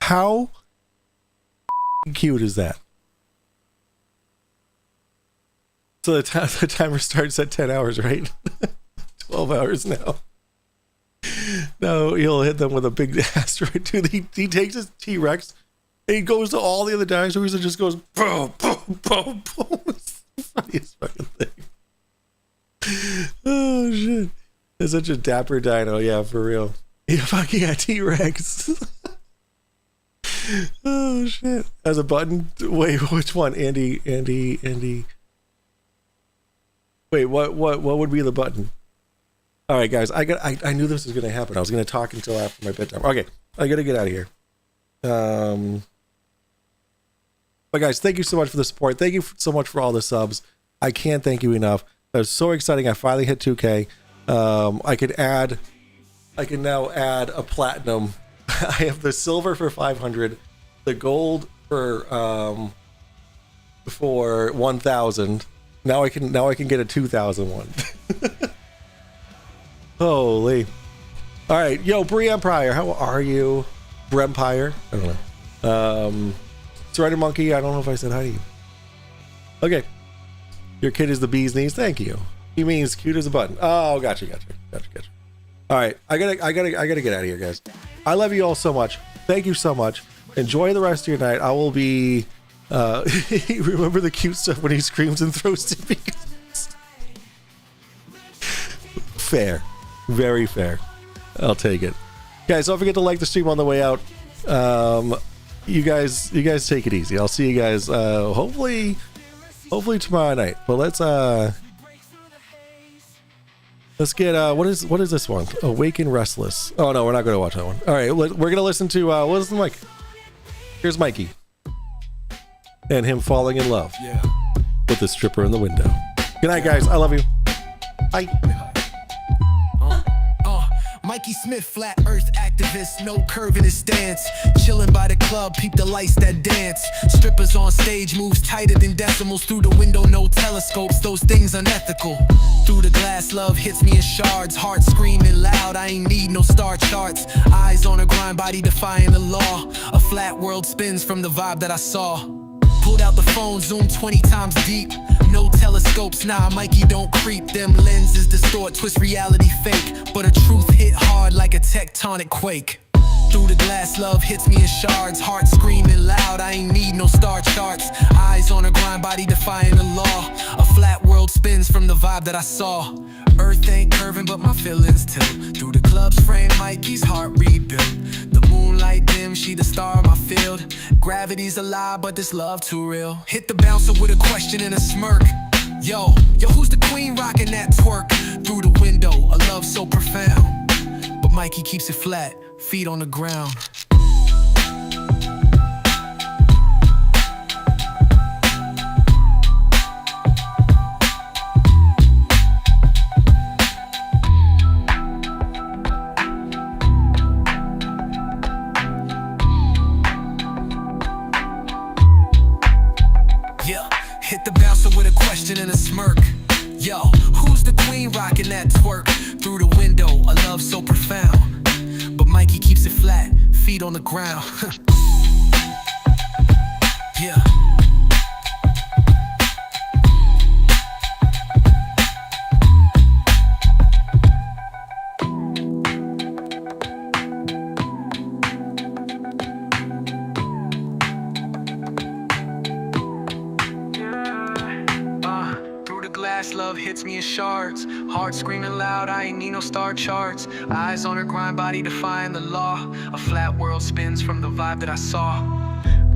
How cute is that? So the timer starts at 10 hours, right? 12 hours now. No, he'll hit them with a big asteroid, dude. He takes his T-Rex and he goes to all the other dinosaurs and just goes boom, boom, boom, boom. It's the funniest fucking thing. Oh, shit. It's such a dapper dino. Yeah, for real. Yeah, fucking yeah, T-Rex. Oh, shit. As a button? Wait, which one? Andy. Wait, what would be the button? All right, guys. I knew this was going to happen. I was going to talk until after my bedtime. Okay, I got to get out of here. But guys, thank you so much for the support. Thank you so much for all the subs. I can't thank you enough. That was so exciting. I finally hit 2K. I can now add a platinum. I have the silver for 500, the gold for 1,000. Now I can get a 2,000 one. Holy! All right, yo, Brie Empire, how are you? Brempire, I don't know. Surrender Monkey, I don't know if I said hi to you. Okay, your kid is the bee's knees. Thank you. He means cute as a button. Oh, gotcha. All right, I gotta get out of here, guys. I love you all so much. Thank you so much. Enjoy the rest of your night. I will be. Remember the cute stuff when he screams and throws sticks. Fair, very fair. I'll take it, guys. Don't forget to like the stream on the way out. You guys take it easy. I'll see you guys. Hopefully tomorrow night. But let's get what is this one? Awaken Restless. Oh no, we're not going to watch that one. All right, we're going to listen to what is the mic? Here's Mikey and him falling in love with the stripper in the window. Good night, guys. I love you. Bye. Mikey Smith, flat earth activist, no curve in his stance. Chilling by the club, peep the lights that dance. Strippers on stage, moves tighter than decimals. Through the window, no telescopes, those things unethical. Through the glass, love hits me in shards. Heart screaming loud, I ain't need no star charts. Eyes on a grind, body defying the law. A flat world spins from the vibe that I saw. Pulled out the phone, zoomed 20 times deep. No telescopes, nah, Mikey don't creep. Them lenses distort, twist reality fake. But a truth hit hard like a tectonic quake. Through the glass, love hits me in shards. Heart screaming loud, I ain't need no star charts. Eyes on a grind, body defying the law. A flat world spins from the vibe that I saw. Earth ain't curving, but my feelings tilt. Through the club's frame, Mikey's heart rebuilt. The moonlight dim, she the star of my field. Gravity's a lie, but this love too real. Hit the bouncer with a question and a smirk. Yo, who's the queen rocking that twerk through the window? A love so profound, but Mikey keeps it flat, feet on the ground. Hit the bouncer with a question and a smirk. Yo, who's the queen rocking that twerk through the window? A love so profound, but Mikey keeps it flat, feet on the ground. Yeah. Love hits me in shards, heart screaming loud, I ain't need no star charts. Eyes on her grind, body defying the law. A flat world spins from the vibe that I saw.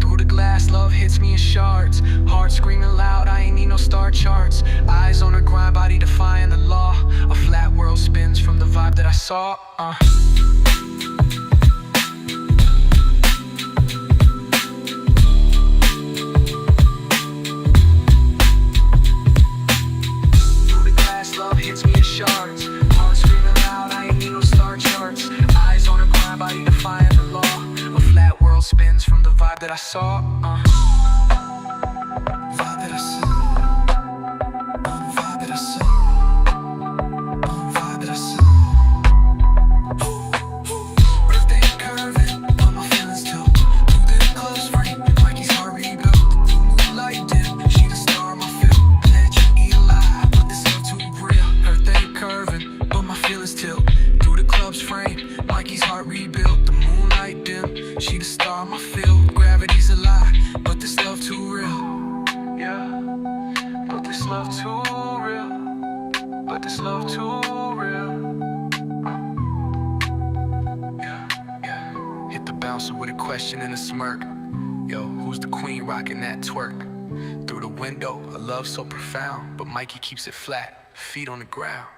Through the glass, love hits me in shards, heart screaming loud, I ain't need no star charts. Eyes on her grind, body defying the law. A flat world spins from the vibe that I saw. Hits me in shards, heart screaming loud, I ain't need no star charts. Eyes on her grind, body defying the law. A flat world spins from the vibe that I saw. Vibe that I saw. Vibe that I saw. Vibe that I saw. Birthday curving, but my feelings too. Through the close frame, Mikey's heart rebuilt. Moonlight dim, she the star of my film. Let you eat alive, but this love too real. Curving, but my feelings tilt. Through the club's frame, Mikey's heart rebuilt. The moonlight dim, she the star of my field. Gravity's a lie, but this love too real. Yeah, but this love too real. But this love too real. Yeah. Hit the bouncer with a question and a smirk. Yo, who's the queen rocking that twerk? Through the window, a love so profound, but Mikey keeps it flat, feet on the ground.